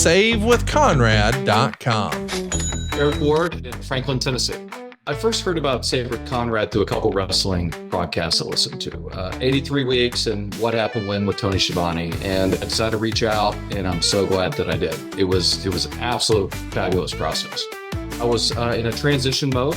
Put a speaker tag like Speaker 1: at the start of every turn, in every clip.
Speaker 1: SaveWithConrad.com.
Speaker 2: Eric Ward in Franklin, Tennessee. I first heard about Save with Conrad through a couple wrestling broadcasts I listened to. 83 Weeks and What Happened When with Tony Schiavone, and I decided to reach out, and I'm so glad that I did. It was an absolute fabulous process. I was in a transition mode,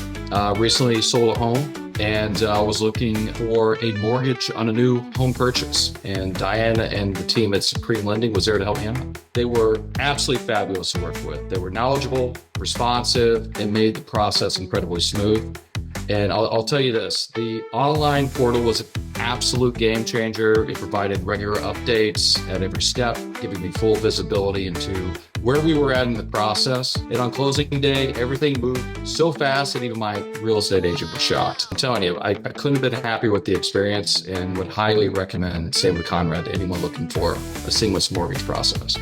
Speaker 2: recently sold a home, and I was looking for a mortgage on a new home purchase. And Diana and the team at Supreme Lending was there to help me out. They were absolutely fabulous to work with. They were knowledgeable, responsive, and made the process incredibly smooth. And I'll tell you this, the online portal was an absolute game changer. It provided regular updates at every step, giving me full visibility into where we were at in the process. And on closing day, everything moved so fast that even my real estate agent was shocked. I'm telling you, I couldn't have been happier with the experience and would highly recommend Save with Conrad to anyone looking for a seamless mortgage process.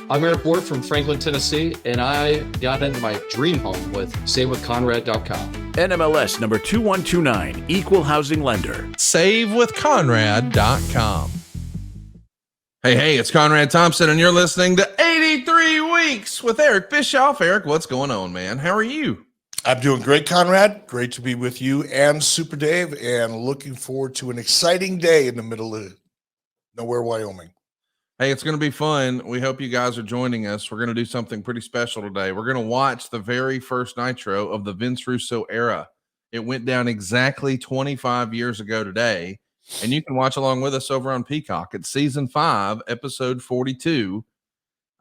Speaker 2: I'm Eric Ward from Franklin, Tennessee, and I got into my dream home with SaveWithConrad.com.
Speaker 3: NMLS number 2129, Equal Housing Lender.
Speaker 1: SaveWithConrad.com. Hey, it's Conrad Thompson, and you're listening to 83 Weeks with Eric Bischoff. Eric, what's going on, man? How are you?
Speaker 4: I'm doing great, Conrad. Great to be with you and Super Dave, and looking forward to an exciting day in the middle of nowhere, Wyoming.
Speaker 1: Hey, it's going to be fun. We hope you guys are joining us. We're going to do something pretty special today. We're going to watch the very first Nitro of the Vince Russo era. It went down exactly 25 years ago today, and you can watch along with us over on Peacock. It's season 5, episode 42.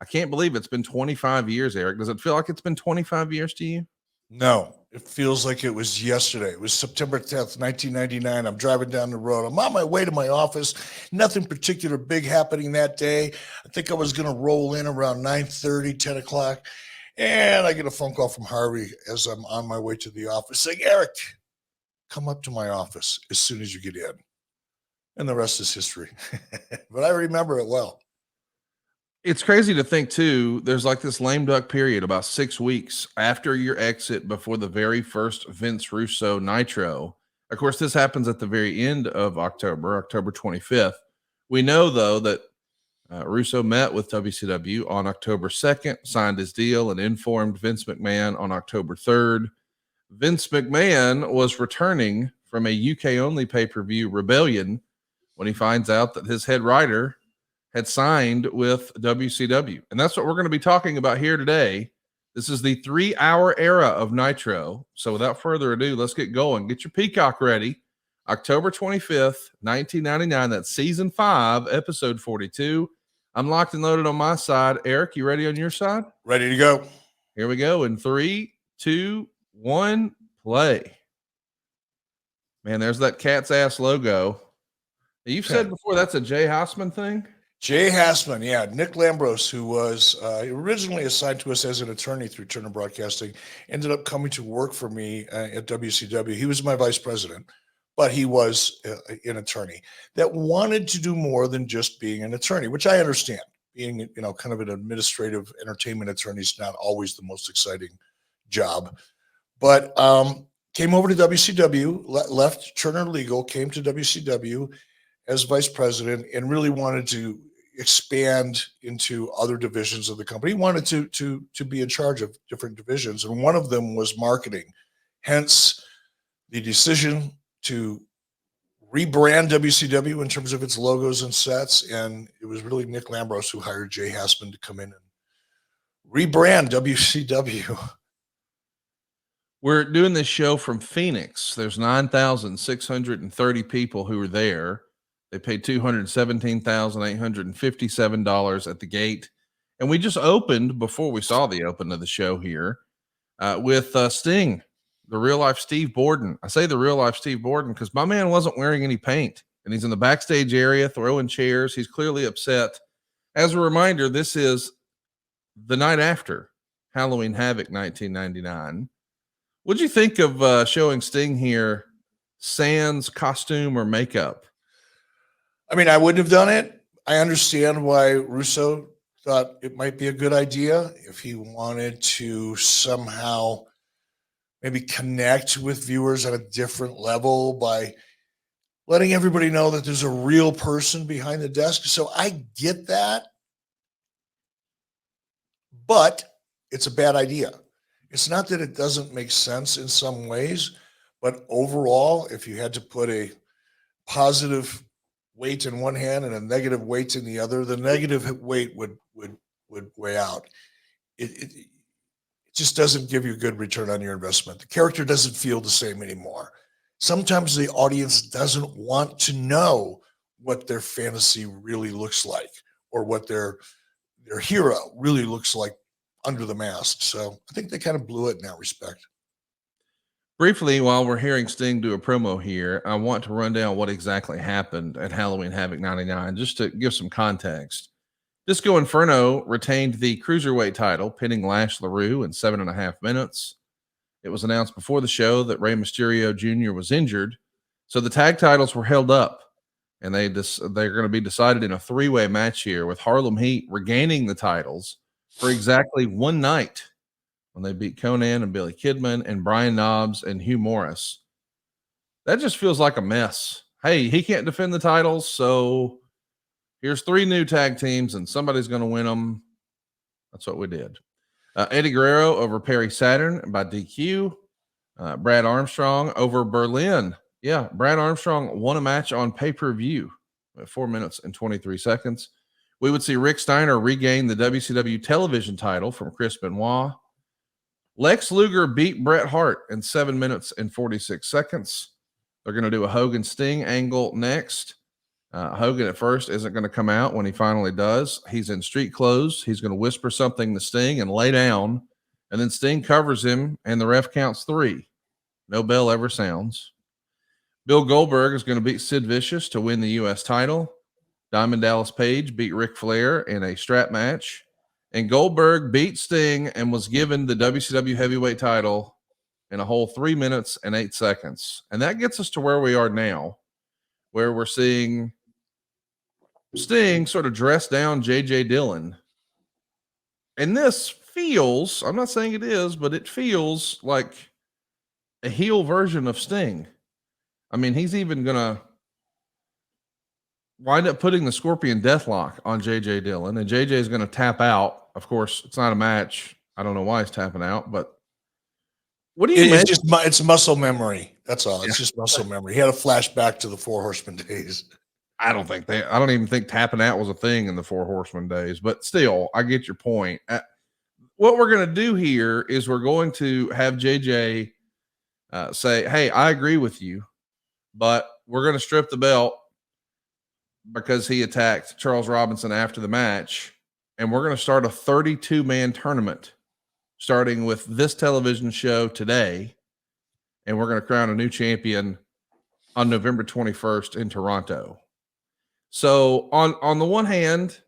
Speaker 1: I can't believe it's been 25 years, Eric. Does it feel like it's been 25 years to you?
Speaker 4: No, it feels like it was yesterday. It was September 10th, 1999. I'm driving down the road. I'm on my way to my office. Nothing particular big happening that day. I think I was going to roll in around 9:30, 10 o'clock. And I get a phone call from Harvey as I'm on my way to the office saying, Eric, come up to my office as soon as you get in. And the rest is history. But I remember it well.
Speaker 1: It's crazy to think, too, there's like this lame duck period about 6 weeks after your exit before the very first Vince Russo Nitro. Of course, this happens at the very end of October 25th. We know, though, that Russo met with WCW on October 2nd, signed his deal, and informed Vince McMahon on October 3rd. Vince McMahon was returning from a UK-only pay-per-view Rebellion when he finds out that his head writer had signed with WCW. And that's what we're going to be talking about here today. This is the 3-hour era of Nitro. So without further ado, let's get going. Get your Peacock ready. October 25th, 1999. That's season 5, episode 42. I'm locked and loaded on my side. Eric, you ready on your side?
Speaker 4: Ready to go.
Speaker 1: Here we go. In 3, 2, 1, play. Man, there's that cat's ass logo. You've said before that's a Jay Hassman thing?
Speaker 4: Jay Hassman, yeah. Nick Lambros, who was originally assigned to us as an attorney through Turner Broadcasting, ended up coming to work for me at WCW. He was my vice president, but he was an attorney that wanted to do more than just being an attorney, which I understand. Being, kind of an administrative entertainment attorney is not always the most exciting job. But came over to WCW, left Turner Legal, came to WCW as vice president, and really wanted to expand into other divisions of the company. He wanted to be in charge of different divisions, and one of them was marketing. Hence the decision to rebrand WCW in terms of its logos and sets, and it was really Nick Lambros who hired Jay Hassman to come in and rebrand WCW.
Speaker 1: We're doing this show from Phoenix. There's 9,630 people who were there. They paid $217,857 at the gate. And we just opened, before we saw the open of the show here, with Sting, the real-life Steve Borden. I say the real-life Steve Borden because my man wasn't wearing any paint, and he's in the backstage area throwing chairs. He's clearly upset. As a reminder, this is the night after Halloween Havoc 1999. What'd you think of showing Sting here sans costume or makeup?
Speaker 4: I mean, I wouldn't have done it. I understand why Russo thought it might be a good idea if he wanted to somehow maybe connect with viewers at a different level by letting everybody know that there's a real person behind the desk. So I get that. but it's a bad idea. It's not that it doesn't make sense in some ways, but overall, if you had to put a positive weight in one hand and a negative weight in the other, the negative weight would weigh out. It just doesn't give you a good return on your investment. The character doesn't feel the same anymore. Sometimes the audience doesn't want to know what their fantasy really looks like or what their hero really looks like under the mask. So I think they kind of blew it in that respect.
Speaker 1: Briefly, while we're hearing Sting do a promo here, I want to run down what exactly happened at Halloween Havoc 99, just to give some context. Disco Inferno retained the Cruiserweight title, pinning Lash LaRue in 7.5 minutes. It was announced before the show that Rey Mysterio Jr. was injured, so the tag titles were held up, and they're going to be decided in a 3-way match here, with Harlem Heat regaining the titles for exactly one night when they beat Conan and Billy Kidman and Brian Knobbs and Hugh Morris. That just feels like a mess. Hey, he can't defend the titles, so here's 3 new tag teams and somebody's going to win them. That's what we did. Eddie Guerrero over Perry Saturn by DQ. Brad Armstrong over Berlin. Yeah, Brad Armstrong won a match on pay-per-view at 4 minutes and 23 seconds. We would see Rick Steiner regain the WCW television title from Chris Benoit. Lex Luger beat Bret Hart in 7 minutes and 46 seconds. They're going to do a Hogan Sting angle next. Hogan at first isn't going to come out. When he finally does, he's in street clothes. He's going to whisper something to Sting and lay down, and then Sting covers him, and the ref counts 3. No bell ever sounds. Bill Goldberg is going to beat Sid Vicious to win the U.S. title. Diamond Dallas Page beat Ric Flair in a strap match. And Goldberg beat Sting and was given the WCW heavyweight title in a whole 3 minutes and 8 seconds. And that gets us to where we are now, where we're seeing Sting sort of dress down J.J. Dillon. And this feels, I'm not saying it is, but it feels like a heel version of Sting. I mean, he's even going to wind up putting the Scorpion Deathlock on J.J. Dillon, and J.J. is going to tap out. Of course, it's not a match. I don't know why he's tapping out, but what do you
Speaker 4: It's just it's muscle memory. That's all. It's just muscle memory. He had a flashback to the 4 Horsemen days.
Speaker 1: I don't even think tapping out was a thing in the 4 Horsemen days, but still, I get your point. What we're going to do here is we're going to have JJ say, hey, I agree with you, but we're going to strip the belt because he attacked Charles Robinson after the match. And we're going to start a 32-man tournament starting with this television show today. And we're going to crown a new champion on November 21st in Toronto. So on the one hand,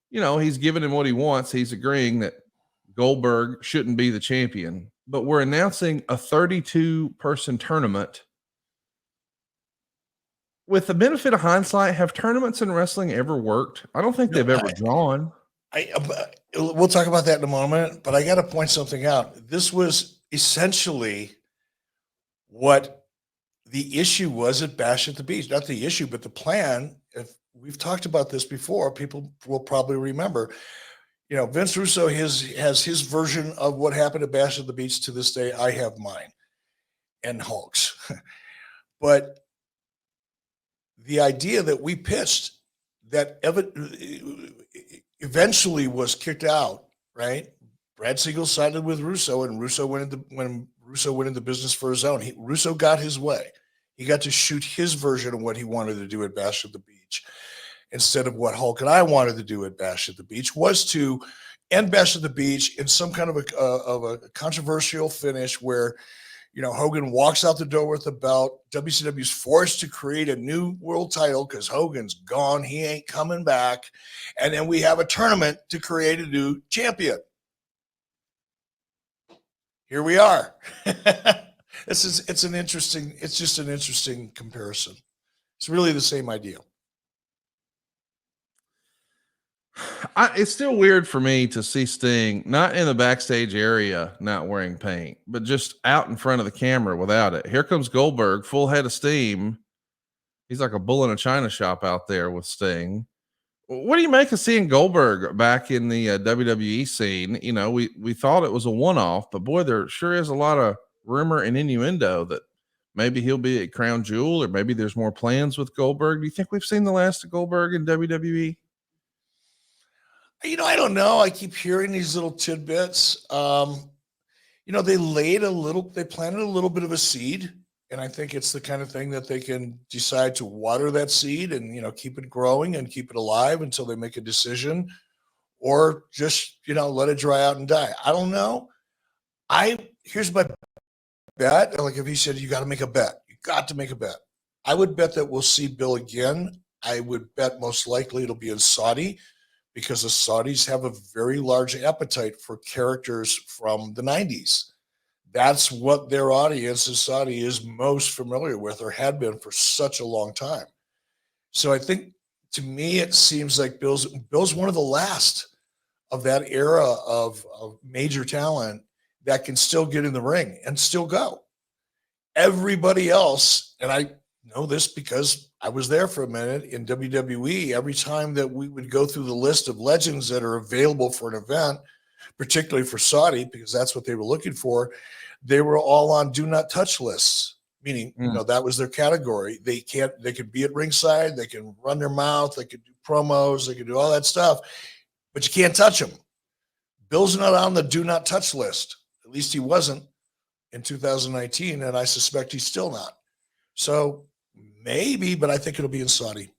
Speaker 1: you know, he's giving him what he wants. He's agreeing that Goldberg shouldn't be the champion, but we're announcing a 32-person tournament. With the benefit of hindsight, have tournaments in wrestling ever worked? I don't think they've ever drawn.
Speaker 4: We'll talk about that in a moment, but I got to point something out. This was essentially what the issue was at Bash at the Beach. Not the issue, but the plan. If we've talked about this before, people will probably remember. You know, Vince Russo has his version of what happened at Bash at the Beach to this day. I have mine, and Hulk's. But the idea that we pitched that eventually was kicked out, right? Brad Siegel sided with Russo, and Russo when Russo went into business for his own. Russo got his way. He got to shoot his version of what he wanted to do at Bash at the Beach, instead of what Hulk and I wanted to do at Bash at the Beach, was to end Bash at the Beach in some kind of a controversial finish where, you know, Hogan walks out the door with the belt. WCW's forced to create a new world title because Hogan's gone. He ain't coming back. And then we have a tournament to create a new champion. Here we are. It's just an interesting comparison. It's really the same idea.
Speaker 1: It's still weird for me to see Sting not in the backstage area, not wearing paint, but just out in front of the camera without it. Here comes Goldberg, full head of steam. He's like a bull in a china shop out there with Sting. What do you make of seeing Goldberg back in the WWE scene? You know, we thought it was a one-off, but boy, there sure is a lot of rumor and innuendo that maybe he'll be at Crown Jewel, or maybe there's more plans with Goldberg. Do you think we've seen the last of Goldberg in WWE?
Speaker 4: I don't know. I keep hearing these little tidbits. They planted a little bit of a seed, and I think it's the kind of thing that they can decide to water that seed and, keep it growing and keep it alive until they make a decision, or just, let it dry out and die. I don't know. Here's my bet. Like if he said, you got to make a bet, you got to make a bet. I would bet that we'll see Bill again. I would bet most likely it'll be in Saudi, because the Saudis have a very large appetite for characters from the 90s. That's what their audience in Saudi is most familiar with, or had been for such a long time. So I think, to me, it seems like Bill's one of the last of that era of major talent that can still get in the ring and still go. Everybody else, and I know this because I was there for a minute in WWE, every time that we would go through the list of legends that are available for an event, particularly for Saudi, because that's what they were looking for, they were all on do not touch lists, meaning, that was their category. They could be at ringside, they can run their mouth, they could do promos, they could do all that stuff, but you can't touch them. Bill's not on the do not touch list. At least he wasn't in 2019, and I suspect he's still not. So maybe, but I think it'll be in Saudi.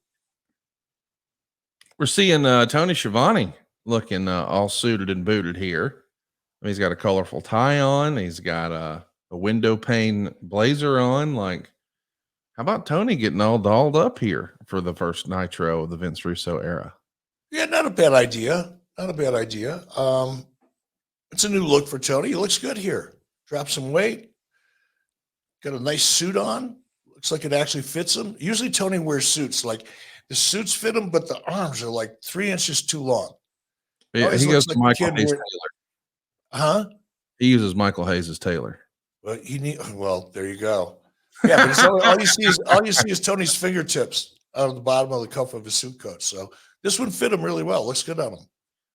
Speaker 1: We're seeing Tony Schiavone looking all suited and booted here. He's got a colorful tie on. He's got a window pane blazer on. Like, how about Tony getting all dolled up here for the first Nitro of the Vince Russo era?
Speaker 4: Yeah, not a bad idea. Not a bad idea. It's a new look for Tony. He looks good here. Dropped some weight. Got a nice suit on. Looks like it actually fits him. Usually Tony wears suits. Like, the suits fit him, but the arms are like 3 inches too long.
Speaker 1: Yeah, he goes like to Michael Hayes Taylor.
Speaker 4: Huh?
Speaker 1: He uses Michael Hayes' Taylor.
Speaker 4: Well, there you go. Yeah, but all you see is Tony's fingertips out of the bottom of the cuff of his suit coat. So this one fit him really well. Looks good on him.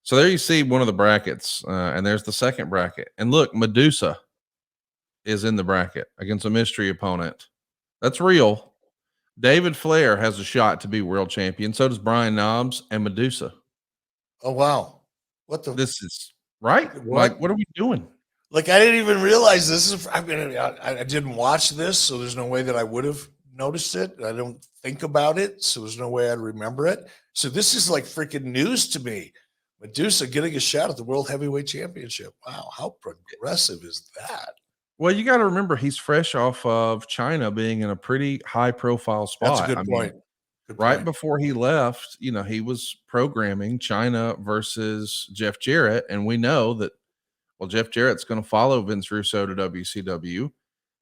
Speaker 1: So there you see one of the brackets, and there's the second bracket. And look, Medusa is in the bracket against a mystery opponent. That's real. David Flair has a shot to be world champion. So does Brian Knobbs and Medusa.
Speaker 4: Oh, wow.
Speaker 1: This is right. Like, what are we doing?
Speaker 4: Like, I didn't even realize this. I didn't watch this, so there's no way that I would have noticed it. I don't think about it, so there's no way I'd remember it. So this is like freaking news to me. Medusa getting a shot at the World Heavyweight Championship. Wow, how progressive is that?
Speaker 1: Well, you got to remember, he's fresh off of China being in a pretty high-profile spot.
Speaker 4: That's a good point.
Speaker 1: Right before he left, he was programming China versus Jeff Jarrett, and we know that, well, Jeff Jarrett's going to follow Vince Russo to WCW,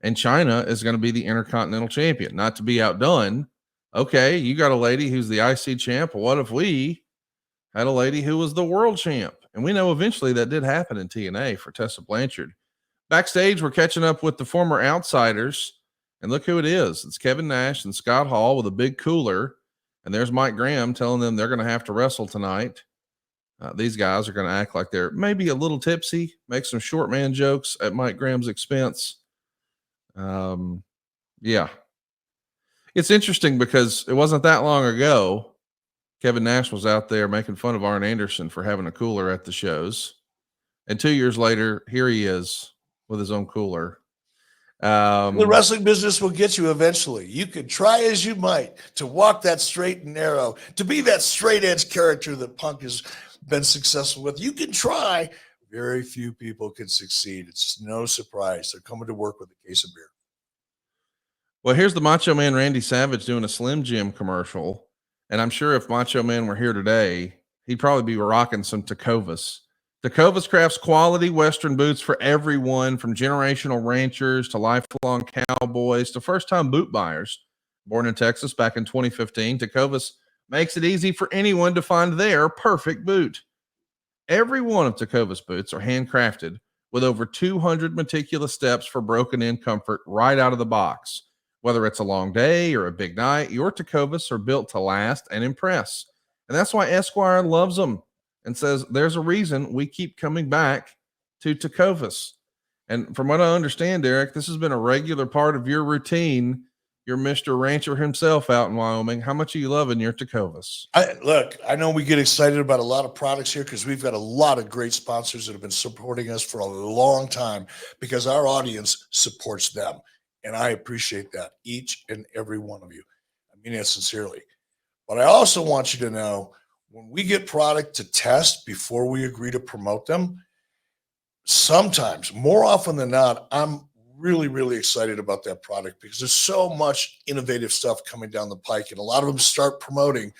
Speaker 1: and China is going to be the Intercontinental Champion. Not to be outdone. Okay, you got a lady who's the IC champ. What if we had a lady who was the world champ? And we know eventually that did happen in TNA for Tessa Blanchard. Backstage, we're catching up with the former outsiders, and look who it is. It's Kevin Nash and Scott Hall with a big cooler, and there's Mike Graham telling them they're going to have to wrestle tonight. These guys are going to act like they're maybe a little tipsy, make some short man jokes at Mike Graham's expense. Yeah. It's interesting because it wasn't that long ago Kevin Nash was out there making fun of Arn Anderson for having a cooler at the shows. And 2 years later, here he is with his own cooler.
Speaker 4: The wrestling business will get you eventually. You could try as you might to walk that straight and narrow, to be that straight edge character that Punk has been successful with. You can try. Very few people can succeed. It's no surprise. They're coming to work with a case of beer.
Speaker 1: Well, here's the Macho Man Randy Savage doing a Slim Jim commercial. And I'm sure if Macho Man were here today, he'd probably be rocking some Takovas. Takovas crafts quality Western boots for everyone, from generational ranchers to lifelong cowboys to first-time boot buyers. Born in Texas back in 2015, Takovas makes it easy for anyone to find their perfect boot. Every one of Takova's boots are handcrafted with over 200 meticulous steps for broken-in comfort right out of the box. Whether it's a long day or a big night, your Takovas are built to last and impress. And that's why Esquire loves them and says there's a reason we keep coming back to Takovas. And from what I understand, Derek, this has been a regular part of your routine. You're Mr. Rancher himself out in Wyoming. How much are you loving your Takovas?
Speaker 4: Look, I know we get excited about a lot of products here because we've got a lot of great sponsors that have been supporting us for a long time because our audience supports them. And I appreciate that, each and every one of you. I mean it sincerely. But I also want you to know when we get product to test before we agree to promote them, sometimes, more often than not, I'm really, really excited about that product because there's so much innovative stuff coming down the pike, and a lot of them start promoting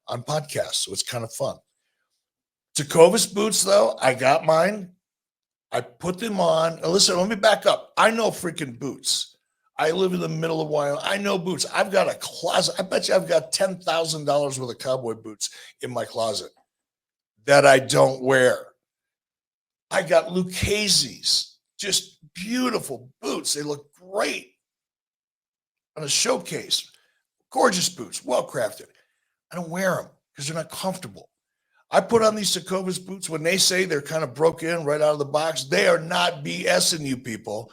Speaker 4: on podcasts, so it's kind of fun. Takovas boots, though, I got mine. I put them on. Now listen, let me back up. I know freaking boots. I live in the middle of Wyoming. I know boots. I've got a closet. I bet you I've got $10,000 worth of cowboy boots in my closet that I don't wear. I got Lucchese's, just beautiful boots. They look great on a showcase. Gorgeous boots, well crafted. I don't wear them because they're not comfortable. I put on these Takovas boots when they say they're kind of broke in right out of the box. They are not BSing you people.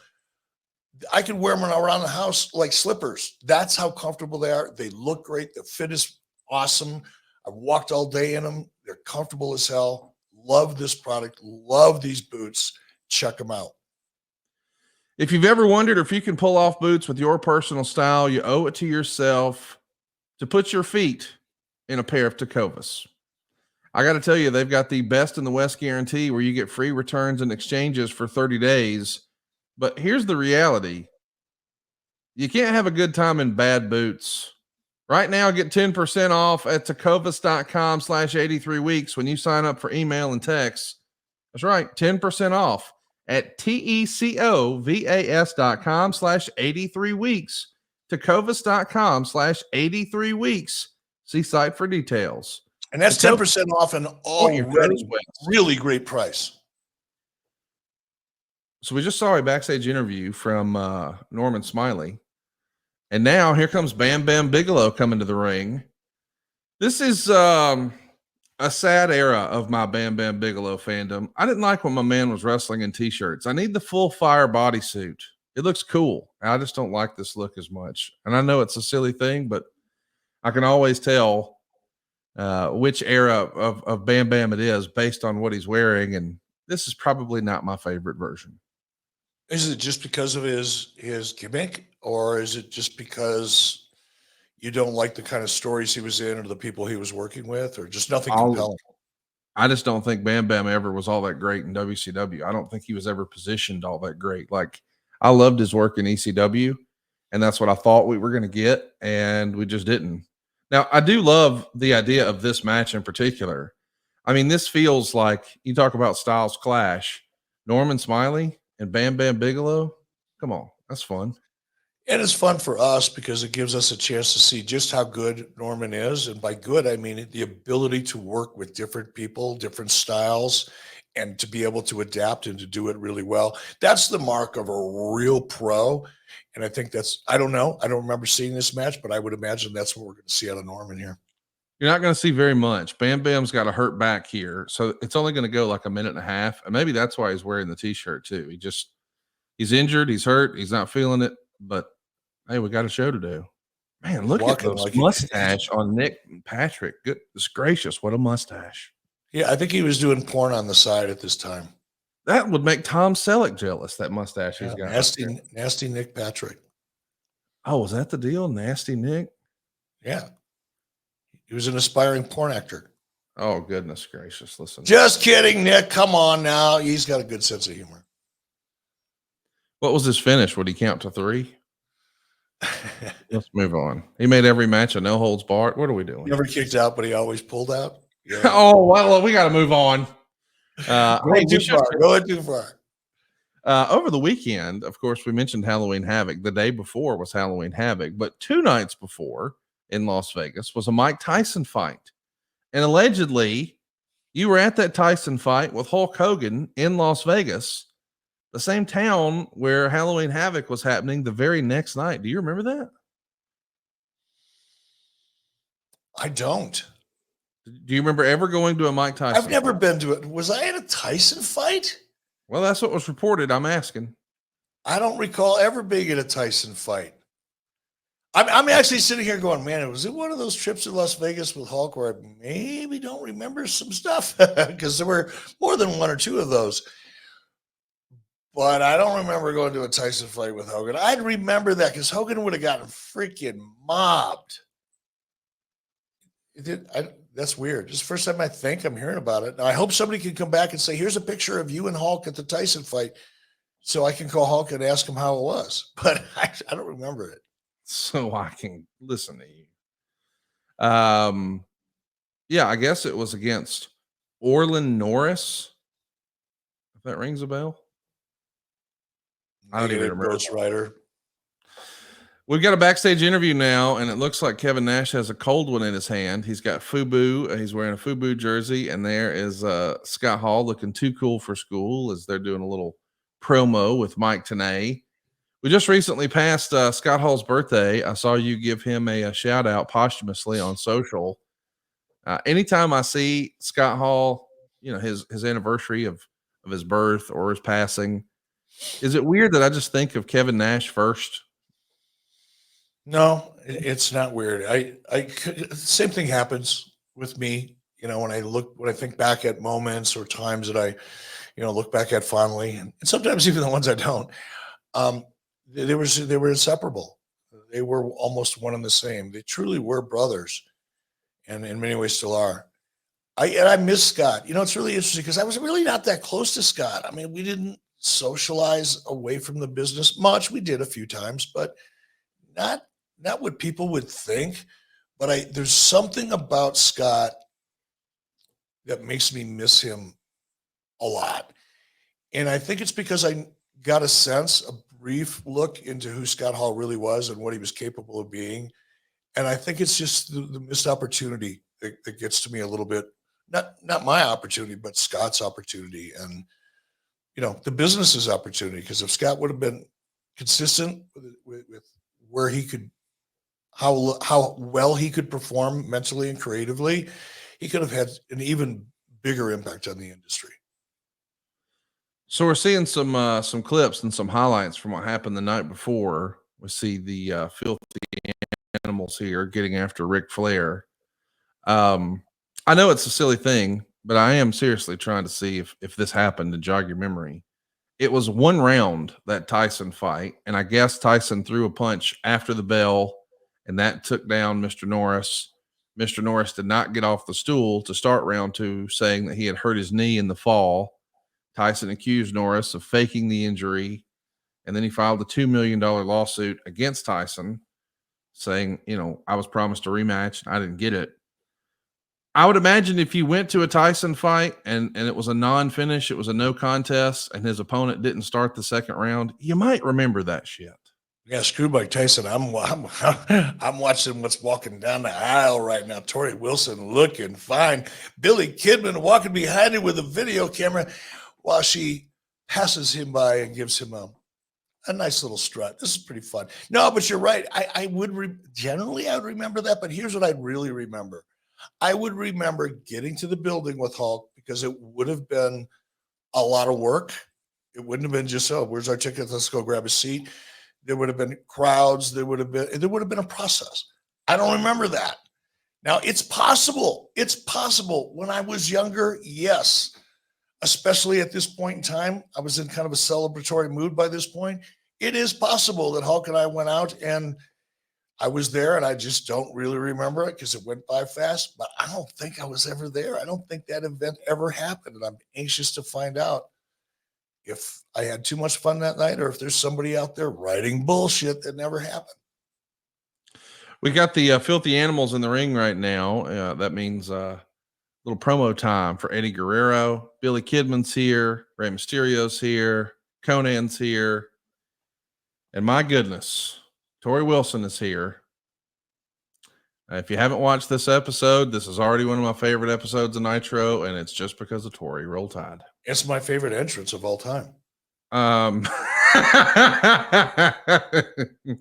Speaker 4: I can wear them around the house like slippers. That's how comfortable they are. They look great. The fit is awesome. I've walked all day in them. They're comfortable as hell. Love this product. Love these boots. Check them out.
Speaker 1: If you've ever wondered if you can pull off boots with your personal style, you owe it to yourself to put your feet in a pair of Takovas. I got to tell you, they've got the best in the West guarantee where you get free returns and exchanges for 30 days. But here's the reality. You can't have a good time in bad boots. Right now, get 10% off at tecovas.com/83weeks when you sign up for email and text. That's right, 10% off at tecovas.com/83weeks. Tecovas.com/83weeks. See site for details.
Speaker 4: And that's 10% off an already really great price.
Speaker 1: So we just saw a backstage interview from Norman Smiley. And now here comes Bam Bam Bigalow coming to the ring. This is a sad era of my Bam Bam Bigalow fandom. I didn't like when my man was wrestling in t-shirts. I need the full fire bodysuit. It looks cool. I just don't like this look as much. And I know it's a silly thing, but I can always tell which era of Bam Bam it is based on what he's wearing. And this is probably not my favorite version.
Speaker 4: Is it just because of his gimmick, or is it just because you don't like the kind of stories he was in or the people he was working with, or just nothing compelling?
Speaker 1: I just don't think Bam Bam ever was all that great in WCW. I don't think he was ever positioned all that great. Like, I loved his work in ECW, and that's what I thought we were going to get, and we just didn't. Now, I do love the idea of this match in particular. I mean, this feels like, you talk about styles clash, Norman Smiley and Bam Bam Bigalow. Come on, that's fun.
Speaker 4: And it's fun for us because it gives us a chance to see just how good Norman is. And by good, I mean the ability to work with different people, different styles, and to be able to adapt and to do it really well. That's the mark of a real pro. And I think that's, I don't know. I don't remember seeing this match, but I would imagine that's what we're going to see out of Norman here.
Speaker 1: You're not going to see very much. Bam Bam's got a hurt back here, so it's only going to go like a minute and a half. And maybe that's why he's wearing the t-shirt too. He's injured. He's hurt. He's not feeling it, but hey, we got a show to do. Man, look at those mustache on Nick Patrick. Goodness gracious, what a mustache.
Speaker 4: Yeah, I think he was doing porn on the side at this time.
Speaker 1: That would make Tom Selleck jealous, that mustache he's got.
Speaker 4: Nasty Nick Patrick.
Speaker 1: Oh, was that the deal? Nasty Nick?
Speaker 4: Yeah. He was an aspiring porn actor.
Speaker 1: Oh, goodness gracious. Listen.
Speaker 4: Just kidding, Nick. Come on now. He's got a good sense of humor.
Speaker 1: What was his finish? Would he count to 3? Let's move on. He made every match a no holds barred. What are we doing?
Speaker 4: Never kicked out, but he always pulled out.
Speaker 1: Yeah. Oh, well, we got to move on.
Speaker 4: Going too far.
Speaker 1: Over the weekend, of course, we mentioned Halloween Havoc. The day before was Halloween Havoc, but 2 nights before in Las Vegas was a Mike Tyson fight. And allegedly, you were at that Tyson fight with Hulk Hogan in Las Vegas, the same town where Halloween Havoc was happening the very next night. Do you remember that?
Speaker 4: I don't.
Speaker 1: Do you remember ever going to a Mike Tyson?
Speaker 4: I've never
Speaker 1: fight?
Speaker 4: been to it. Was I at a Tyson fight?
Speaker 1: Well, that's what was reported. I'm asking.
Speaker 4: I don't recall ever being at a Tyson fight. I'm actually sitting here going, man, was it one of those trips to Las Vegas with Hulk where I maybe don't remember some stuff? Because there were more than one or two of those. But I don't remember going to a Tyson fight with Hogan. I'd remember that because Hogan would have gotten freaking mobbed. That's weird. It's the first time I think I'm hearing about it. Now, I hope somebody can come back and say, here's a picture of you and Hulk at the Tyson fight so I can call Hulk and ask him how it was. But I don't remember it.
Speaker 1: So I can listen to you. Yeah, I guess it was against Orlin Norris. If that rings a bell. I don't even remember.
Speaker 4: Ghost Rider.
Speaker 1: We've got a backstage interview now, and it looks like Kevin Nash has a cold one in his hand. He's got FUBU. He's wearing a FUBU jersey, and there is Scott Hall looking too cool for school as they're doing a little promo with Mike Tenay. We just recently passed Scott Hall's birthday. I saw you give him a shout out posthumously on social. Anytime I see Scott Hall, his anniversary of his birth or his passing, is it weird that I just think of Kevin Nash first?
Speaker 4: No, it's not weird. Same thing happens with me. When I think back at moments or times that I, look back at fondly, and sometimes even the ones I don't. They were inseparable. They were almost one and the same. They truly were brothers, and in many ways still are. I miss Scott. It's really interesting because I was really not that close to Scott. I mean, we didn't socialize away from the business much. We did a few times, but not what people would think. But there's something about Scott that makes me miss him a lot, and I think it's because I got a brief look into who Scott Hall really was and what he was capable of being. And I think it's just the missed opportunity that gets to me a little bit, not my opportunity, but Scott's opportunity and, the business's opportunity. Because if Scott would have been consistent with where he could, how well he could perform mentally and creatively, he could have had an even bigger impact on the industry.
Speaker 1: So we're seeing some clips and some highlights from what happened the night before. We see the filthy animals here getting after Ric Flair. I know it's a silly thing, but I am seriously trying to see if this happened to jog your memory. It was one round, that Tyson fight, and I guess Tyson threw a punch after the bell, and that took down Mr. Norris. Mr. Norris did not get off the stool to start round two, saying that he had hurt his knee in the fall. Tyson accused Norris of faking the injury, and then he filed a $2 million lawsuit against Tyson, saying, I was promised a rematch, and I didn't get it. I would imagine if you went to a Tyson fight and it was a non-finish, it was a no contest, and his opponent didn't start the second round, you might remember that shit.
Speaker 4: Yeah, screw Mike Tyson. I'm watching what's walking down the aisle right now. Tori Wilson looking fine. Billy Kidman walking behind her with a video camera while she passes him by and gives him a nice little strut. This is pretty fun. No, but you're right. I would generally I would remember that, but here's what I'd really remember. I would remember getting to the building with Hulk because it would have been a lot of work. It wouldn't have been just, where's our ticket? Let's go grab a seat. There would have been crowds. There would have been a process. I don't remember that. Now it's possible. It's possible. When I was younger, yes. Especially at this point in time, I was in kind of a celebratory mood by this point. It is possible that Hulk and I went out and I was there and I just don't really remember it because it went by fast, but I don't think I was ever there. I don't think that event ever happened. And I'm anxious to find out if I had too much fun that night or if there's somebody out there writing bullshit that never happened.
Speaker 1: We got the filthy animals in the ring right now. That means little promo time for Eddie Guerrero. Billy Kidman's here. Rey Mysterio's here. Conan's here. And my goodness, Tori Wilson is here. If you haven't watched this episode, this is already one of my favorite episodes of Nitro, and it's just because of Tori. Roll Tide.
Speaker 4: It's my favorite entrance of all time.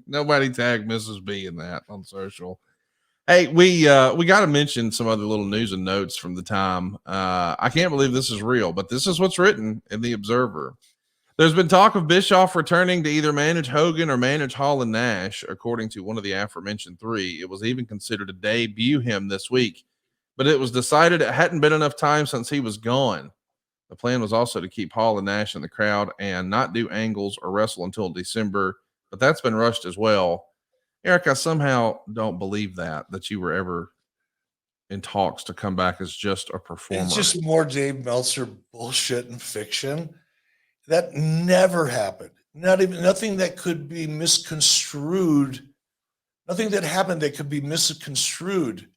Speaker 1: Nobody tagged Mrs. B in that on social. Hey, we got to mention some other little news and notes from the time. I can't believe this is real, but this is what's written in the Observer. There's been talk of Bischoff returning to either manage Hogan or manage Hall and Nash, according to one of the aforementioned three. It was even considered to debut him this week, but it was decided it hadn't been enough time since he was gone. The plan was also to keep Hall and Nash in the crowd and not do angles or wrestle until December, but that's been rushed as well. Eric, I somehow don't believe that you were ever in talks to come back as just a performer.
Speaker 4: It's just more Dave Meltzer bullshit and fiction. That never happened. Nothing that could be misconstrued. Nothing that happened that could be misconstrued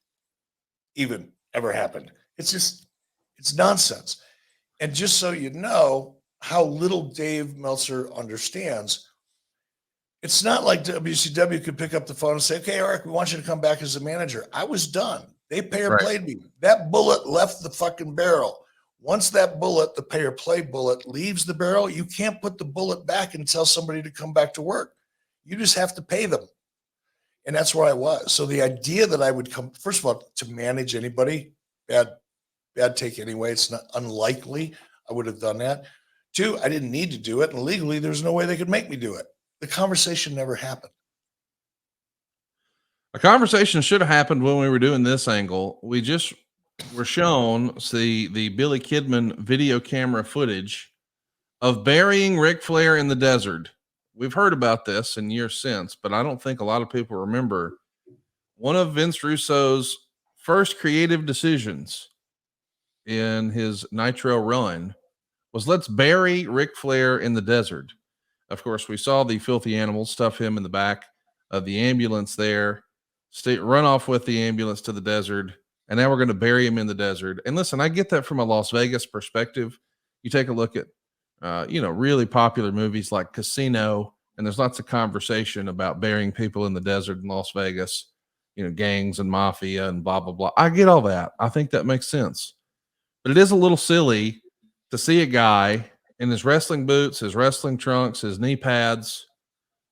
Speaker 4: even ever happened. It's nonsense. And just so you know how little Dave Meltzer understands, it's not like WCW could pick up the phone and say, okay, Eric, we want you to come back as a manager. I was done. They pay-or-played me. That bullet left the fucking barrel. Once that bullet, the pay-or-play bullet, leaves the barrel, you can't put the bullet back and tell somebody to come back to work. You just have to pay them. And that's where I was. So the idea that I would come, first of all, to manage anybody, bad take anyway. It's not unlikely I would have done that. Two, I didn't need to do it. And legally, there's no way they could make me do it. The conversation never happened.
Speaker 1: A conversation should have happened when we were doing this angle. We just were shown the Billy Kidman video camera footage of burying Ric Flair in the desert. We've heard about this in years since, but I don't think a lot of people remember one of Vince Russo's first creative decisions in his Nitro run was let's bury Ric Flair in the desert. Of course, we saw the filthy animals stuff him in the back of the ambulance there, run off with the ambulance to the desert, and now we're going to bury him in the desert. And listen, I get that from a Las Vegas perspective. You take a look at, really popular movies like Casino, and there's lots of conversation about burying people in the desert in Las Vegas, gangs and mafia and blah, blah, blah. I get all that. I think that makes sense. But it is a little silly to see a guy in his wrestling boots, his wrestling trunks, his knee pads,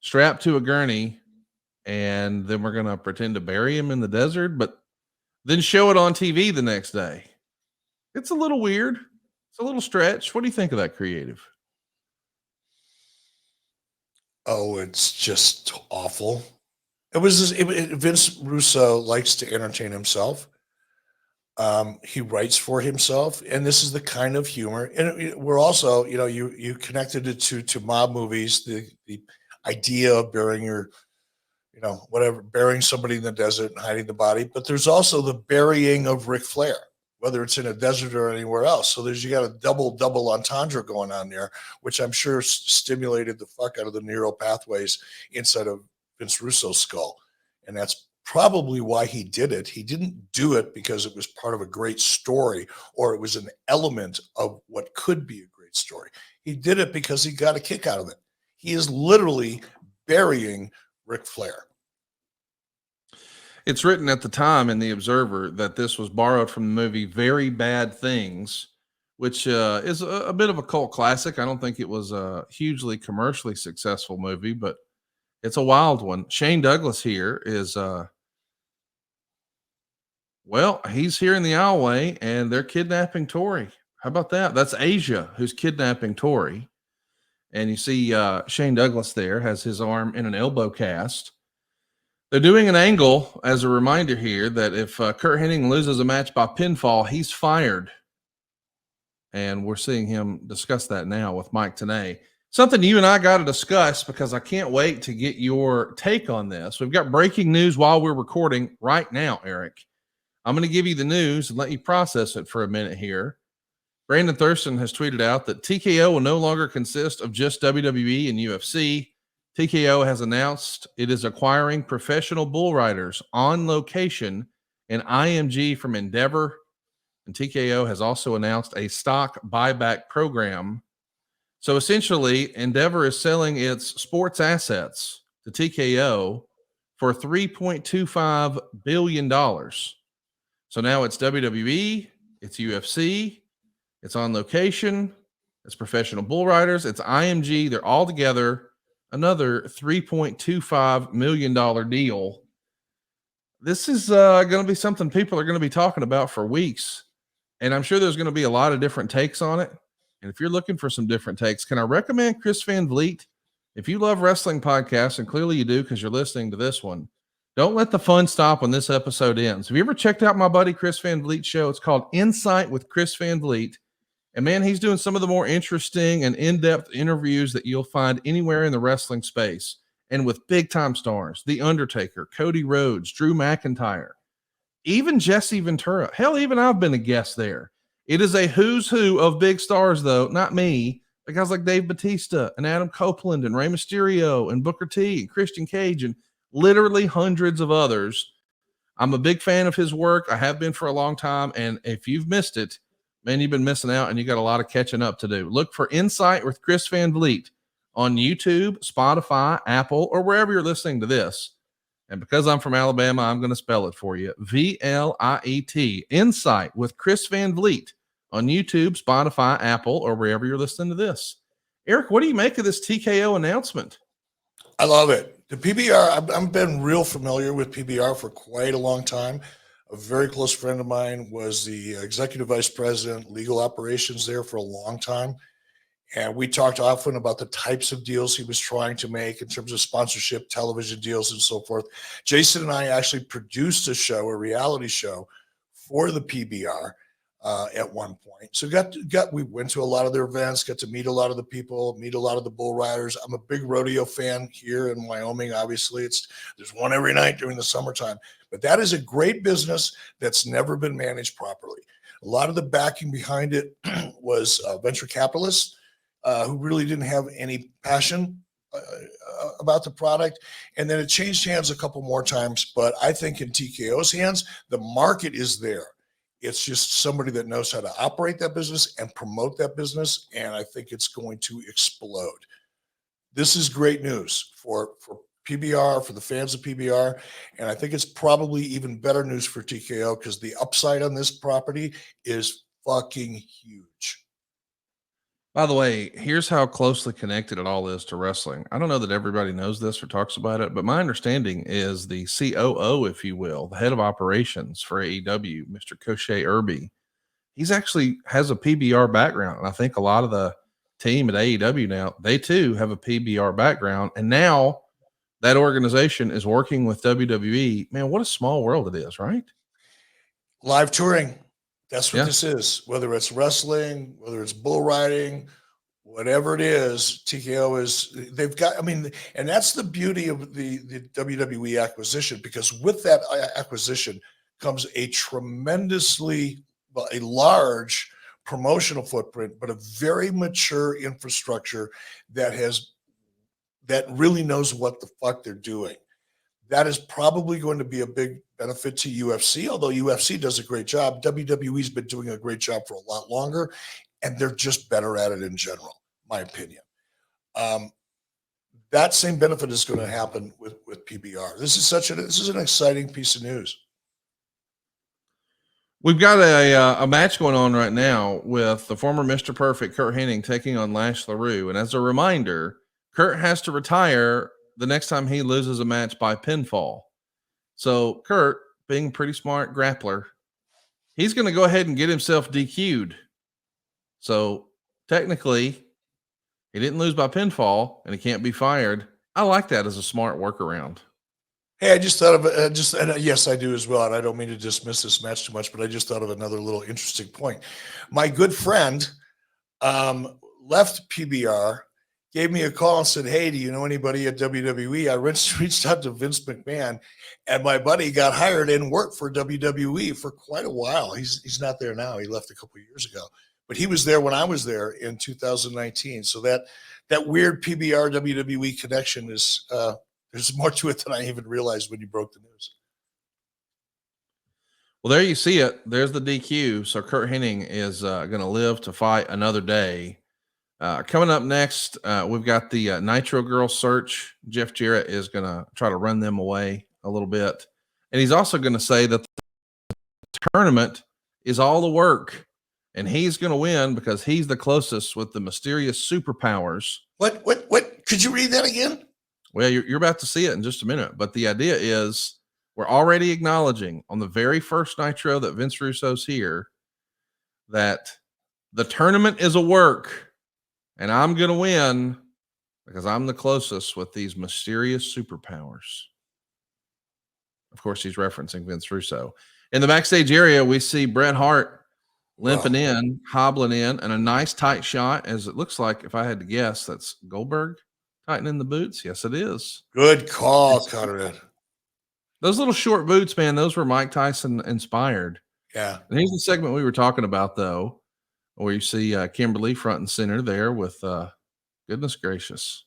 Speaker 1: strapped to a gurney, and then we're going to pretend to bury him in the desert, but then show it on TV the next day. It's a little weird. It's a little stretch. What do you think of that creative?
Speaker 4: Oh, it's just awful. Vince Russo likes to entertain himself. He writes for himself, and this is the kind of humor. And we're also, you connected it to mob movies, the idea of burying burying somebody in the desert and hiding the body. But there's also the burying of Ric Flair, whether it's in a desert or anywhere else. So you got a double entendre going on there, which I'm sure stimulated the fuck out of the neural pathways inside of Vince Russo's skull. And that's probably why he did it. He didn't do it because it was part of a great story or it was an element of what could be a great story. He did it because he got a kick out of it. He is literally burying Ric Flair.
Speaker 1: It's written at the time in the Observer that this was borrowed from the movie Very Bad Things, which is a bit of a cult classic. I don't think it was a hugely commercially successful movie, but it's a wild one. Shane Douglas here is, he's here in the aisleway and they're kidnapping Tori. How about that? That's Asia who's kidnapping Tori. And you see Shane Douglas there has his arm in an elbow cast. They're doing an angle as a reminder here that if Kurt Henning loses a match by pinfall, he's fired. And we're seeing him discuss that now with Mike Tenay. Something you and I got to discuss because I can't wait to get your take on this. We've got breaking news while we're recording right now, Eric. I'm going to give you the news and let you process it for a minute here. Brandon Thurston has tweeted out that TKO will no longer consist of just WWE and UFC. TKO has announced it is acquiring professional bull riders on location and IMG from Endeavor. And TKO has also announced a stock buyback program. So essentially, Endeavor is selling its sports assets to TKO for $3.25 billion. So now it's WWE, it's UFC, it's on location, it's professional bull riders, it's IMG. They're all together. Another $3.25 million deal. This is going to be something people are going to be talking about for weeks. And I'm sure there's going to be a lot of different takes on it. And if you're looking for some different takes, can I recommend Chris Van Vliet? If you love wrestling podcasts, and clearly you do because you're listening to this one, don't let the fun stop when this episode ends. Have you ever checked out my buddy Chris Van Vliet's show? It's called Insight with Chris Van Vliet. And man, he's doing some of the more interesting and in-depth interviews that you'll find anywhere in the wrestling space. And with big-time stars, The Undertaker, Cody Rhodes, Drew McIntyre, even Jesse Ventura. Hell, even I've been a guest there. It is a who's who of big stars, though, not me. Guys like Dave Bautista and Adam Copeland and Rey Mysterio and Booker T and Christian Cage and literally hundreds of others. I'm a big fan of his work. I have been for a long time. And if you've missed it, man, you've been missing out and you got a lot of catching up to do. Look for Insight with Chris Van Vliet on YouTube, Spotify, Apple, or wherever you're listening to this. And because I'm from Alabama, I'm going to spell it for you. VLIET, Insight with Chris Van Vliet on YouTube, Spotify, Apple, or wherever you're listening to this. Eric, what do you make of this TKO announcement?
Speaker 4: I love it. The PBR, I've been real familiar with PBR for quite a long time. A very close friend of mine was the executive vice president, legal operations there for a long time. And we talked often about the types of deals he was trying to make in terms of sponsorship, television deals, and so forth. Jason and I actually produced a show, a reality show for the PBR at one point. So we went to a lot of their events, got to meet a lot of the people, meet a lot of the bull riders. I'm a big rodeo fan here in Wyoming. Obviously, there's one every night during the summertime. But that is a great business that's never been managed properly. A lot of the backing behind it was venture capitalists who really didn't have any passion about the product. And then it changed hands a couple more times. But I think in TKO's hands, the market is there. It's just somebody that knows how to operate that business and promote that business. And I think it's going to explode. This is great news for PBR, for the fans of PBR. And I think it's probably even better news for TKO because the upside on this property is fucking huge.
Speaker 1: By the way, here's how closely connected it all is to wrestling. I don't know that everybody knows this or talks about it, but my understanding is the COO, if you will, the head of operations for AEW, Mr. Koshe Irby, he's actually has a PBR background. And I think a lot of the team at AEW now, they too have a PBR background. And now that organization is working with WWE. Man, what a small world it is, right?
Speaker 4: Live touring. That's what this is. Whether it's wrestling, whether it's bull riding, whatever it is, TKO they've got, and that's the beauty of the WWE acquisition, because with that acquisition comes a large promotional footprint, but a very mature infrastructure that really knows what the fuck they're doing. That is probably going to be a big benefit to UFC, although UFC does a great job. WWE's been doing a great job for a lot longer, and they're just better at it in general, my opinion. That same benefit is going to happen with PBR. This is an exciting piece of news.
Speaker 1: We've got a match going on right now with the former Mr. Perfect, Curt Henning, taking on Lash LaRue. And as a reminder, Curt has to retire the next time he loses a match by pinfall. So Curt, being a pretty smart grappler, he's going to go ahead and get himself DQ'd. So technically, he didn't lose by pinfall and he can't be fired. I like that as a smart workaround.
Speaker 4: Hey, I just thought of yes, I do as well. And I don't mean to dismiss this match too much, but I just thought of another little interesting point. My good friend left PBR, gave me a call and said, "Hey, do you know anybody at WWE?" I reached out to Vince McMahon, and my buddy got hired and worked for WWE for quite a while. He's not there now. He left a couple of years ago, but he was there when I was there in 2019. So that weird PBR WWE connection is there's more to it than I even realized when you broke the news.
Speaker 1: Well, there you see it. There's the DQ. So Curt Henning is going to live to fight another day. Coming up next, we've got the Nitro Girl search. Jeff Jarrett is going to try to run them away a little bit. And he's also going to say that the tournament is all the work. And he's going to win because he's the closest with the mysterious superpowers.
Speaker 4: What? Could you read that again?
Speaker 1: Well, you're about to see it in just a minute. But the idea is we're already acknowledging on the very first Nitro that Vince Russo's here that the tournament is a work and I'm going to win because I'm the closest with these mysterious superpowers. Of course, he's referencing Vince Russo. In the backstage area, we see Bret Hart limping in, hobbling in, and a nice tight shot, as it looks like, if I had to guess, that's Goldberg tightening the boots. Yes, it is.
Speaker 4: Good call, Conrad.
Speaker 1: Those little short boots, man, those were Mike Tyson inspired.
Speaker 4: Yeah.
Speaker 1: And here's the segment we were talking about, though, where you see Kimberly front and center there with goodness gracious.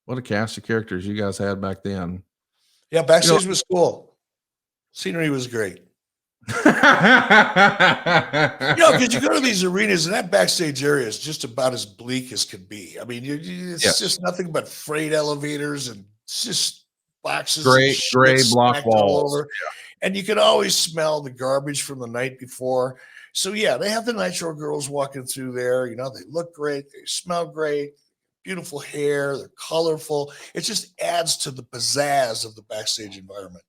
Speaker 1: What a cast of characters you guys had back then.
Speaker 4: Yeah, backstage was cool. Scenery was great. Because you go to these arenas and that backstage area is just about as bleak as could be. I mean, it's just nothing but freight elevators and it's just boxes,
Speaker 1: gray block walls,
Speaker 4: over. And you can always smell the garbage from the night before. So yeah, they have the Nitro girls walking through there. You know, they look great, they smell great, beautiful hair, they're colorful. It just adds to the pizzazz of the backstage environment.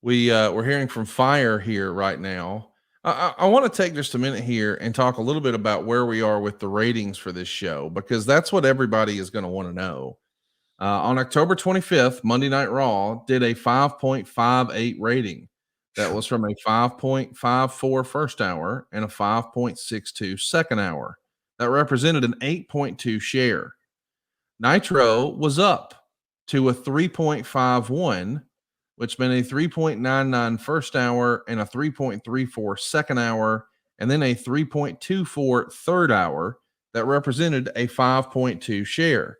Speaker 1: We're hearing from Fire here right now. I want to take just a minute here and talk a little bit about where we are with the ratings for this show, because that's what everybody is going to want to know. On October 25th, Monday Night Raw did a 5.58 rating. That was from a 5.54 first hour and a 5.62 second hour. That represented an 8.2 share. Nitro was up to a 3.51, which meant a 3.99 first hour and a 3.34 second hour, and then a 3.24 third hour. That represented a 5.2 share.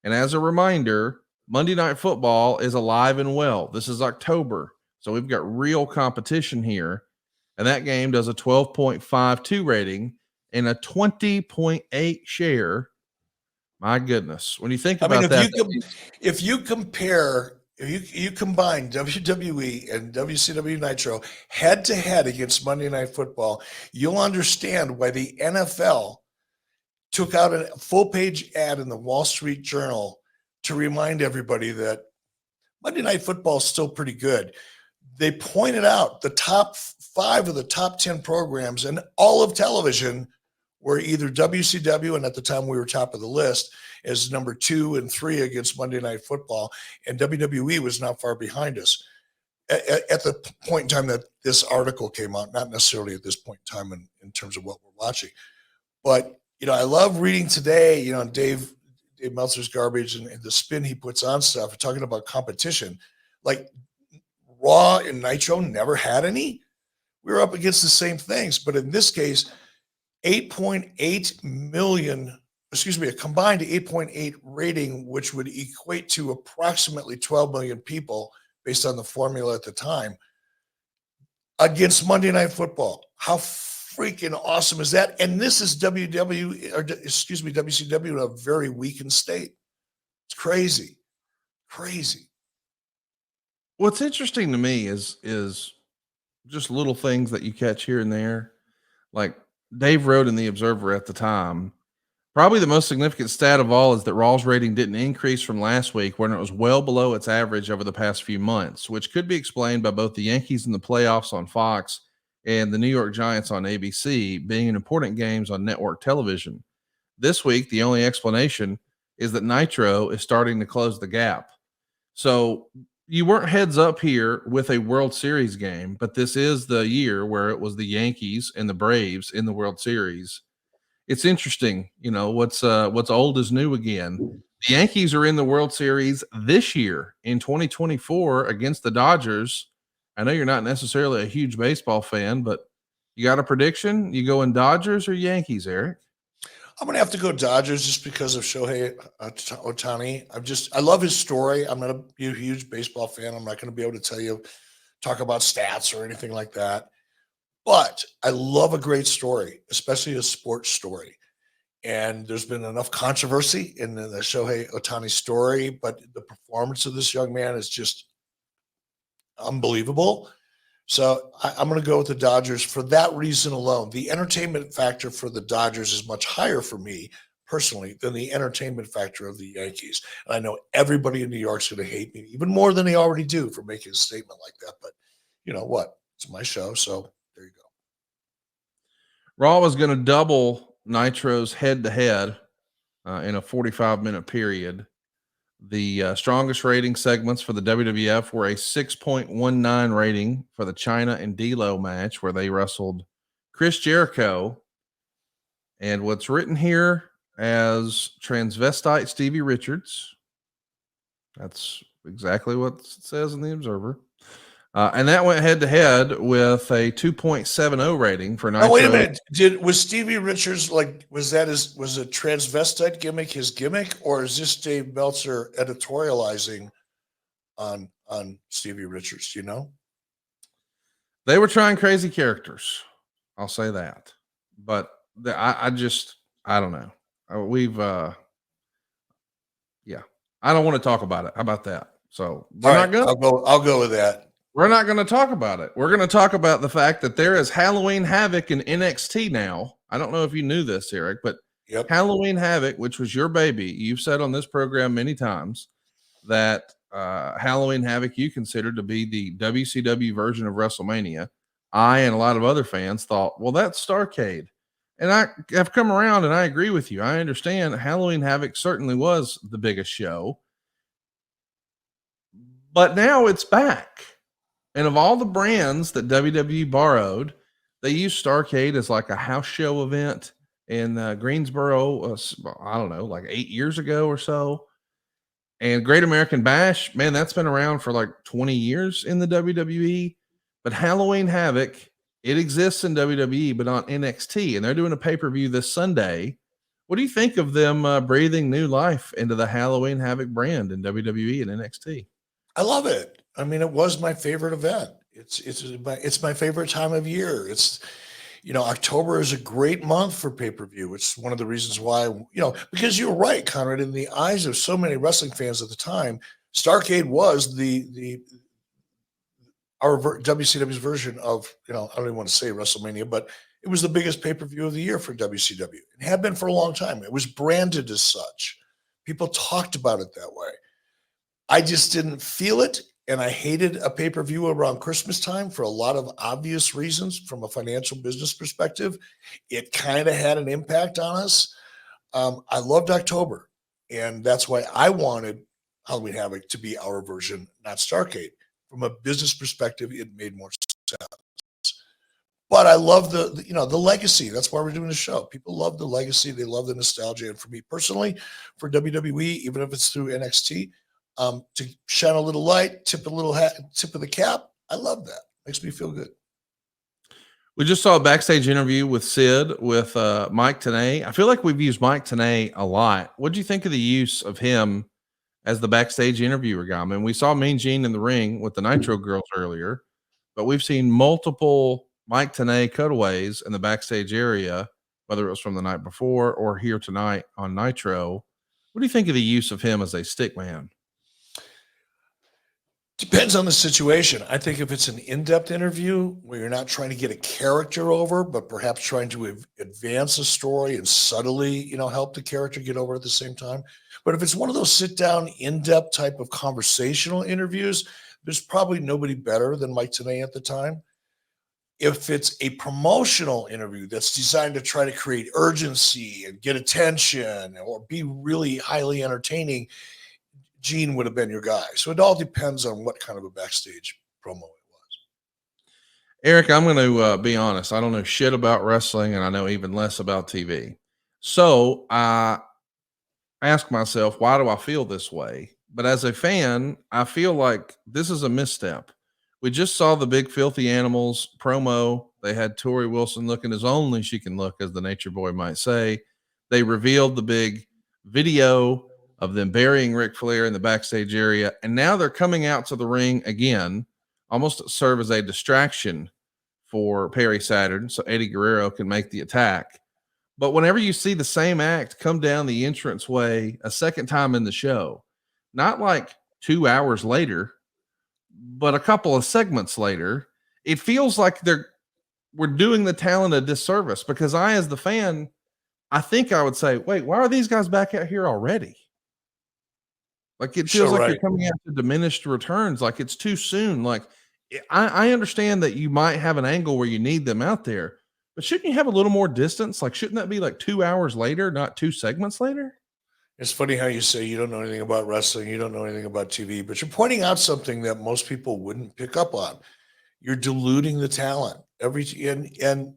Speaker 1: And as a reminder, Monday Night Football is alive and well. This is October, so we've got real competition here. And that game does a 12.52 rating and a 20.8 share. My goodness. When you think about
Speaker 4: if you combine WWE and WCW Nitro head to head against Monday Night Football, you'll understand why the NFL took out a full-page ad in the Wall Street Journal to remind everybody that Monday Night Football is still pretty good. They pointed out the top 5 of the top 10 programs in all of television were either WCW, and at the time we were top of the list, as number 2 and 3 against Monday Night Football, and WWE was not far behind us at the point in time that this article came out, not necessarily at this point in time in terms of what we're watching. But you know, I love reading today, you know, Dave Meltzer's garbage and the spin he puts on stuff, talking about competition. Like Raw and Nitro never had any. We were up against the same things. But in this case, 8.8 million, a combined 8.8 rating, which would equate to approximately 12 million people based on the formula at the time, against Monday Night Football. How freaking awesome is that? And this is WCW in a very weakened state. It's crazy.
Speaker 1: What's interesting to me is just little things that you catch here and there. Like Dave wrote in the Observer at the time, probably the most significant stat of all is that Raw's rating didn't increase from last week when it was well below its average over the past few months, which could be explained by both the Yankees in the playoffs on Fox and the New York Giants on ABC being important games on network television. This week, the only explanation is that Nitro is starting to close the gap. So you weren't heads up here with a World Series game, but this is the year where it was the Yankees and the Braves in the World Series. It's interesting, you know, what's old is new again. The Yankees are in the World Series this year in 2024 against the Dodgers. I know you're not necessarily a huge baseball fan, but you got a prediction? You going Dodgers or Yankees, Eric?
Speaker 4: I'm going to have to go Dodgers just because of Shohei Ohtani. I love his story. I'm not a huge baseball fan. I'm not going to be able to talk about stats or anything like that. But I love a great story, especially a sports story. And there's been enough controversy in the Shohei Ohtani story, but the performance of this young man is just unbelievable. So I'm going to go with the Dodgers for that reason alone. The entertainment factor for the Dodgers is much higher for me, personally than the entertainment factor of the Yankees. And I know everybody in New York's going to hate me even more than they already do for making a statement like that. But you know what? It's my show. So there you go.
Speaker 1: Raw was going to double Nitro's head to head in a 45-minute period. The strongest rating segments for the WWF were a 6.19 rating for the China and D'Lo match, where they wrestled Chris Jericho. And what's written here as transvestite Stevie Richards. That's exactly what it says in the Observer. And that went head to head with a 2.70 rating for Nitro.
Speaker 4: Oh, wait a minute. Was Stevie Richards was a transvestite gimmick his gimmick, or is this Dave Meltzer editorializing on Stevie Richards? Do you know?
Speaker 1: They were trying crazy characters. I'll say that. But I don't know. I don't want to talk about it. How about that? So
Speaker 4: I'll go with that.
Speaker 1: We're not going to talk about it. We're going to talk about the fact that there is Halloween Havoc in NXT now. I don't know if you knew this, Eric, but Halloween Havoc, which was your baby, you've said on this program many times that Halloween Havoc you considered to be the WCW version of WrestleMania. I and a lot of other fans thought, well, that's Starrcade. And I have come around and I agree with you. I understand Halloween Havoc certainly was the biggest show. But now it's back. And of all the brands that WWE borrowed, they used Starrcade as like a house show event in Greensboro, I don't know, like 8 years ago or so. And Great American Bash, man, that's been around for like 20 years in the WWE. But Halloween Havoc, it exists in WWE, but on NXT. And they're doing a pay-per-view this Sunday. What do you think of them breathing new life into the Halloween Havoc brand in WWE and NXT?
Speaker 4: I love it. I mean, it was my favorite event. It's my favorite time of year. October is a great month for pay-per-view. It's one of the reasons why, because you're right, Conrad, in the eyes of so many wrestling fans at the time, Starrcade was our WCW's version of, I don't even want to say WrestleMania, but it was the biggest pay-per-view of the year for WCW. It had been for a long time. It was branded as such. People talked about it that way. I just didn't feel it, and I hated a pay-per-view around Christmas time for a lot of obvious reasons from a financial business perspective. It kind of had an impact on us. I loved October, and that's why I wanted Halloween Havoc to be our version, not Starrcade. From a business perspective, it made more sense. But I love the legacy. That's why we're doing the show. People love the legacy. They love the nostalgia. And for me personally, for WWE, even if it's through NXT, to shine a little light, tip of the cap. I love that. Makes me feel good.
Speaker 1: We just saw a backstage interview with Sid with Mike Tenay. I feel like we've used Mike Tenay a lot. What do you think of the use of him as the backstage interviewer guy? I mean, we saw Mean Gene in the ring with the Nitro girls earlier, but we've seen multiple Mike Tenay cutaways in the backstage area, whether it was from the night before or here tonight on Nitro. What do you think of the use of him as a stick man?
Speaker 4: Depends on the situation. I think if it's an in-depth interview where you're not trying to get a character over, but perhaps trying to advance a story and subtly, help the character get over at the same time. But if it's one of those sit-down, in-depth type of conversational interviews, there's probably nobody better than Mike Tenay at the time. If it's a promotional interview that's designed to try to create urgency and get attention or be really highly entertaining, Gene would have been your guy. So it all depends on what kind of a backstage promo it was.
Speaker 1: Eric, I'm going to be honest. I don't know shit about wrestling, and I know even less about TV. So I ask myself, why do I feel this way? But as a fan, I feel like this is a misstep. We just saw the Big Filthy Animals promo. They had Tori Wilson looking as only she can look, as the Nature Boy might say. They revealed the big video of them burying Ric Flair in the backstage area. And now they're coming out to the ring again, almost to serve as a distraction for Perry Saturn so Eddie Guerrero can make the attack. But whenever you see the same act come down the entranceway a second time in the show, not like 2 hours later, but a couple of segments later, it feels like we're doing the talent a disservice, because I, as the fan, I think I would say, wait, why are these guys back out here already? Like it
Speaker 4: So
Speaker 1: feels like
Speaker 4: right.
Speaker 1: you're coming out to diminished returns. Like it's too soon. Like I understand that you might have an angle where you need them out there, but shouldn't you have a little more distance? Like, shouldn't that be like 2 hours later, not 2 segments later?
Speaker 4: It's funny how you say you don't know anything about wrestling, you don't know anything about TV, but you're pointing out something that most people wouldn't pick up on. You're diluting the talent. And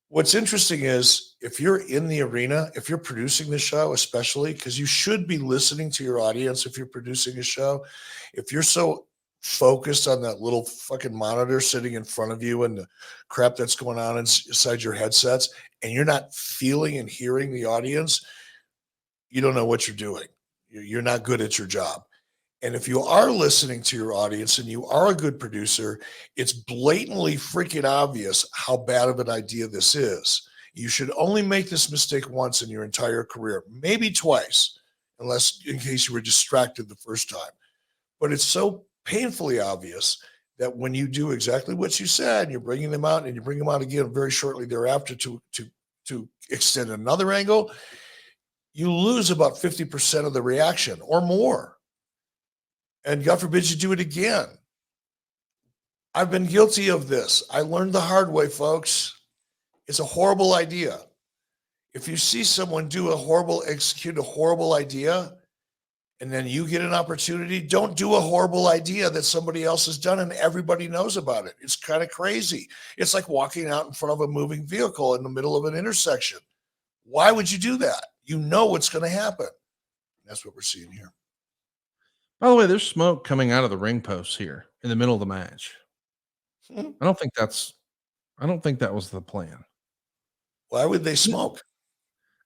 Speaker 4: what's interesting is if you're in the arena, if you're producing the show, especially because you should be listening to your audience if you're producing a show, if you're so focused on that little fucking monitor sitting in front of you and the crap that's going on inside your headsets, and you're not feeling and hearing the audience, you don't know what you're doing. You're not good at your job. And if you are listening to your audience and you are a good producer, it's blatantly freaking obvious how bad of an idea this is. You should only make this mistake once in your entire career, maybe twice, unless in case you were distracted the first time. But it's so painfully obvious that when you do exactly what you said, you're bringing them out and you bring them out again very shortly thereafter to extend another angle, you lose about 50% of the reaction or more. And God forbid you do it again. I've been guilty of this. I learned the hard way, folks. It's a horrible idea. If you see someone execute a horrible idea, and then you get an opportunity, don't do a horrible idea that somebody else has done and everybody knows about it. It's kind of crazy. It's like walking out in front of a moving vehicle in the middle of an intersection. Why would you do that? You know what's going to happen. That's what we're seeing here.
Speaker 1: By the way, there's smoke coming out of the ring posts here in the middle of the match.
Speaker 4: Hmm.
Speaker 1: I don't think that was the plan.
Speaker 4: Why would they smoke?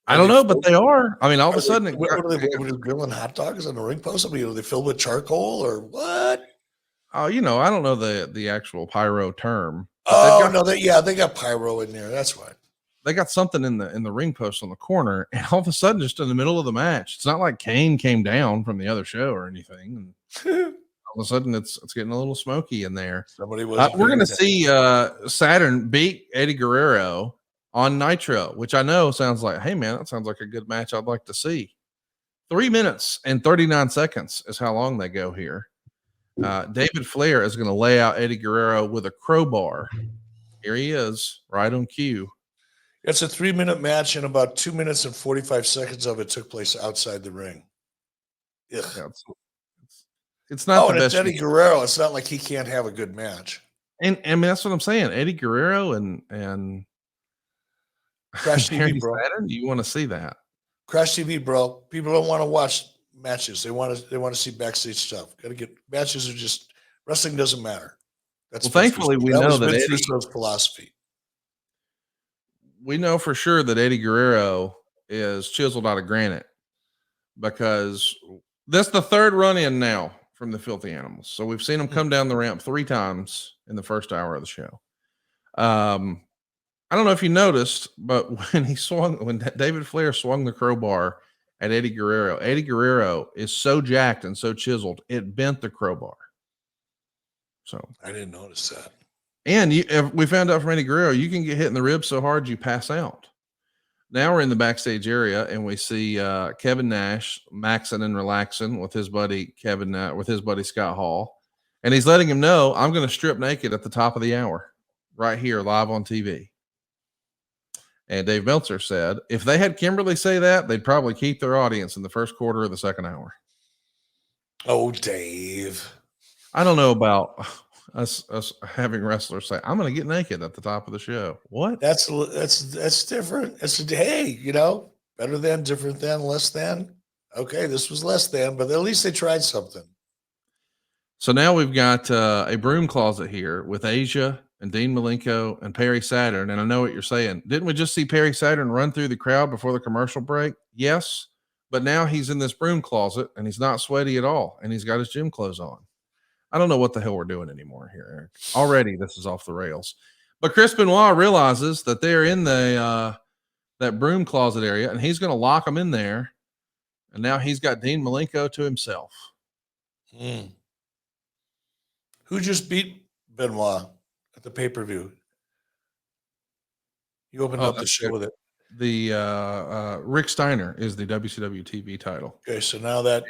Speaker 1: I don't know, but they are. I mean, all of a sudden,
Speaker 4: what are they grilling hot dogs on the ring post? I mean, are they filled with charcoal or what?
Speaker 1: Oh, I don't know the actual pyro term.
Speaker 4: They got pyro in there. That's right.
Speaker 1: They got something in the ring post on the corner, and all of a sudden, just in the middle of the match, it's not like Kane came down from the other show or anything. And all of a sudden, it's getting a little smoky in there.
Speaker 4: Somebody was.
Speaker 1: We're going to see Saturn beat Eddie Guerrero on Nitro, which I know sounds like, hey man, that sounds like a good match I'd like to see. 3 minutes and 39 seconds is how long they go here. David Flair is going to lay out Eddie Guerrero with a crowbar. Here he is, right on cue.
Speaker 4: It's a 3-minute match, and about 2 minutes and 45 seconds of it took place outside the ring.
Speaker 1: Yeah, it's not the best.
Speaker 4: It's Eddie Guerrero. It's not like he can't have a good match.
Speaker 1: And I mean, that's what I'm saying. Eddie Guerrero and
Speaker 4: Crash TV, bro.
Speaker 1: Saturn, you want to see that?
Speaker 4: Crash TV, bro. People don't want to watch matches. They want to see backstage stuff. Got to get matches. Are just wrestling doesn't matter. That's
Speaker 1: thankfully we know that
Speaker 4: Vince Russo's philosophy.
Speaker 1: We know for sure that Eddie Guerrero is chiseled out of granite because that's the third run in now from the Filthy Animals. So we've seen him come down the ramp 3 times in the first hour of the show. I don't know if you noticed, but when David Flair swung the crowbar at Eddie Guerrero is so jacked and so chiseled, it bent the crowbar. So
Speaker 4: I didn't notice that.
Speaker 1: And we found out from Eddie Guerrero, you can get hit in the ribs so hard you pass out. Now we're in the backstage area, and we see Kevin Nash maxing and relaxing with his buddy Scott Hall, and he's letting him know, I'm going to strip naked at the top of the hour, right here, live on TV. And Dave Meltzer said, if they had Kimberly say that, they'd probably keep their audience in the first quarter of the second hour.
Speaker 4: Oh, Dave.
Speaker 1: I don't know about us having wrestlers say, I'm going to get naked at the top of the show. What?
Speaker 4: That's different. Better than, different than, less than. Okay, this was less than, but at least they tried something.
Speaker 1: So now we've got a broom closet here with Asia and Dean Malenko and Perry Saturn. And I know what you're saying. Didn't we just see Perry Saturn run through the crowd before the commercial break? Yes. But now he's in this broom closet and he's not sweaty at all. And he's got his gym clothes on. I don't know what the hell we're doing anymore here, Eric. Already this is off the rails. But Chris Benoit realizes that they're in that broom closet area, and he's going to lock them in there. And now he's got Dean Malenko to himself.
Speaker 4: Who just beat Benoit at the pay-per-view? You opened up the show with it.
Speaker 1: Rick Steiner is the WCW TV title.
Speaker 4: Okay, so now that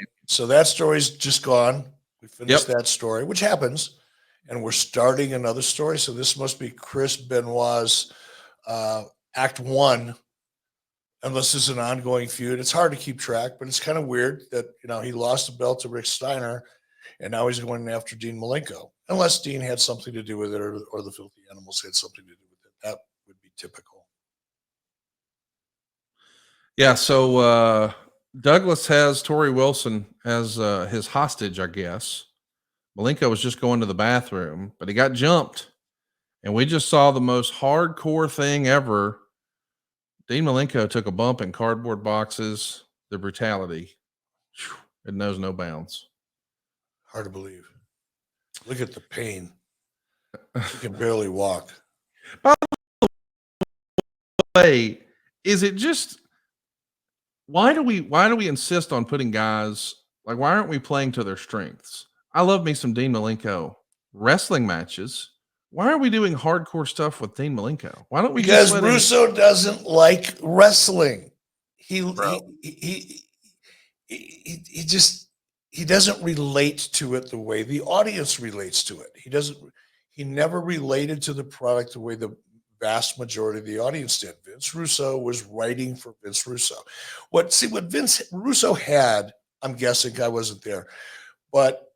Speaker 4: story's just gone. We finished that story, which happens, and we're starting another story. So this must be Chris Benoit's Act 1, unless it's an ongoing feud. It's hard to keep track, but it's kind of weird that he lost the belt to Rick Steiner, and now he's going after Dean Malenko. Unless Dean had something to do with it, or the Filthy Animals had something to do with it. That would be typical.
Speaker 1: Yeah, so Douglas has Tori Wilson as his hostage, I guess. Malenko was just going to the bathroom, but he got jumped. And we just saw the most hardcore thing ever. Dean Malenko took a bump in cardboard boxes. The brutality, it knows no bounds.
Speaker 4: Hard to believe. Look at the pain. He can barely walk.
Speaker 1: By the way, is it just why do we insist on putting guys like, why aren't we playing to their strengths? I love me some Dean Malenko wrestling matches. Why are we doing hardcore stuff with Dean Malenko? Why don't we
Speaker 4: because Russo doesn't like wrestling. He doesn't relate to it the way the audience relates to it. He never related to the product the way the vast majority of the audience did. Vince Russo was writing for Vince Russo. What Vince Russo had, I'm guessing, I wasn't there, but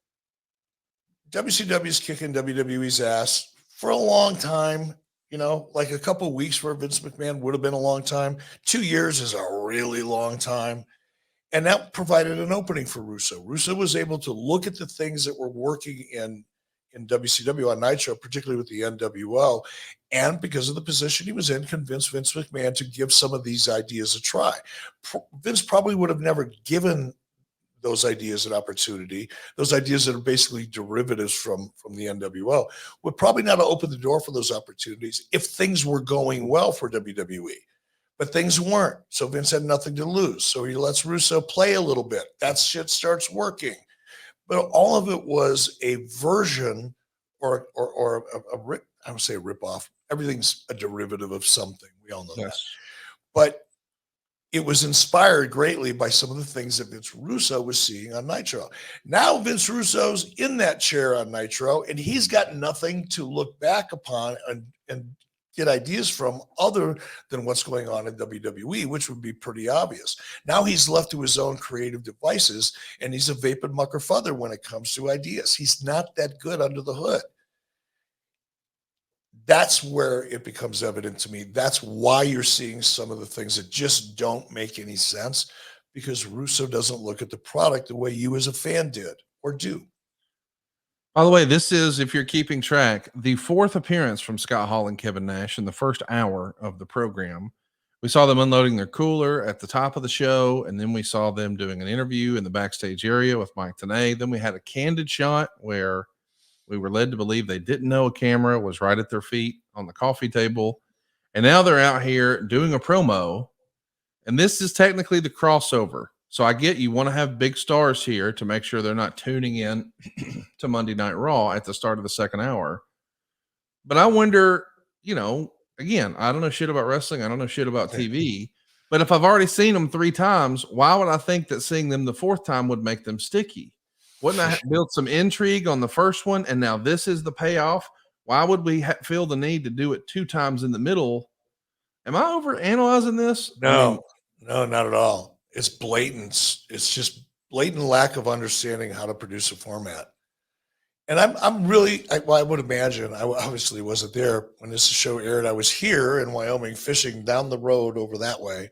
Speaker 4: WCW's kicking WWE's ass for a long time, like a couple of weeks for Vince McMahon would have been a long time. 2 years is a really long time. And that provided an opening for Russo. Russo was able to look at the things that were working in WCW on Nitro, particularly with the NWO, and because of the position he was in, convince Vince McMahon to give some of these ideas a try. Vince probably would have never given those ideas an opportunity. Those ideas that are basically derivatives from the NWO would probably not have opened the door for those opportunities if things were going well for WWE. But things weren't. So Vince had nothing to lose. So he lets Russo play a little bit. That shit starts working. But all of it was a version or I would say a ripoff. Everything's a derivative of something. We all know that. But it was inspired greatly by some of the things that Vince Russo was seeing on Nitro. Now Vince Russo's in that chair on Nitro, and he's got nothing to look back upon and get ideas from other than what's going on in WWE, which would be pretty obvious. Now he's left to his own creative devices, and he's a vapid mucker fudder when it comes to ideas. He's not that good under the hood. That's where it becomes evident to me. That's why you're seeing some of the things that just don't make any sense, because Russo doesn't look at the product the way you as a fan did or do.
Speaker 1: By the way, this is, if you're keeping track, the fourth appearance from Scott Hall and Kevin Nash in the first hour of the program. We saw them unloading their cooler at the top of the show, and then we saw them doing an interview in the backstage area with Mike Tenay. Then we had a candid shot where we were led to believe they didn't know a camera was right at their feet on the coffee table. And now they're out here doing a promo. And this is technically the crossover. So I get you want to have big stars here to make sure they're not tuning in to Monday Night Raw at the start of the second hour. But I wonder, again, I don't know shit about wrestling. I don't know shit about TV. But if I've already seen them 3 times, why would I think that seeing them the 4th time would make them sticky? Wouldn't I build some intrigue on the first one? And now this is the payoff. Why would we feel the need to do it 2 times in the middle? Am I over analyzing this?
Speaker 4: No, not at all. It's blatant. It's just blatant lack of understanding how to produce a format. And I'm really, I would imagine, I obviously wasn't there when this show aired. I was here in Wyoming fishing down the road over that way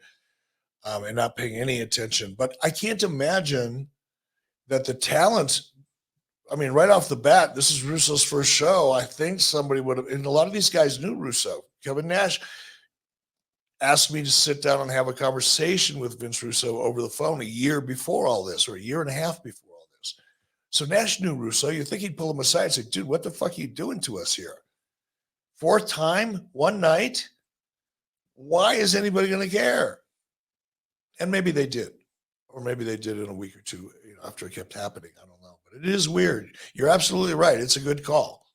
Speaker 4: and not paying any attention. But I can't imagine that the talent, right off the bat, this is Russo's first show. I think somebody would have, and a lot of these guys knew Russo. Kevin Nash asked me to sit down and have a conversation with Vince Russo over the phone a year before all this, or a year and a half before all this. So Nash knew Russo. You think he'd pull him aside and say, dude, what the fuck are you doing to us here? 4th time, one night? Why is anybody going to care? And maybe they did. Or maybe they did in a week or 2 after it kept happening. I don't know. But it is weird. You're absolutely right. It's a good call.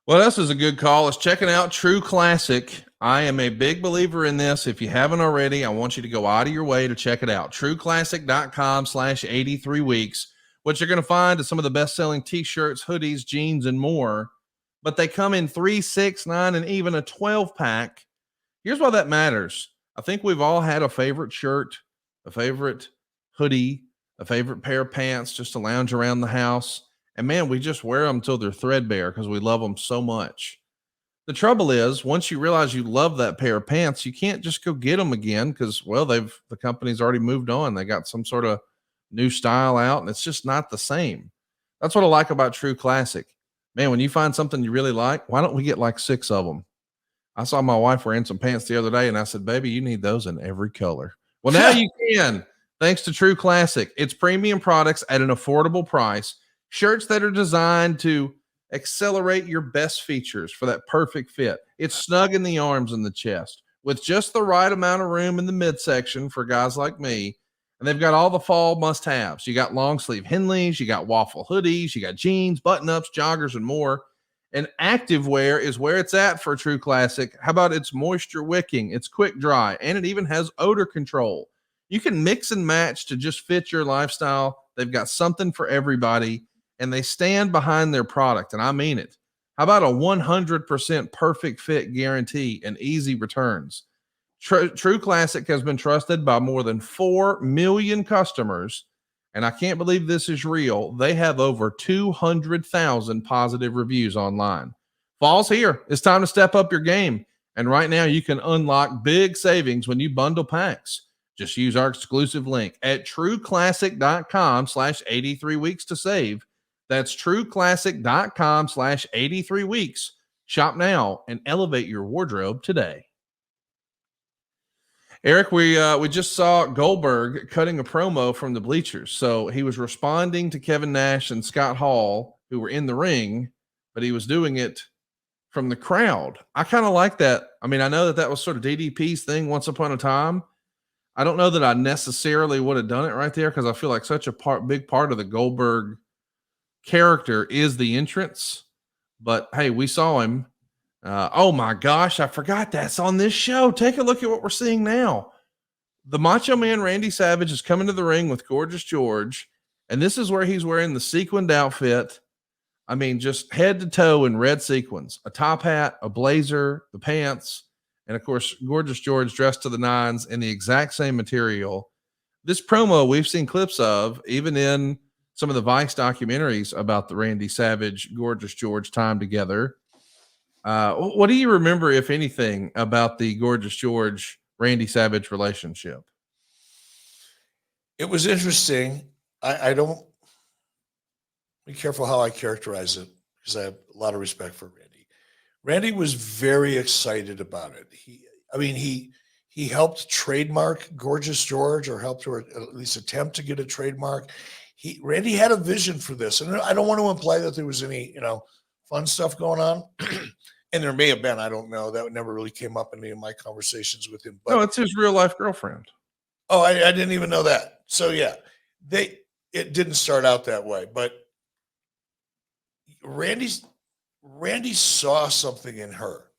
Speaker 1: What else is a good call is checking out True Classic. I am a big believer in this. If you haven't already, I want you to go out of your way to check it out. TrueClassic.com/83 weeks. What you're going to find is some of the best-selling t-shirts, hoodies, jeans, and more. But they come in 3, 6, 9, and even a 12-pack. Here's why that matters. I think we've all had a favorite shirt, a favorite hoodie, a favorite pair of pants just to lounge around the house. And man, we just wear them until they're threadbare because we love them so much. The trouble is, once you realize you love that pair of pants, you can't just go get them again because, well, the company's already moved on. They got some sort of new style out, and it's just not the same. That's what I like about True Classic. Man, when you find something you really like, why don't we get like 6 of them? I saw my wife wearing some pants the other day, and I said, baby, you need those in every color. Well, now you can, thanks to True Classic. It's premium products at an affordable price. Shirts that are designed to accelerate your best features for that perfect fit. It's snug in the arms and the chest with just the right amount of room in the midsection for guys like me. And they've got all the fall must-haves. You got long sleeve Henleys, you got waffle hoodies, you got jeans, button-ups, joggers, and more. And activewear is where it's at for True Classic. How about it's moisture wicking, it's quick dry, and it even has odor control. You can mix and match to just fit your lifestyle. They've got something for everybody, and they stand behind their product, and I mean it. How about a 100% perfect fit guarantee and easy returns? True Classic has been trusted by more than 4 million customers, and I can't believe this is real. They have over 200,000 positive reviews online. Fall's here. It's time to step up your game, and right now you can unlock big savings when you bundle packs. Just use our exclusive link at trueclassic.com/83 weeks to save. That's trueclassic.com/83 weeks. Shop now and elevate your wardrobe today. Eric, we just saw Goldberg cutting a promo from the bleachers. So he was responding to Kevin Nash and Scott Hall, who were in the ring, but he was doing it from the crowd. I kind of like that. I mean, I know that was sort of DDP's thing once upon a time. I don't know that I necessarily would have done it right there because I feel like such a big part of the Goldberg character is the entrance. But hey, we saw him. Oh my gosh, I forgot that's on this show. Take a look at what we're seeing now. The Macho Man Randy Savage is coming to the ring with Gorgeous George, and this is where he's wearing the sequined outfit. I mean, just head to toe in red sequins, a top hat, a blazer, the pants, and of course, Gorgeous George dressed to the nines in the exact same material. This promo we've seen clips of, even in some of the Vice documentaries about the Randy Savage, Gorgeous George time together. What do you remember, if anything, about the Gorgeous George Randy Savage relationship?
Speaker 4: It was interesting. I don't be careful how I characterize it because I have a lot of respect for Randy. Randy was very excited about it. He helped trademark Gorgeous George, or helped, or at least attempt to get a trademark. Randy had a vision for this, and I don't want to imply that there was any, fun stuff going on. And there may have been, I don't know. That never really came up in any of my conversations with him. But,
Speaker 1: no, it's his real life girlfriend.
Speaker 4: Oh, I didn't even know that. So yeah, it didn't start out that way. But Randy saw something in her,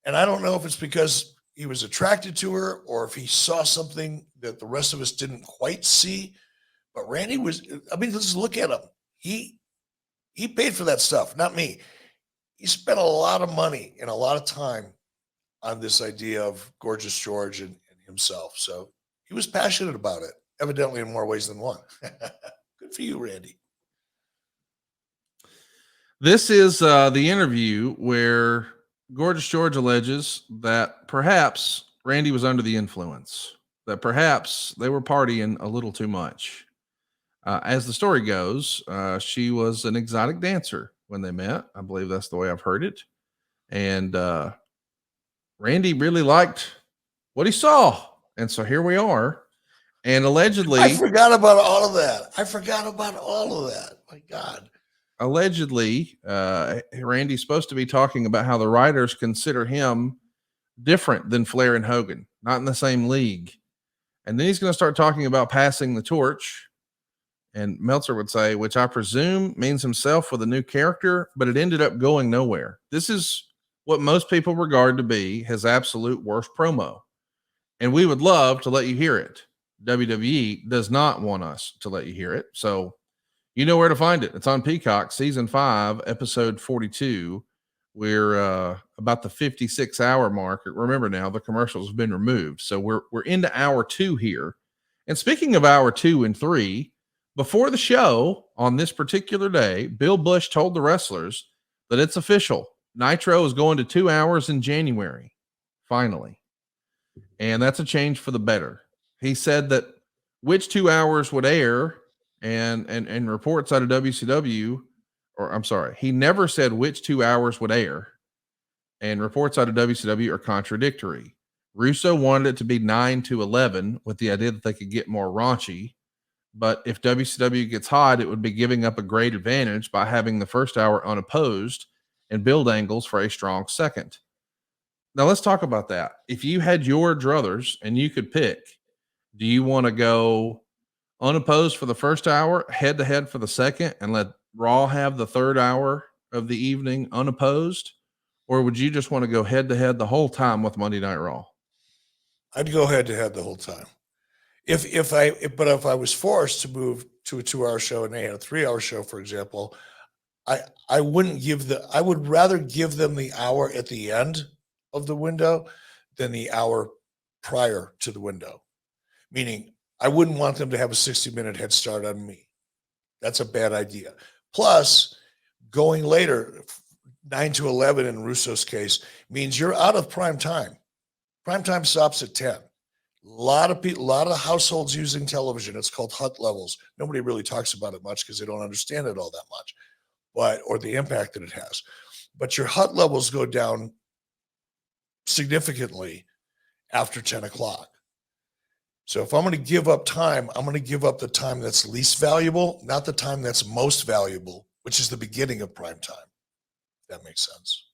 Speaker 4: and I don't know if it's because he was attracted to her or if he saw something that the rest of us didn't quite see. But Randy was. I mean, let's look at him. He paid for that stuff, not me. He spent a lot of money and a lot of time on this idea of Gorgeous George and himself. So he was passionate about it, evidently in more ways than one. Good for you, Randy.
Speaker 1: This is the interview where Gorgeous George alleges that perhaps Randy was under the influence, that perhaps they were partying a little too much. As the story goes, she was an exotic dancer when they met. I believe that's the way I've heard it. And Randy really liked what he saw. And so here we are. And allegedly,
Speaker 4: I forgot about all of that. My God.
Speaker 1: Allegedly, Randy's supposed to be talking about how the writers consider him different than Flair and Hogan, not in the same league. And then he's going to start talking about passing the torch. And Meltzer would say, which I presume means himself with a new character, but it ended up going nowhere. This is what most people regard to be his absolute worst promo. And we would love to let you hear it. WWE does not want us to let you hear it. So you know where to find it. It's on Peacock, season 5, episode 42. We're about the 56-hour mark. Remember now, the commercials have been removed. So we're into hour 2 here. And speaking of hour 2 and 3, before the show on this particular day, Bill Bush told the wrestlers that it's official. Nitro is going to 2 hours in January, finally. And that's a change for the better. He said that which 2 hours would air and reports out of WCW, or I'm sorry, he never said which 2 hours would air, and reports out of WCW are contradictory. Russo wanted it to be 9 to 11 with the idea that they could get more raunchy. But if WCW gets hot, it would be giving up a great advantage by having the first hour unopposed and build angles for a strong second. Now let's talk about that. If you had your druthers and you could pick, do you want to go unopposed for the first hour, head to head for the second, and let Raw have the third hour of the evening unopposed? Or would you just want to go head to head the whole time with Monday Night Raw?
Speaker 4: I'd go head to head the whole time. If I was forced to move to a 2-hour show and they had a 3-hour show, for example, I would rather give them the hour at the end of the window than the hour prior to the window. Meaning I wouldn't want them to have a 60-minute head start on me. That's a bad idea. Plus, going later, 9 to 11 in Russo's case, means you're out of prime time. Prime time stops at 10. A lot of households using television. It's called HUT levels. Nobody really talks about it much because they don't understand it all that much, or the impact that it has. But your HUT levels go down significantly after 10 o'clock. So if I'm going to give up time, I'm going to give up the time that's least valuable, not the time that's most valuable, which is the beginning of prime time. If that makes sense.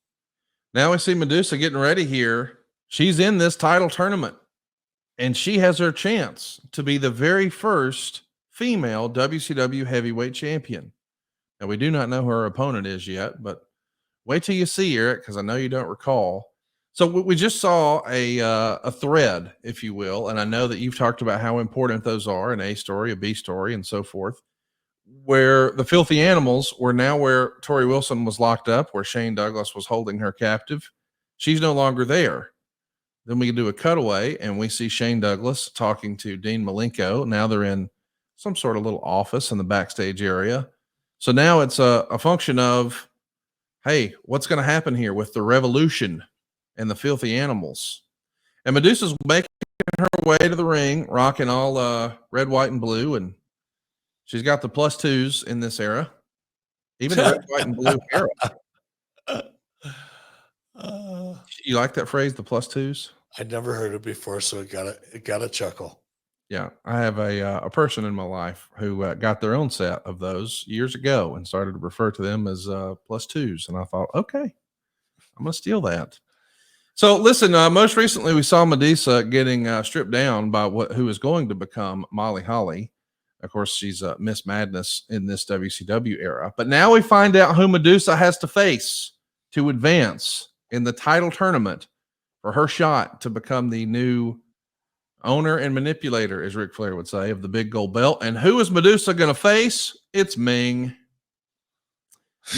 Speaker 1: Now we see Medusa getting ready here. She's in this title tournament, and she has her chance to be the very first female WCW heavyweight champion. Now, we do not know who her opponent is yet, but wait till you see her, because I know you don't recall. So we just saw a thread, if you will, and I know that you've talked about how important those are, an A story, a B story, and so forth, where the Filthy Animals were now where Tori Wilson was locked up, where Shane Douglas was holding her captive. She's no longer there. Then we can do a cutaway, and we see Shane Douglas talking to Dean Malinko. Now they're in some sort of little office in the backstage area. So now it's a function of, hey, what's going to happen here with the Revolution and the Filthy Animals? And Medusa's making her way to the ring, rocking all red, white, and blue, and she's got the +2s in this era, even the red, white, and blue era. You like that phrase, the +2s?
Speaker 4: I'd never heard it before, so it got a chuckle.
Speaker 1: Yeah, I have a person in my life who got their own set of those years ago and started to refer to them as +2s, and I thought, okay, I'm going to steal that. So listen, most recently we saw Medusa getting stripped down by who is going to become Molly Holly. Of course, she's Miss Madness in this WCW era. But now we find out who Medusa has to face to advance in the title tournament for her shot to become the new owner and manipulator, as Ric Flair would say, of the big gold belt. And who is Medusa going to face? It's Ming.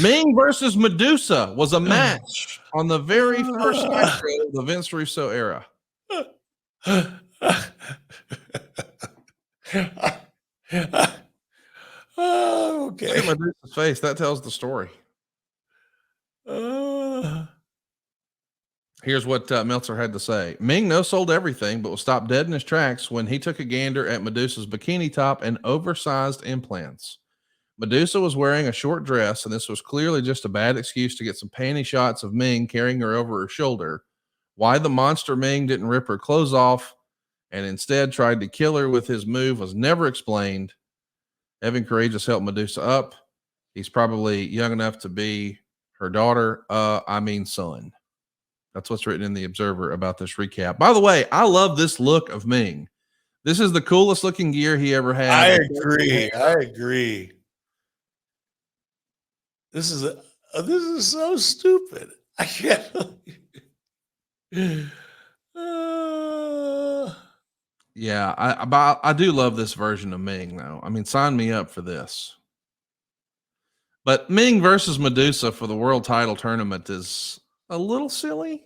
Speaker 1: Ming versus Medusa was a match on the very first Nitro of the Vince Russo era.
Speaker 4: Okay.
Speaker 1: Look at Medusa's face. That tells the story. Here's what Meltzer had to say. Ming no-sold everything, but was stopped dead in his tracks when he took a gander at Medusa's bikini top and oversized implants. Medusa was wearing a short dress, and this was clearly just a bad excuse to get some panty shots of Ming carrying her over her shoulder. Why the monster Ming didn't rip her clothes off and instead tried to kill her with his move was never explained. Evan Courageous helped Medusa up. He's probably young enough to be her daughter. Son. That's what's written in the Observer about this recap. By the way, I love this look of Ming. This is the coolest looking gear he ever had.
Speaker 4: I agree. This is so stupid. I can't.
Speaker 1: Yeah, I do love this version of Ming though. I mean, sign me up for this. But Ming versus Medusa for the world title tournament is a little silly.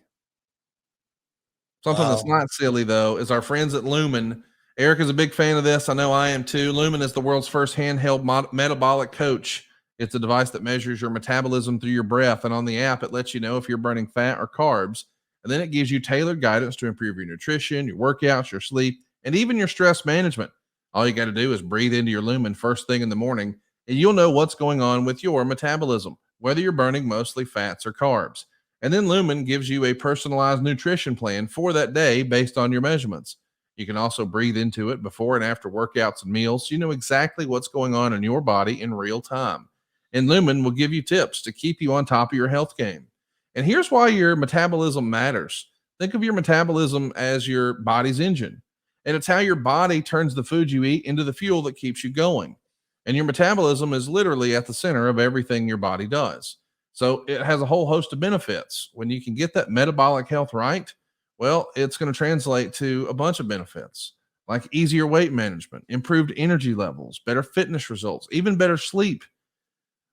Speaker 1: Something that's not silly though is our friends at Lumen. Eric is a big fan of this. I know I am too. Lumen is the world's first handheld metabolic coach. It's a device that measures your metabolism through your breath, and on the app, it lets you know if you're burning fat or carbs, and then it gives you tailored guidance to improve your nutrition, your workouts, your sleep, and even your stress management. All you got to do is breathe into your Lumen first thing in the morning, and you'll know what's going on with your metabolism, whether you're burning mostly fats or carbs. And then Lumen gives you a personalized nutrition plan for that day based on your measurements. You can also breathe into it before and after workouts and meals, so you know exactly what's going on in your body in real time. And Lumen will give you tips to keep you on top of your health game. And here's why your metabolism matters. Think of your metabolism as your body's engine, and it's how your body turns the food you eat into the fuel that keeps you going. And your metabolism is literally at the center of everything your body does. So it has a whole host of benefits. When you can get that metabolic health right, well, it's going to translate to a bunch of benefits like easier weight management, improved energy levels, better fitness results, even better sleep.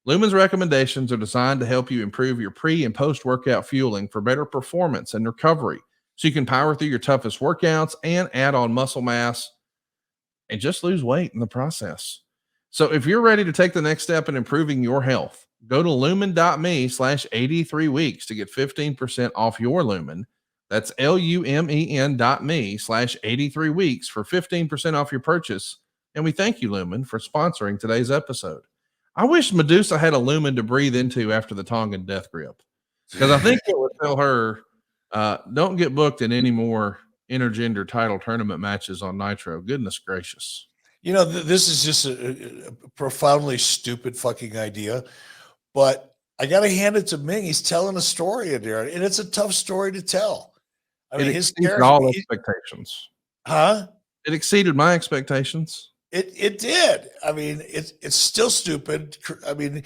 Speaker 1: Lumen's recommendations are designed to help you improve your pre and post workout fueling for better performance and recovery, so you can power through your toughest workouts and add on muscle mass and just lose weight in the process. So if you're ready to take the next step in improving your health, go to lumen.me/83 weeks to get 15% off your Lumen. That's lumen.me/83 weeks for 15% off your purchase. And we thank you, Lumen, for sponsoring today's episode. I wish Medusa had a Lumen to breathe into after the Tongan death grip, because I think it would tell her, don't get booked in any more intergender title tournament matches on Nitro. Goodness gracious.
Speaker 4: You know, this is just a profoundly stupid fucking idea, but I got to hand it to Ming. He's telling a story in there, and it's a tough story to tell. I mean, his character,
Speaker 1: all expectations.
Speaker 4: Huh?
Speaker 1: It exceeded my expectations.
Speaker 4: It did. I mean, it's still stupid. I mean,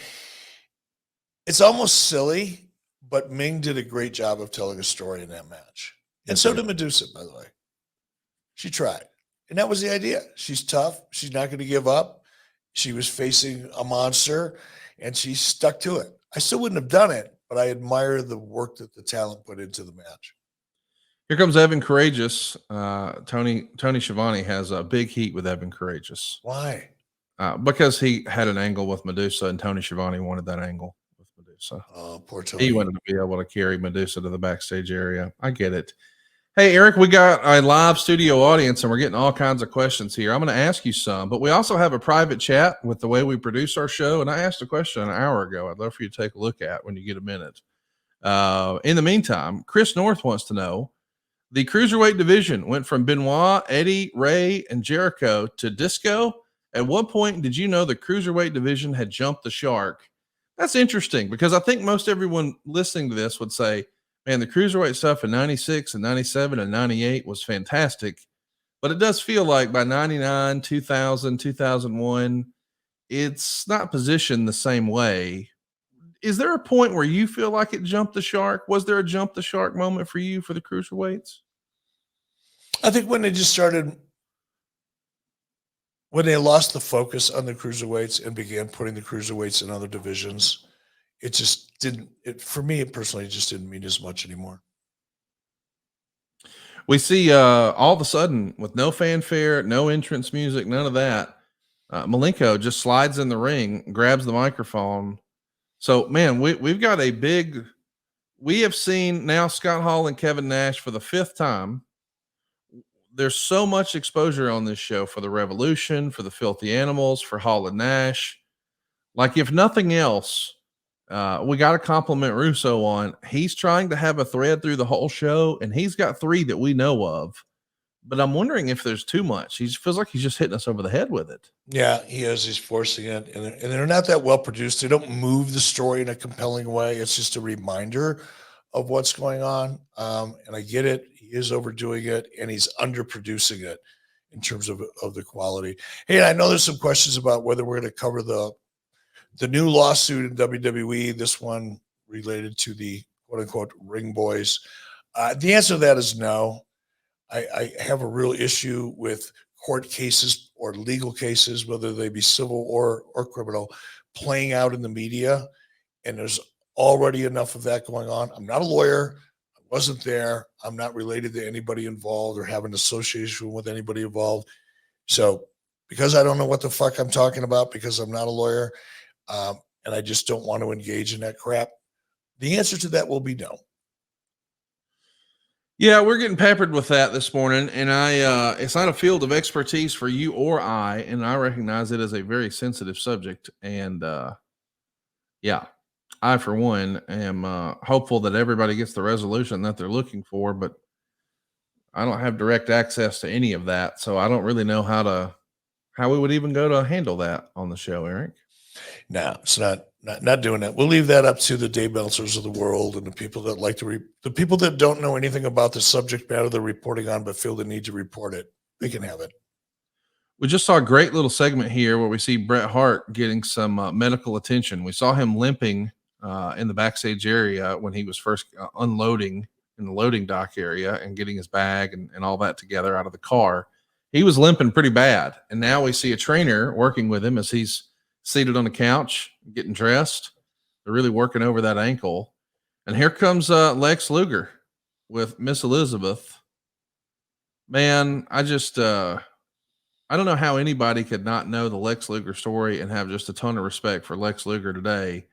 Speaker 4: it's almost silly, but Ming did a great job of telling a story in that match. And so did Medusa, by the way. She tried. And that was the idea. She's tough. She's not going to give up. She was facing a monster, and she stuck to it. I still wouldn't have done it, but I admire the work that the talent put into the match.
Speaker 1: Here comes Evan Courageous. Tony Schiavone has a big heat with Evan Courageous.
Speaker 4: Why?
Speaker 1: Because he had an angle with Medusa, and Tony Schiavone wanted that angle with Medusa.
Speaker 4: Oh, poor Tony.
Speaker 1: He wanted to be able to carry Medusa to the backstage area. I get it. Hey, Eric, we got a live studio audience, and we're getting all kinds of questions here. I'm going to ask you some, but we also have a private chat with the way we produce our show, and I asked a question an hour ago. I'd love for you to take a look at when you get a minute. In the meantime, Chris North wants to know, the cruiserweight division went from Benoit, Eddie, Ray, and Jericho to Disco. At what point did you know the cruiserweight division had jumped the shark? That's interesting, because I think most everyone listening to this would say, man, the cruiserweight stuff in 96 and 97 and 98 was fantastic. But it does feel like by 99, 2000, 2001, it's not positioned the same way. Is there a point where you feel like it jumped the shark? Was there a jump the shark moment for you for the cruiserweights?
Speaker 4: I think when they just started, when they lost the focus on the cruiserweights and began putting the cruiserweights in other divisions, it just didn't, for me personally, it just didn't mean as much anymore.
Speaker 1: We see all of a sudden, with no fanfare, no entrance music, none of that, Malinko just slides in the ring, grabs the microphone. So, man, we've got a big, we have seen now Scott Hall and Kevin Nash for the 5th time. There's so much exposure on this show for the Revolution, for the Filthy Animals, for Hall and Nash. Like, if nothing else, we got to compliment Russo on, he's trying to have a thread through the whole show, and he's got 3 that we know of. But I'm wondering if there's too much. He feels like he's just hitting us over the head with it.
Speaker 4: Yeah, he is. He's forcing it. And they're not that well produced. They don't move the story in a compelling way. It's just a reminder of what's going on. And I get it. He is overdoing it, and he's underproducing it. in terms of the quality. Hey, I know there's some questions about whether we're going to cover the new lawsuit in WWE, this one related to the quote unquote ring boys. The answer to that is no. I have a real issue with court cases or legal cases, whether they be civil or criminal, playing out in the media. And there's already enough of that going on. I'm not a lawyer. I wasn't there. I'm not related to anybody involved or have an association with anybody involved. So because I don't know what the fuck I'm talking about, because I'm not a lawyer, and I just don't want to engage in that crap, the answer to that will be no.
Speaker 1: Yeah, we're getting peppered with that this morning, and it's not a field of expertise for you or I, and I recognize it as a very sensitive subject. And yeah, I, for one, am hopeful that everybody gets the resolution that they're looking for, but I don't have direct access to any of that, so I don't really know how we would even go to handle that on the show, Eric.
Speaker 4: No, it's not doing that. We'll leave that up to the Dave Meltzers of the world and the people that like to the people that don't know anything about the subject matter they're reporting on, but feel the need to report it. They can have it.
Speaker 1: We just saw a great little segment here where we see Bret Hart getting some medical attention. We saw him limping in the backstage area when he was first unloading in the loading dock area and getting his bag and all that together out of the car. He was limping pretty bad. And now we see a trainer working with him as he's seated on the couch, getting dressed. They're really working over that ankle. And here comes Lex Luger with Miss Elizabeth. Man, I don't know how anybody could not know the Lex Luger story and have just a ton of respect for Lex Luger today.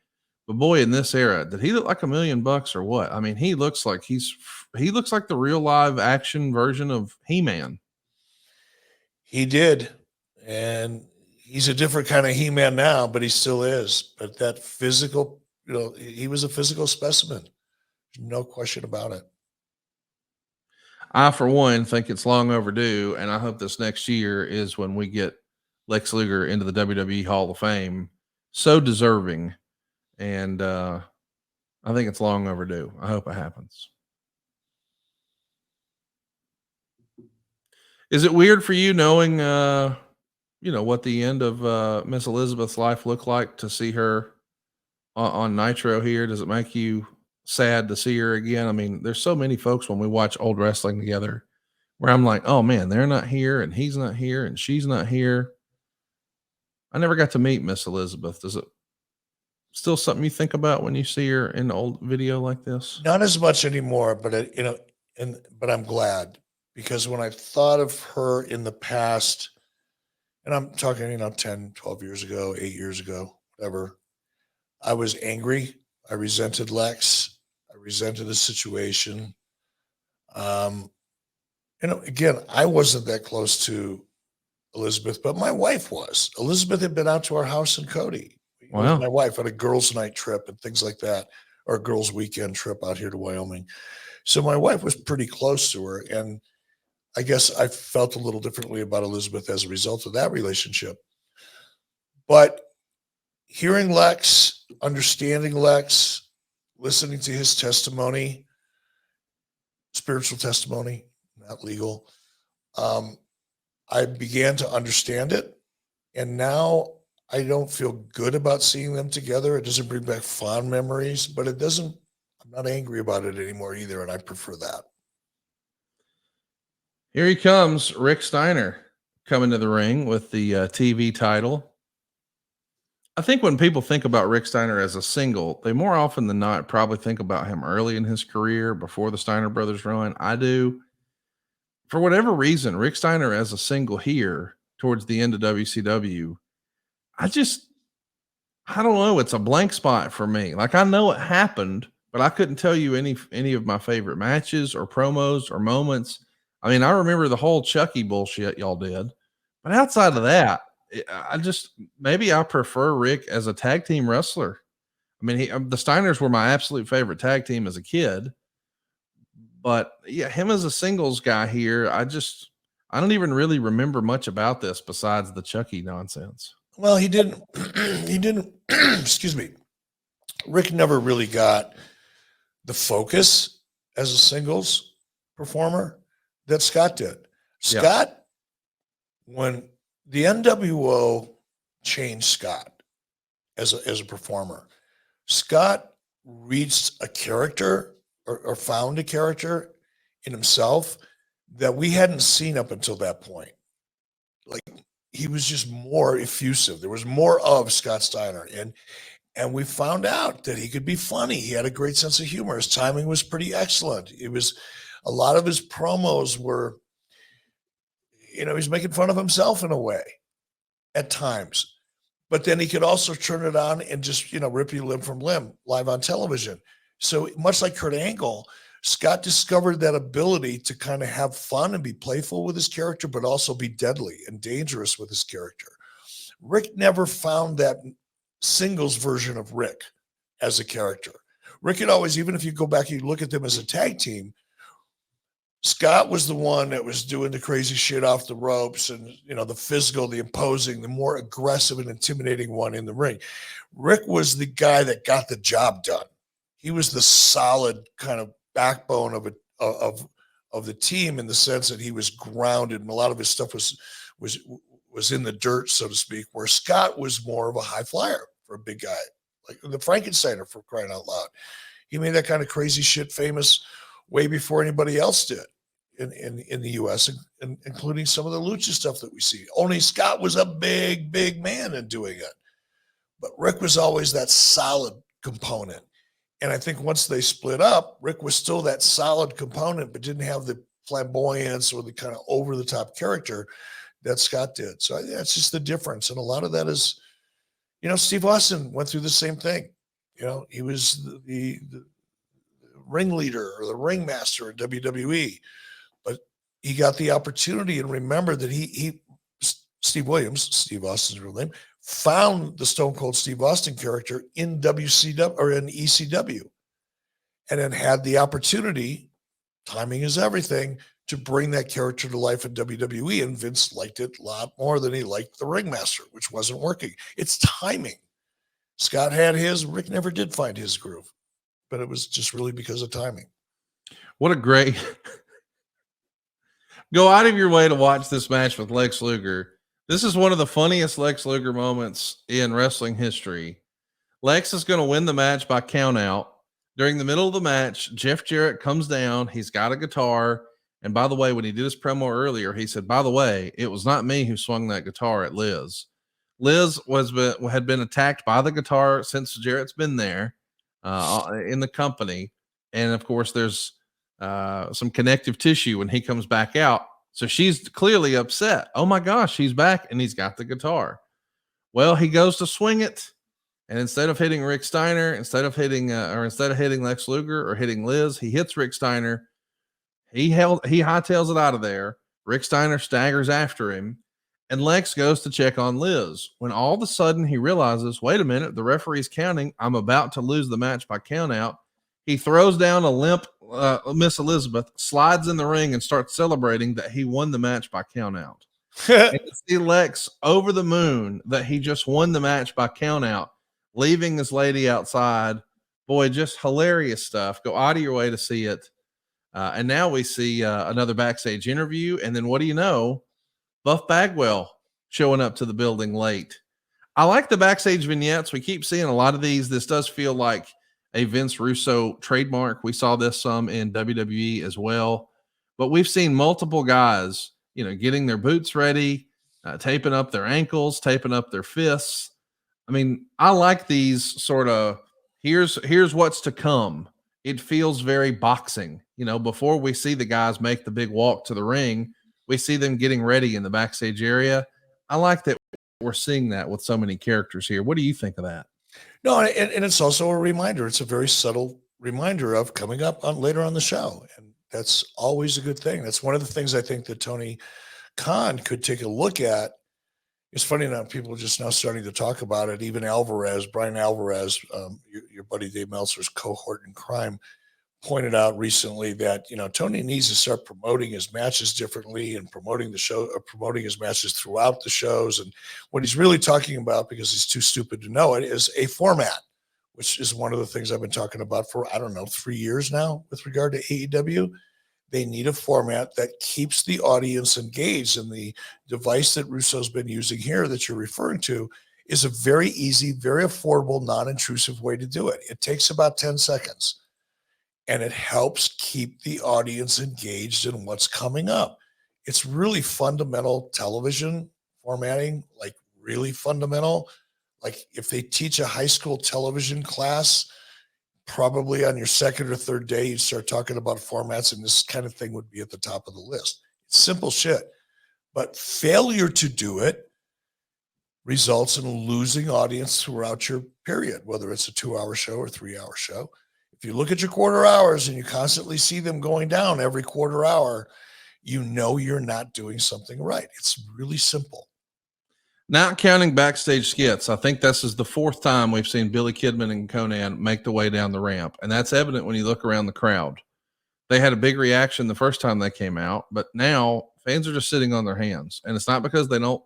Speaker 1: But boy, in this era, did he look like $1 million or what? I mean, he looks like the real live action version of He-Man.
Speaker 4: He did. And he's a different kind of He-Man now, but he still is. But that physical, he was a physical specimen. No question about it.
Speaker 1: I, for one, think it's long overdue, and I hope this next year is when we get Lex Luger into the WWE Hall of Fame. So deserving. And I think it's long overdue. I hope it happens. Is it weird for you knowing, what the end of Miss Elizabeth's life looked like to see her on Nitro here? Does it make you sad to see her again? I mean, there's so many folks when we watch old wrestling together where I'm like, oh man, they're not here and he's not here and she's not here. I never got to meet Miss Elizabeth. Does it still something you think about when you see her in an old video like this?
Speaker 4: Not as much anymore, but but I'm glad, because when I thought of her in the past, and I'm talking, 10, 12 years ago, 8 years ago, whatever, I was angry. I resented Lex. I resented the situation. Again, I wasn't that close to Elizabeth, but my wife was. Elizabeth had been out to our house in Cody.
Speaker 1: Wow.
Speaker 4: My wife on a girls' night trip and things like that, or a girls' weekend trip out here to Wyoming. So my wife was pretty close to her. And I guess I felt a little differently about Elizabeth as a result of that relationship. But hearing Lex, understanding Lex, listening to his testimony, spiritual testimony, not legal, I began to understand it. And now I don't feel good about seeing them together. It doesn't bring back fond memories, but I'm not angry about it anymore either. And I prefer that.
Speaker 1: Here he comes, Rick Steiner, coming to the ring with the TV title. I think when people think about Rick Steiner as a single, they more often than not probably think about him early in his career before the Steiner Brothers run. I do. For whatever reason, Rick Steiner as a single here towards the end of WCW, I don't know. It's a blank spot for me. Like, I know it happened, but I couldn't tell you any of my favorite matches or promos or moments. I mean, I remember the whole Chucky bullshit y'all did, but outside of that, maybe I prefer Rick as a tag team wrestler. I mean, the Steiners were my absolute favorite tag team as a kid, but yeah, him as a singles guy here, I don't even really remember much about this besides the Chucky nonsense.
Speaker 4: Well, he didn't, excuse me. Rick never really got the focus as a singles performer that Scott did. Scott when the NWO changed Scott as a performer, Scott reached a character or found a character in himself that we hadn't seen up until that point. Like, he was just more effusive. There was more of Scott Steiner. And we found out that he could be funny. He had a great sense of humor. His timing was pretty excellent. It was a lot of his promos were, he's making fun of himself in a way at times. But then he could also turn it on and just, rip you limb from limb live on television. So much like Kurt Angle, Scott discovered that ability to kind of have fun and be playful with his character, but also be deadly and dangerous with his character. Rick never found that singles version of Rick as a character. Rick had always, even if you go back and you look at them as a tag team, Scott was the one that was doing the crazy shit off the ropes and, the physical, the imposing, the more aggressive and intimidating one in the ring. Rick was the guy that got the job done. He was the solid kind of backbone of the team, in the sense that he was grounded and a lot of his stuff was in the dirt, so to speak, where Scott was more of a high flyer for a big guy, like the Frankensteiner, for crying out loud. He made that kind of crazy shit famous way before anybody else did in the U.S., and including some of the lucha stuff that we see. Only Scott was a big, big man in doing it. But Rick was always that solid component. And I think once they split up, Rick was still that solid component, but didn't have the flamboyance or the kind of over-the-top character that Scott did. So that's just the difference. And a lot of that is, Steve Austin went through the same thing. He was the ringleader or the ringmaster in WWE, but he got the opportunity, and remember that Steve Williams, Steve Austin's real name, found the Stone Cold Steve Austin character in WCW or in ECW, and then had the opportunity, timing is everything, to bring that character to life in WWE. And Vince liked it a lot more than he liked the ringmaster, which wasn't working. It's timing. Scott had his, Rick never did find his groove, but it was just really because of timing.
Speaker 1: What a great go out of your way to watch this match with Lex Luger. This is one of the funniest Lex Luger moments in wrestling history. Lex is going to win the match by count out. During the middle of the match, Jeff Jarrett comes down. He's got a guitar. And by the way, when he did his promo earlier, he said, by the way, it was not me who swung that guitar at Liz. Liz had been attacked by the guitar since Jarrett's been there in the company. And of course, there's some connective tissue when he comes back out. So she's clearly upset. Oh my gosh, he's back and he's got the guitar. Well, he goes to swing it. And instead of hitting Rick Steiner, instead of hitting Lex Luger or hitting Liz, he hits Rick Steiner. He hightails it out of there. Rick Steiner staggers after him, and Lex goes to check on Liz, when all of a sudden he realizes, wait a minute, the referee's counting. I'm about to lose the match by count out. He throws down a limp Miss Elizabeth, slides in the ring, and starts celebrating that he won the match by count out. And to see Lex over the moon that he just won the match by count out, leaving this lady outside. Boy, just hilarious stuff. Go out of your way to see it. And now we see another backstage interview. And then what do you know? Buff Bagwell showing up to the building late. I like the backstage vignettes. We keep seeing a lot of these. This does feel like a Vince Russo trademark. We saw this some in WWE as well. But we've seen multiple guys, getting their boots ready, taping up their ankles, taping up their fists. I mean, I like these sort of, here's what's to come. It feels very boxing. Before we see the guys make the big walk to the ring, we see them getting ready in the backstage area. I like that we're seeing that with so many characters here. What do you think of that?
Speaker 4: No, and it's also a reminder. It's a very subtle reminder of coming up later on the show. And that's always a good thing. That's one of the things I think that Tony Khan could take a look at. It's funny enough, people are just now starting to talk about it. Even Brian Alvarez, your buddy Dave Meltzer's cohort in crime, pointed out recently that, Tony needs to start promoting his matches differently and promoting his matches throughout the shows. And what he's really talking about, because he's too stupid to know it, is a format, which is one of the things I've been talking about for, 3 years now with regard to AEW. They need a format that keeps the audience engaged. And the device that Russo's been using here that you're referring to is a very easy, very affordable, non-intrusive way to do it. It takes about 10 seconds. And it helps keep the audience engaged in what's coming up. It's really fundamental television formatting, like really fundamental. Like if they teach a high school television class, probably on your second or third day, you'd start talking about formats, and this kind of thing would be at the top of the list. It's simple shit. But failure to do it results in losing audience throughout your period, whether it's a 2-hour show or 3-hour show. If you look at your quarter hours and you constantly see them going down every quarter hour, you know you're not doing something right. It's really simple.
Speaker 1: Not counting backstage skits, I think this is the 4th time we've seen Billy Kidman and Conan make the way down the ramp. And that's evident when you look around the crowd. They had a big reaction the first time they came out, but now fans are just sitting on their hands. And it's not because they don't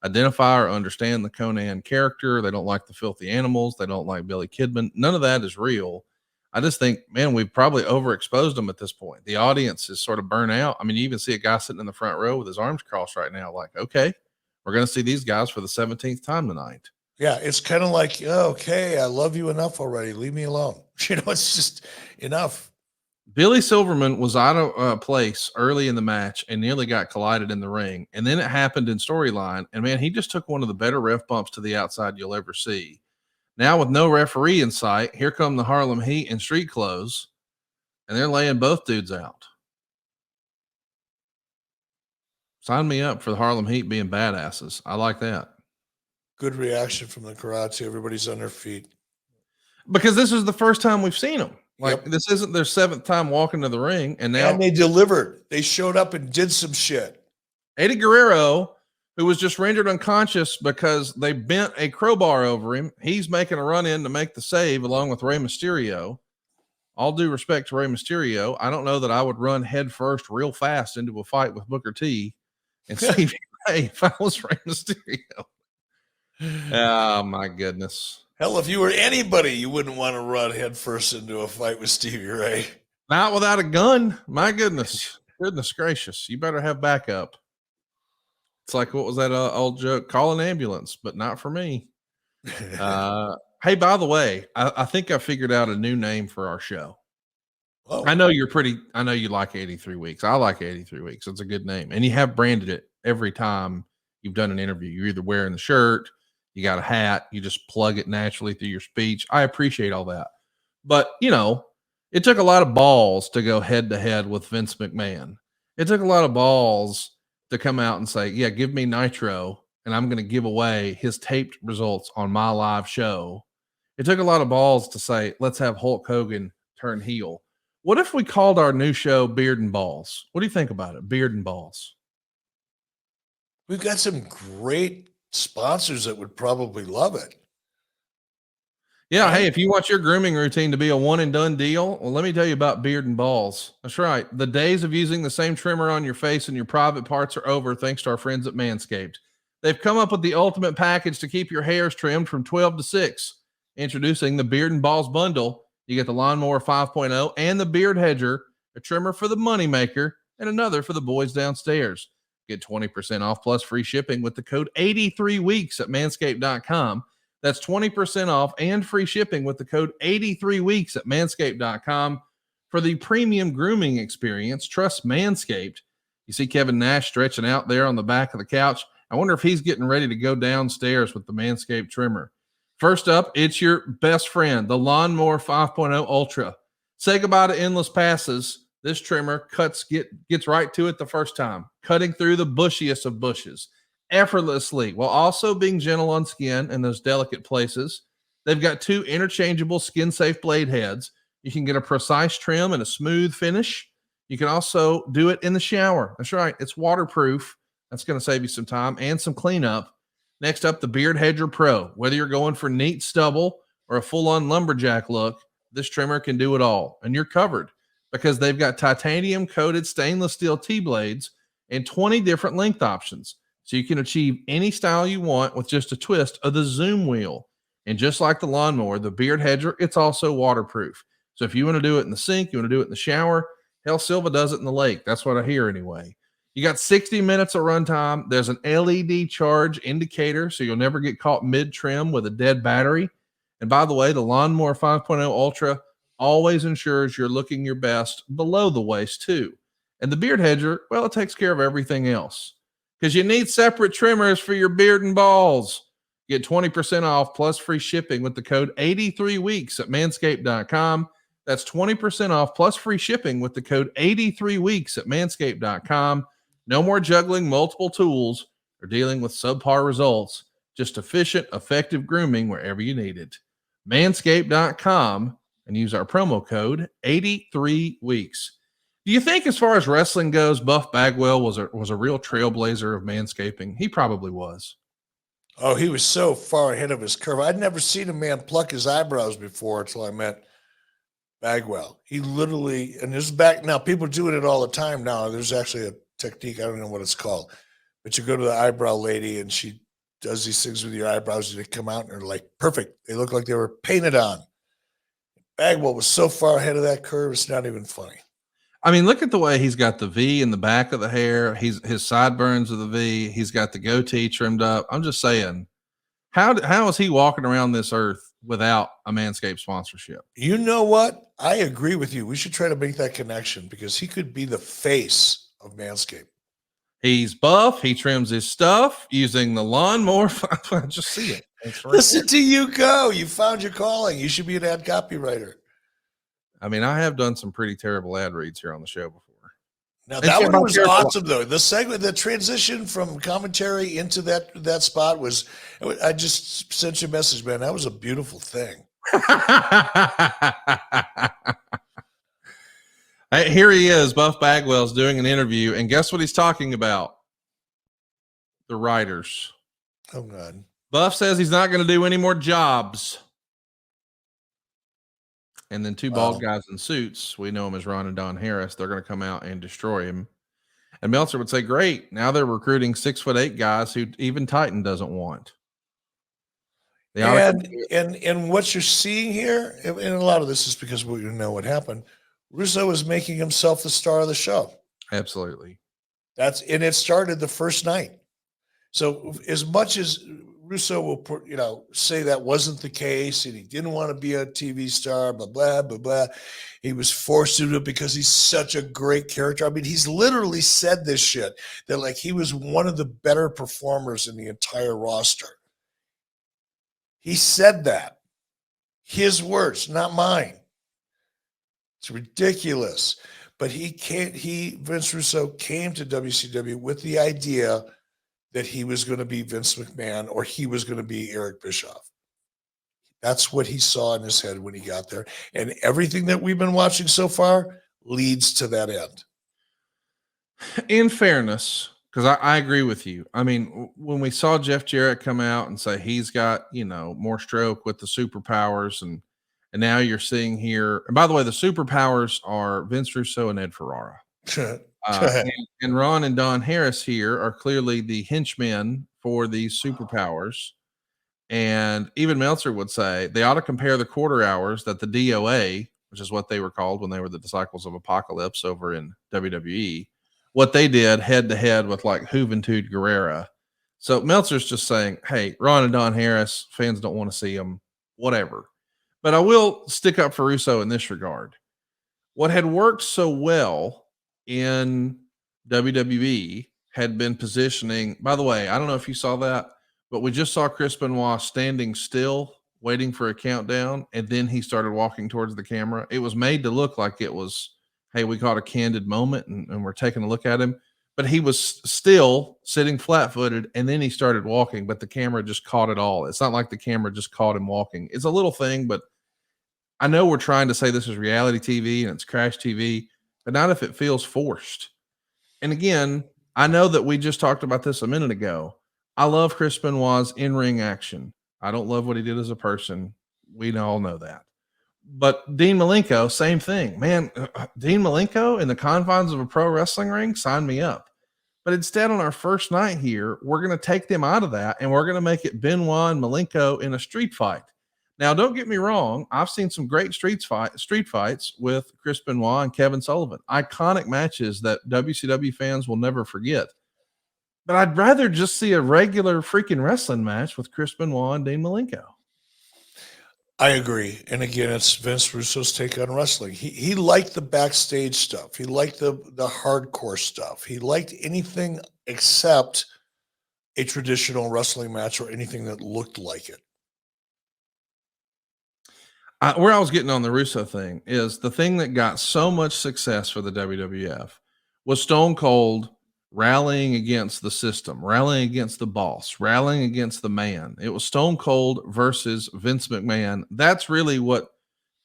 Speaker 1: identify or understand the Conan character. They don't like the filthy animals. They don't like Billy Kidman. None of that is real. I just think, man, we've probably overexposed them at this point. The audience is sort of burnt out. I mean, you even see a guy sitting in the front row with his arms crossed right now, like, okay, we're going to see these guys for the 17th time tonight.
Speaker 4: Yeah, it's kind of like, oh, okay, I love you enough already. Leave me alone. It's just enough.
Speaker 1: Billy Silverman was out of place early in the match and nearly got collided in the ring. And then it happened in storyline. And, man, he just took one of the better ref bumps to the outside you'll ever see. Now with no referee in sight, here come the Harlem Heat in street clothes, and they're laying both dudes out. Sign me up for the Harlem Heat being badasses. I like that.
Speaker 4: Good reaction from the crowd too. Everybody's on their feet.
Speaker 1: Because this is the first time we've seen them. Like,
Speaker 4: Yep.
Speaker 1: This isn't their 7th time walking to the ring, and now
Speaker 4: they delivered. They showed up and did some shit.
Speaker 1: Eddie Guerrero, who was just rendered unconscious because they bent a crowbar over him, he's making a run in to make the save along with Rey Mysterio. All due respect to Rey Mysterio, I don't know that I would run head first real fast into a fight with Booker T and Stevie Ray if I was Rey Mysterio. Oh, my goodness.
Speaker 4: Hell, if you were anybody, you wouldn't want to run head first into a fight with Stevie Ray.
Speaker 1: Not without a gun. My goodness. Goodness gracious. You better have backup. It's like, what was that old joke? Call an ambulance, but not for me. Hey, by the way, I think I figured out a new name for our show.
Speaker 4: Oh.
Speaker 1: I know you like 83 Weeks. I like 83 Weeks. It's a good name. And you have branded it every time you've done an interview. You're either wearing the shirt, you got a hat, you just plug it naturally through your speech. I appreciate all that. But, it took a lot of balls to go head to head with Vince McMahon. It took a lot of balls to come out and say, yeah, give me Nitro, and I'm going to give away his taped results on my live show. It took a lot of balls to say, let's have Hulk Hogan turn heel. What if we called our new show Beard and Balls? What do you think about it? Beard and Balls.
Speaker 4: We've got some great sponsors that would probably love it.
Speaker 1: Yeah, hey, if you want your grooming routine to be a one and done deal, well, let me tell you about Beard and Balls. That's right. The days of using the same trimmer on your face and your private parts are over, thanks to our friends at Manscaped. They've come up with the ultimate package to keep your hairs trimmed from 12 to 6. Introducing the Beard and Balls bundle. You get the Lawnmower 5.0 and the Beard Hedger, a trimmer for the moneymaker, and another for the boys downstairs. Get 20% off plus free shipping with the code 83weeks at manscaped.com. That's 20% off and free shipping with the code 83weeks at manscaped.com. For the premium grooming experience, trust Manscaped. You see Kevin Nash stretching out there on the back of the couch. I wonder if he's getting ready to go downstairs with the Manscaped trimmer. First up, it's your best friend, the Lawnmower 5.0 Ultra. Say goodbye to endless passes. This trimmer gets right to it the first time, cutting through the bushiest of bushes effortlessly while also being gentle on skin in those delicate places. They've got 2 interchangeable skin-safe blade heads. You can get a precise trim and a smooth finish. You can also do it in the shower. That's right. It's waterproof. That's going to save you some time and some cleanup. Next up, the Beard Hedger Pro. Whether you're going for neat stubble or a full-on lumberjack look, this trimmer can do it all. And you're covered because they've got titanium-coated stainless steel T-blades and 20 different length options. So you can achieve any style you want with just a twist of the zoom wheel. And just like the lawnmower, the Beard Hedger, it's also waterproof. So if you want to do it in the sink, you want to do it in the shower, Hell, Silva does it in the lake. That's what I hear anyway. You got 60 minutes of runtime. There's an LED charge indicator, so you'll never get caught mid-trim with a dead battery. And by the way, the Lawnmower 5.0 Ultra always ensures you're looking your best below the waist too. And the Beard Hedger, well, it takes care of everything else because you need separate trimmers for your beard and balls. Get 20% off plus free shipping with the code 83weeks at manscaped.com. That's 20% off plus free shipping with the code 83weeks at manscaped.com. No more juggling multiple tools or dealing with subpar results. Just efficient, effective grooming wherever you need it. Manscaped.com and use our promo code 83weeks. Do you think, as far as wrestling goes, Buff Bagwell was a real trailblazer of manscaping? He probably was.
Speaker 4: Oh, he was so far ahead of his curve. I'd never seen a man pluck his eyebrows before until I met Bagwell. He literally, and this is back now, people doing it all the time now. There's actually a technique, I don't know what it's called, but you go to the eyebrow lady and she does these things with your eyebrows and they come out and they're like perfect. They look like they were painted on. Bagwell was so far ahead of that curve, it's not even funny.
Speaker 1: I mean, look at the way he's got the V in the back of the hair. His sideburns of the V. He's got the goatee trimmed up. I'm just saying, how is he walking around this earth without a Manscaped sponsorship?
Speaker 4: You know what? I agree with you. We should try to make that connection because he could be the face of Manscaped.
Speaker 1: He's buff. He trims his stuff using the lawnmower. I just see it.
Speaker 4: Listen to you go. You found your calling. You should be an ad copywriter.
Speaker 1: I mean, I have done some pretty terrible ad reads here on the show before.
Speaker 4: Now that one was awesome, though. The segment, the transition from commentary into that spot was. I just sent you a message, man. That was a beautiful thing.
Speaker 1: Here he is. Buff Bagwell's doing an interview, and guess what he's talking about? The writers.
Speaker 4: Oh God. Buff
Speaker 1: says he's not going to do any more jobs. And then two bald guys in suits, we know him as Ron and Don Harris, they're going to come out and destroy him. And Meltzer would say, great, now they're recruiting 6'8" guys who even Titan doesn't want.
Speaker 4: And what you're seeing here, and a lot of this is because we know what happened, Russo is making himself the star of the show.
Speaker 1: Absolutely.
Speaker 4: And it started the first night. So as much as Russo will, say that wasn't the case and he didn't want to be a TV star, blah, blah, blah, blah. He was forced to do it because he's such a great character. I mean, he's literally said this shit that like he was one of the better performers in the entire roster. He said that. His words, not mine. It's ridiculous. But Vince Russo came to WCW with the idea that he was going to be Vince McMahon or he was going to be Eric Bischoff. That's what he saw in his head when he got there. And everything that we've been watching so far leads to that end.
Speaker 1: In fairness, because I agree with you. I mean, when we saw Jeff Jarrett come out and say he's got, more stroke with the superpowers and now you're seeing here, and by the way, the superpowers are Vince Russo and Ed Ferrara. And Ron and Don Harris here are clearly the henchmen for these superpowers. And even Meltzer would say they ought to compare the quarter hours that the DOA, which is what they were called when they were the Disciples of Apocalypse over in WWE, what they did head to head with like Juventud Guerrera. So Meltzer's just saying, hey, Ron and Don Harris, fans don't want to see them, whatever. But I will stick up for Russo in this regard. What had worked so well in WWE had been positioning. By the way, I don't know if you saw that, but we just saw Chris Benoit standing still, waiting for a countdown, and then he started walking towards the camera. It was made to look like it was, hey, we caught a candid moment and we're taking a look at him. But he was still sitting flat-footed, and then he started walking, but the camera just caught it all. It's not like the camera just caught him walking. It's a little thing, but I know we're trying to say this is reality TV and it's crash TV, but not if it feels forced. And again, I know that we just talked about this a minute ago. I love Chris Benoit's in-ring action. I don't love what he did as a person. We all know that. But Dean Malenko, same thing. Man, Dean Malenko in the confines of a pro wrestling ring, sign me up. But instead, on our first night here, we're going to take them out of that, and we're going to make it Benoit and Malenko in a street fight. Now, don't get me wrong. I've seen some great street fights with Chris Benoit and Kevin Sullivan. Iconic matches that WCW fans will never forget. But I'd rather just see a regular freaking wrestling match with Chris Benoit and Dean Malenko.
Speaker 4: I agree. And again, it's Vince Russo's take on wrestling. He liked the backstage stuff. He liked the hardcore stuff. He liked anything except a traditional wrestling match or anything that looked like it.
Speaker 1: Where I was getting on the Russo thing is the thing that got so much success for the WWF was Stone Cold rallying against the system, rallying against the boss, rallying against the man. It was Stone Cold versus Vince McMahon. That's really what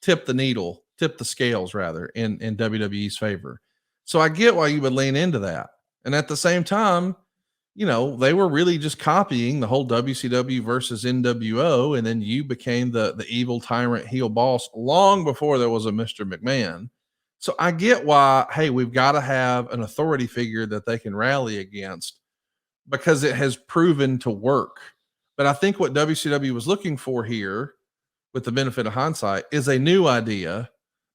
Speaker 1: tipped the scales rather in WWE's favor. So I get why you would lean into that. And at the same time, you know, they were really just copying the whole WCW versus NWO. And then you became the evil tyrant heel boss long before there was a Mr. McMahon. So I get why, hey, we've got to have an authority figure that they can rally against because it has proven to work. But I think what WCW was looking for here, with the benefit of hindsight, is a new idea,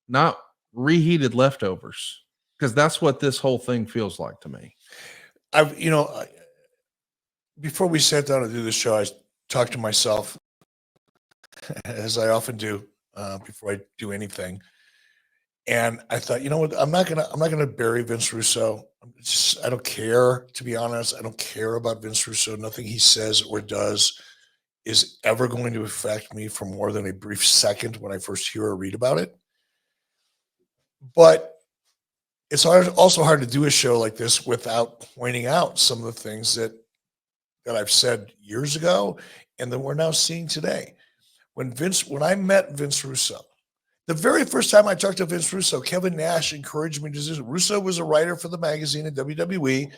Speaker 1: not reheated leftovers, because that's what this whole thing feels like to me.
Speaker 4: Before we sat down to do this show, I talked to myself, as I often do before I do anything. And I thought, you know what? I'm not gonna bury Vince Russo. I don't care, to be honest. I don't care about Vince Russo. Nothing he says or does is ever going to affect me for more than a brief second when I first hear or read about it. But it's also hard to do a show like this without pointing out some of the things that I've said years ago and that we're now seeing today. When I met Vince Russo, the very first time I talked to Vince Russo, Kevin Nash encouraged me to do this. Russo was a writer for the magazine at WWE.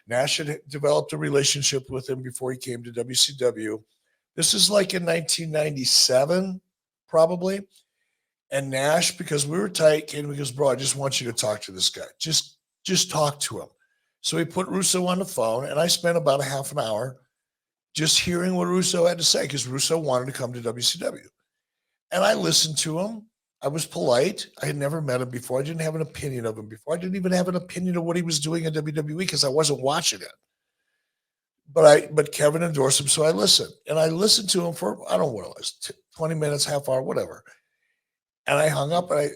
Speaker 4: Nash had developed a relationship with him before he came to WCW. This is like in 1997, probably. And Nash, because we were tight, came and goes, bro, I just want you to talk to this guy. Just talk to him. So he put Russo on the phone, and I spent about a half an hour just hearing what Russo had to say because Russo wanted to come to WCW. And I listened to him. I was polite. I had never met him before. I didn't have an opinion of him before. I didn't even have an opinion of what he was doing in WWE because I wasn't watching it. But Kevin endorsed him, so I listened. And I listened to him for, I don't know what it was, 20 minutes, half hour, whatever. And I hung up, and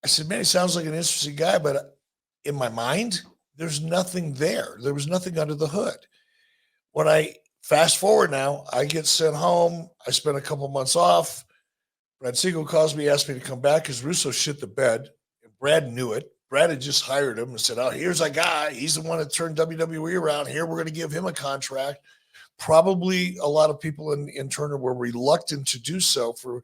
Speaker 4: I said, man, he sounds like an interesting guy, but in my mind, there's nothing there. There was nothing under the hood. When I fast forward now, I get sent home. I spent a couple months off. Brad Siegel calls me, asked me to come back because Russo shit the bed. And Brad knew it. Brad had just hired him and said, oh, here's a guy. He's the one that turned WWE around. Here, we're going to give him a contract. Probably a lot of people in Turner were reluctant to do so for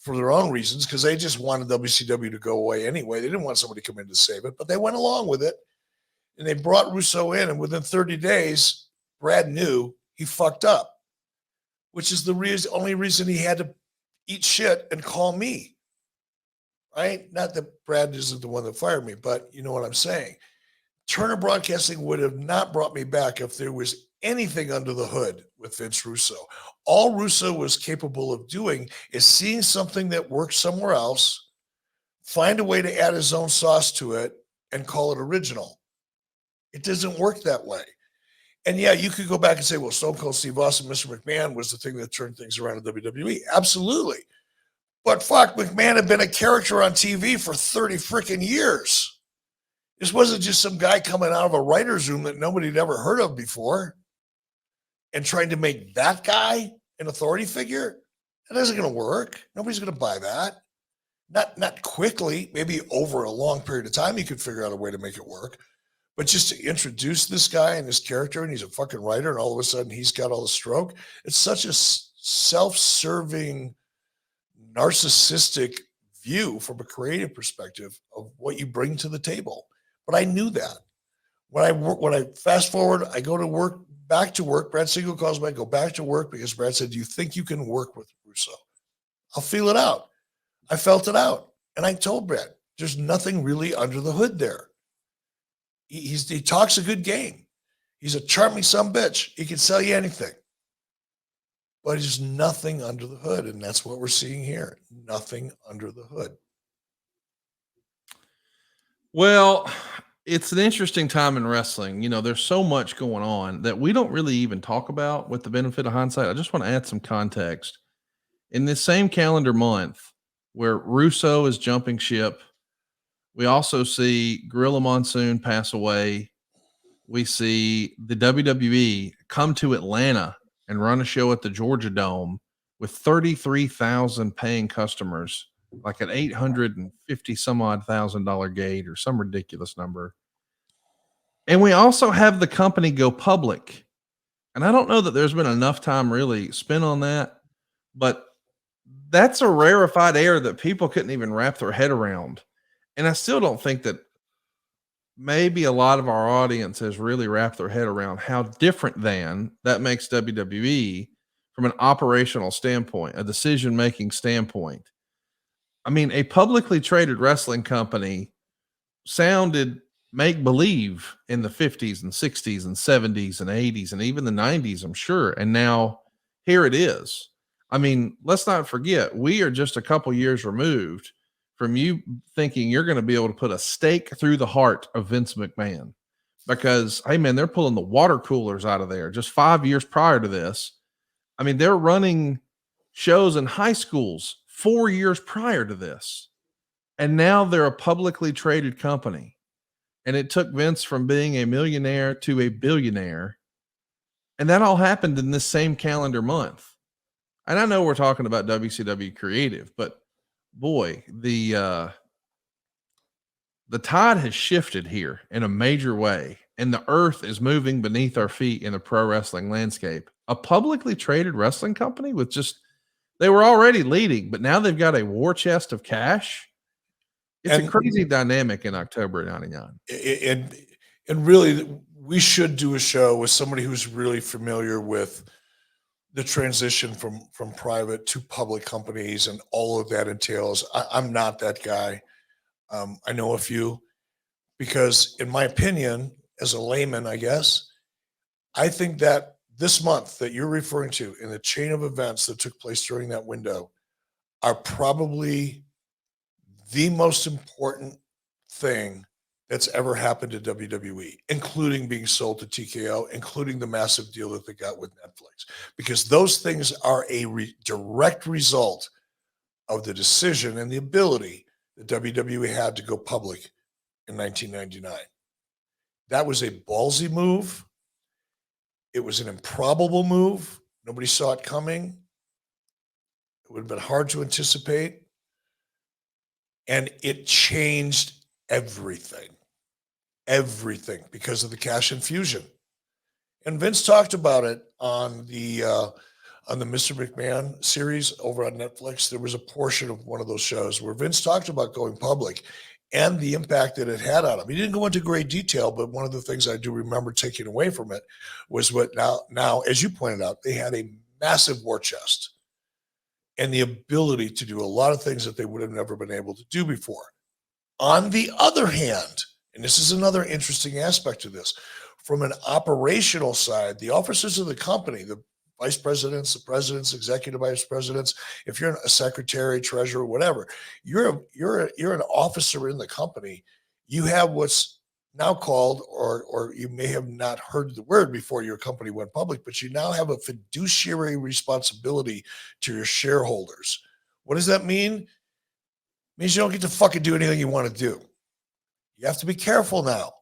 Speaker 4: their own reasons because they just wanted WCW to go away anyway. They didn't want somebody to come in to save it, but they went along with it. And they brought Russo in, and within 30 days, Brad knew he fucked up, which is the only reason he had to eat shit and call me, right? Not that Brad isn't the one that fired me, but you know what I'm saying. Turner Broadcasting would have not brought me back if there was anything under the hood with Vince Russo. All Russo was capable of doing is seeing something that works somewhere else, find a way to add his own sauce to it, and call it original. It doesn't work that way. And yeah, you could go back and say, well, Stone Cold Steve Austin, Mr. McMahon was the thing that turned things around in WWE. Absolutely. But fuck, McMahon had been a character on TV for 30 freaking years. This wasn't just some guy coming out of a writer's room that nobody had ever heard of before and trying to make that guy an authority figure. That isn't going to work. Nobody's going to buy that. Not quickly. Maybe over a long period of time, you could figure out a way to make it work. But just to introduce this guy and his character, and he's a fucking writer, and all of a sudden he's got all the stroke. It's such a self-serving, narcissistic view from a creative perspective of what you bring to the table. But I knew that. When I fast forward, I go to work, back to work. Brad Siegel calls me, I go back to work because Brad said, do you think you can work with Russo? I'll feel it out. I felt it out. And I told Brad, there's nothing really under the hood there. He talks a good game. He's a charming son of a bitch. He can sell you anything. but there's nothing under the hood. And that's what we're seeing here. Nothing under the hood.
Speaker 1: Well, it's an interesting time in wrestling. You know, there's so much going on that we don't really even talk about with the benefit of hindsight. I just want to add some context. In this same calendar month where Russo is jumping ship, we also see Gorilla Monsoon pass away. We see the WWE come to Atlanta and run a show at the Georgia Dome with 33,000 paying customers, like an 850 some odd $1,000 gate or some ridiculous number. And we also have the company go public. And I don't know that there's been enough time really spent on that, but that's a rarefied air that people couldn't even wrap their head around. And I still don't think that maybe a lot of our audience has really wrapped their head around how different than that makes WWE from an operational standpoint, a decision-making standpoint. I mean, a publicly traded wrestling company sounded make-believe in the 50s and 60s and 70s and 80s and even the 90s, I'm sure. And now here it is. I mean, let's not forget, we are just a couple years removed from you thinking you're going to be able to put a stake through the heart of Vince McMahon because, hey, man, they're pulling the water coolers out of there just 5 years prior to this. I mean, they're running shows in high schools 4 years prior to this. And now they're a publicly traded company. And it took Vince from being a millionaire to a billionaire. And that all happened in this same calendar month. And I know we're talking about WCW creative, but boy, the tide has shifted here in a major way, and the earth is moving beneath our feet in the pro wrestling landscape. A publicly traded wrestling company with they were already leading, but now they've got a war chest of cash. It's a crazy dynamic in October of '99.
Speaker 4: And really, we should do a show with somebody who's really familiar with the transition from private to public companies and all of that entails. I'm not that guy. I know a few because in my opinion, as a layman, I guess, I think that this month that you're referring to in the chain of events that took place during that window are probably the most important thing that's ever happened to WWE, including being sold to TKO, including the massive deal that they got with Netflix, because those things are a direct result of the decision and the ability that WWE had to go public in 1999. That was a ballsy move. It was an improbable move. Nobody saw it coming. It would have been hard to anticipate. And it changed everything because of the cash infusion. And Vince talked about it on the Mr. McMahon series over on Netflix. There was a portion of one of those shows where Vince talked about going public and the impact that it had on him. He didn't go into great detail, but one of the things I do remember taking away from it was what now, as you pointed out, they had a massive war chest and the ability to do a lot of things that they would have never been able to do before. On the other hand, and this is another interesting aspect to this, from an operational side, the officers of the company, the vice presidents, the presidents, executive vice presidents, if you're a secretary, treasurer, whatever, you're an officer in the company. You have what's now called, or you may have not heard the word before your company went public, but you now have a fiduciary responsibility to your shareholders. What does that mean? It means you don't get to fucking do anything you want to do. You have to be careful now.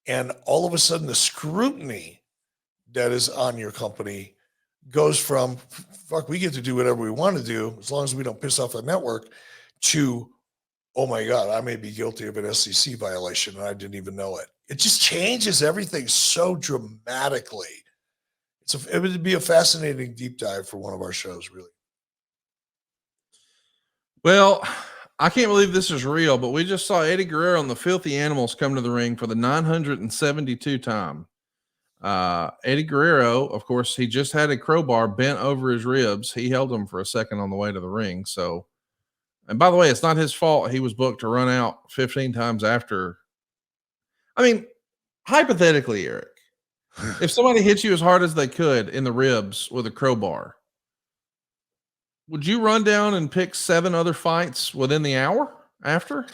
Speaker 4: And all of a sudden, the scrutiny that is on your company goes from, fuck, we get to do whatever we want to do as long as we don't piss off the network, to, oh my God, I may be guilty of an SEC violation and I didn't even know it. It just changes everything so dramatically. It would be a fascinating deep dive for one of our shows, really.
Speaker 1: Well, I can't believe this is real, but we just saw Eddie Guerrero and the Filthy Animals come to the ring for the 972 time. Eddie Guerrero, of course, he just had a crowbar bent over his ribs. He held him for a second on the way to the ring. So, and by the way, it's not his fault. He was booked to run out 15 times after. I mean, hypothetically, Eric, If somebody hit you as hard as they could in the ribs with a crowbar, would you run down and pick 7 other fights within the hour after?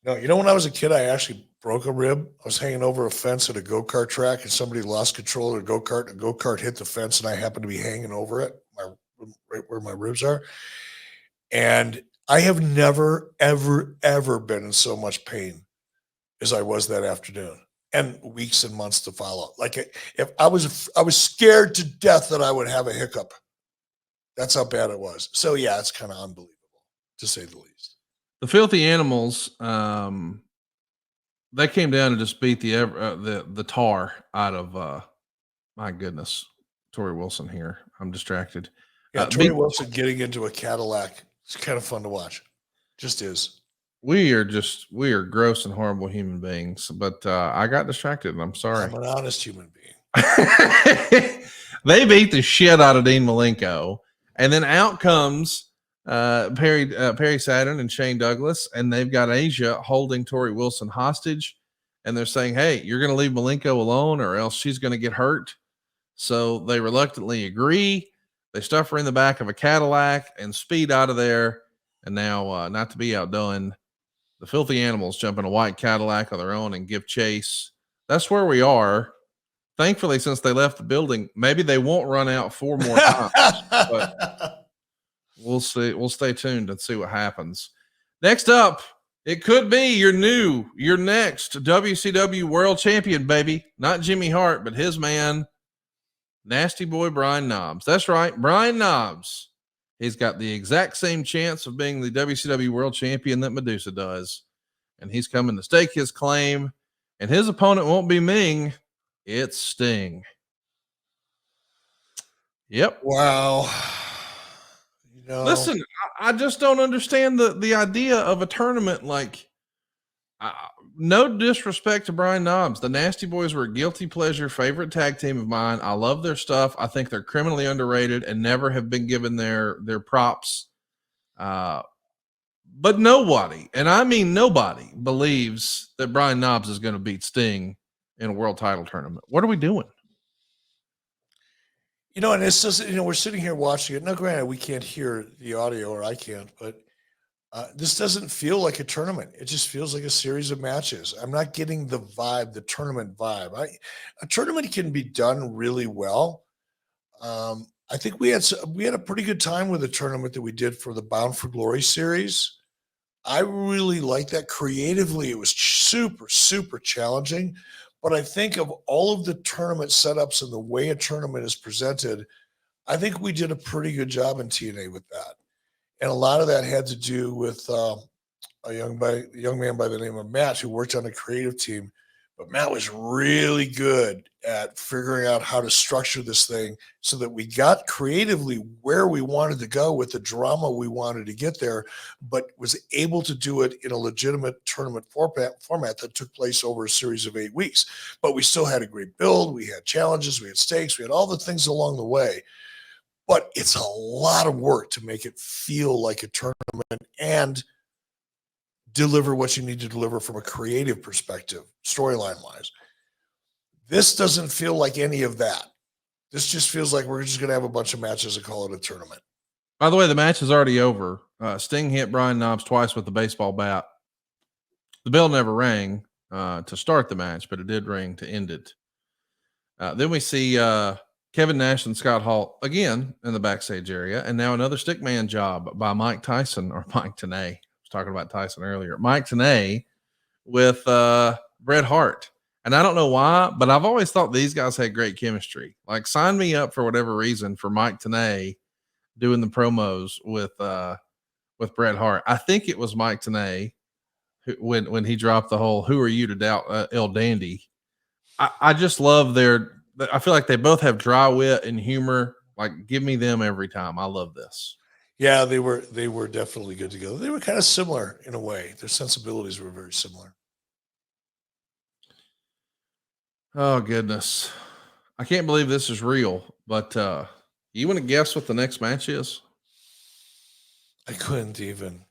Speaker 4: No, when I was a kid, I actually broke a rib. I was hanging over a fence at a go-kart track, and somebody lost control of a go-kart. A go-kart hit the fence, and I happened to be hanging over it, right where my ribs are. And I have never, ever, ever been in so much pain as I was that afternoon, and weeks and months to follow. Like if I was scared to death that I would have a hiccup. That's how bad it was. So yeah, it's kind of unbelievable, to say the least.
Speaker 1: The Filthy Animals, they came down and just beat the tar out of my goodness, Tori Wilson here. I'm distracted.
Speaker 4: Yeah, Tori Wilson getting into a Cadillac. It's kind of fun to watch. Just is.
Speaker 1: We are gross and horrible human beings, but I got distracted and I'm sorry.
Speaker 4: I'm an honest human being.
Speaker 1: They beat the shit out of Dean Malenko, and then out comes Perry Saturn and Shane Douglas, and they've got Asia holding Tori Wilson hostage, and they're saying, "Hey, you're going to leave Malenko alone, or else she's going to get hurt." So they reluctantly agree. They stuff her in the back of a Cadillac and speed out of there. And now, not to be outdone, the Filthy Animals jump in a white Cadillac of their own and give chase. That's where we are. Thankfully, since they left the building, maybe they won't run out 4 more times. But we'll see. We'll stay tuned and see what happens. Next up, it could be your next WCW World Champion, baby. Not Jimmy Hart, but his man, Nasty Boy Brian Knobbs. That's right, Brian Knobbs. He's got the exact same chance of being the WCW World Champion that Medusa does. And he's coming to stake his claim. And his opponent won't be Ming. It's Sting. Yep.
Speaker 4: Wow.
Speaker 1: Listen, I just don't understand the idea of a tournament. Like, no disrespect to Brian Knobbs. The Nasty Boys were a guilty pleasure favorite tag team of mine. I love their stuff. I think they're criminally underrated and never have been given their props. But nobody, and I mean nobody, believes that Brian Knobbs is going to beat Sting in a world title tournament. What are we doing?
Speaker 4: And it's just, we're sitting here watching it. Now, granted, we can't hear the audio, or I can't, but this doesn't feel like a tournament. It just feels like a series of matches. I'm not getting the vibe, the tournament vibe. A tournament can be done really well. I think we had a pretty good time with the tournament that we did for the Bound for Glory series. I really like that. Creatively, it was super, super challenging. But I think of all of the tournament setups and the way a tournament is presented, I think we did a pretty good job in TNA with that. And a lot of that had to do with a young man by the name of Matt, who worked on the creative team. But Matt was really good at figuring out how to structure this thing so that we got creatively where we wanted to go with the drama we wanted to get there, but was able to do it in a legitimate tournament format that took place over a series of 8 weeks. But we still had a great build. We had challenges. We had stakes. We had all the things along the way. But it's a lot of work to make it feel like a tournament and deliver what you need to deliver from a creative perspective, storyline wise. This doesn't feel like any of that. This just feels like we're just going to have a bunch of matches and call it a tournament.
Speaker 1: By the way, the match is already over. Sting hit Brian Knobbs twice with the baseball bat. The bell never rang to start the match, but it did ring to end it. Then we see Kevin Nash and Scott Hall again in the backstage area, and now another stickman job by Mike Tyson, or Mike Tenay. Talking about Tyson earlier, Mike Tenay with Bret Hart. And I don't know why, but I've always thought these guys had great chemistry. Like, sign me up for whatever reason for Mike Tenay doing the promos with Bret Hart. I think it was Mike Tenay when he dropped the whole "Who are you to doubt El Dandy?" I just love I feel like they both have dry wit and humor. Like, give me them every time. I love this.
Speaker 4: Yeah, they were definitely good together. They were kind of similar in a way. Their sensibilities were very similar.
Speaker 1: Oh, goodness. I can't believe this is real, but you want to guess what the next match is?
Speaker 4: I couldn't even.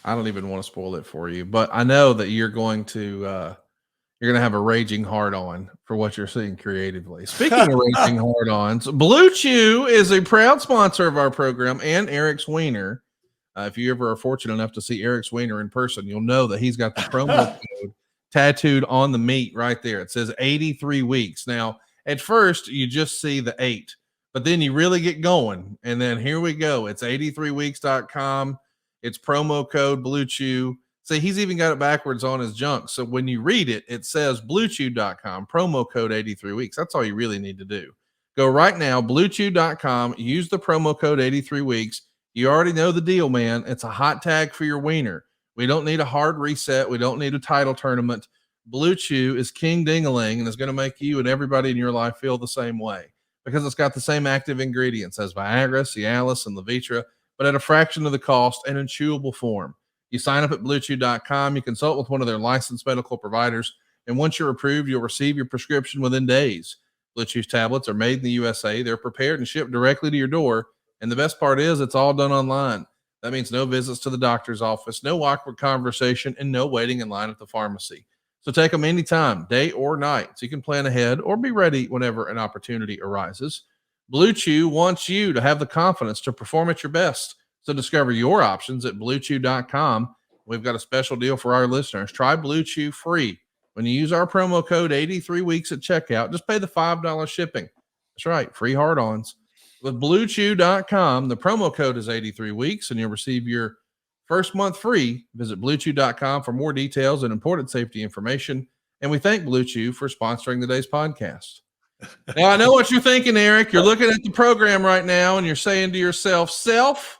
Speaker 1: I don't even want to spoil it for you, but I know that you're going to you're going to have a raging hard-on for what you're seeing creatively. Speaking of raging hard-ons, Blue Chew is a proud sponsor of our program and Eric's Wiener. If you ever are fortunate enough to see Eric's Wiener in person, you'll know that he's got the promo code tattooed on the meat right there. It says 83 weeks. Now, at first, you just see the 8, but then you really get going. And then here we go. It's 83weeks.com. It's promo code Blue Chew. See, he's even got it backwards on his junk. So when you read it, it says bluechew.com, promo code 83 weeks. That's all you really need to do. Go right now, bluechew.com, use the promo code 83 weeks. You already know the deal, man. It's a hot tag for your wiener. We don't need a hard reset. We don't need a title tournament. Blue Chew is king ding-a-ling and is going to make you and everybody in your life feel the same way because it's got the same active ingredients as Viagra, Cialis, and Levitra, but at a fraction of the cost and in chewable form. You sign up at bluechew.com. You consult with one of their licensed medical providers. And once you're approved, you'll receive your prescription within days. Blue Chew's tablets are made in the USA. They're prepared and shipped directly to your door. And the best part is it's all done online. That means no visits to the doctor's office, no awkward conversation, and no waiting in line at the pharmacy. So take them anytime, day or night, so you can plan ahead or be ready whenever an opportunity arises. Blue Chew wants you to have the confidence to perform at your best. So discover your options at bluechew.com. We've got a special deal for our listeners. Try Blue Chew free. When you use our promo code 83 weeks at checkout, just pay the $5 shipping. That's right, free hard-ons. With bluechew.com, the promo code is 83 weeks, and you'll receive your first month free. Visit bluechew.com for more details and important safety information. And we thank Blue Chew for sponsoring today's podcast. Now, I know what you're thinking, Eric. You're looking at the program right now, and you're saying to yourself,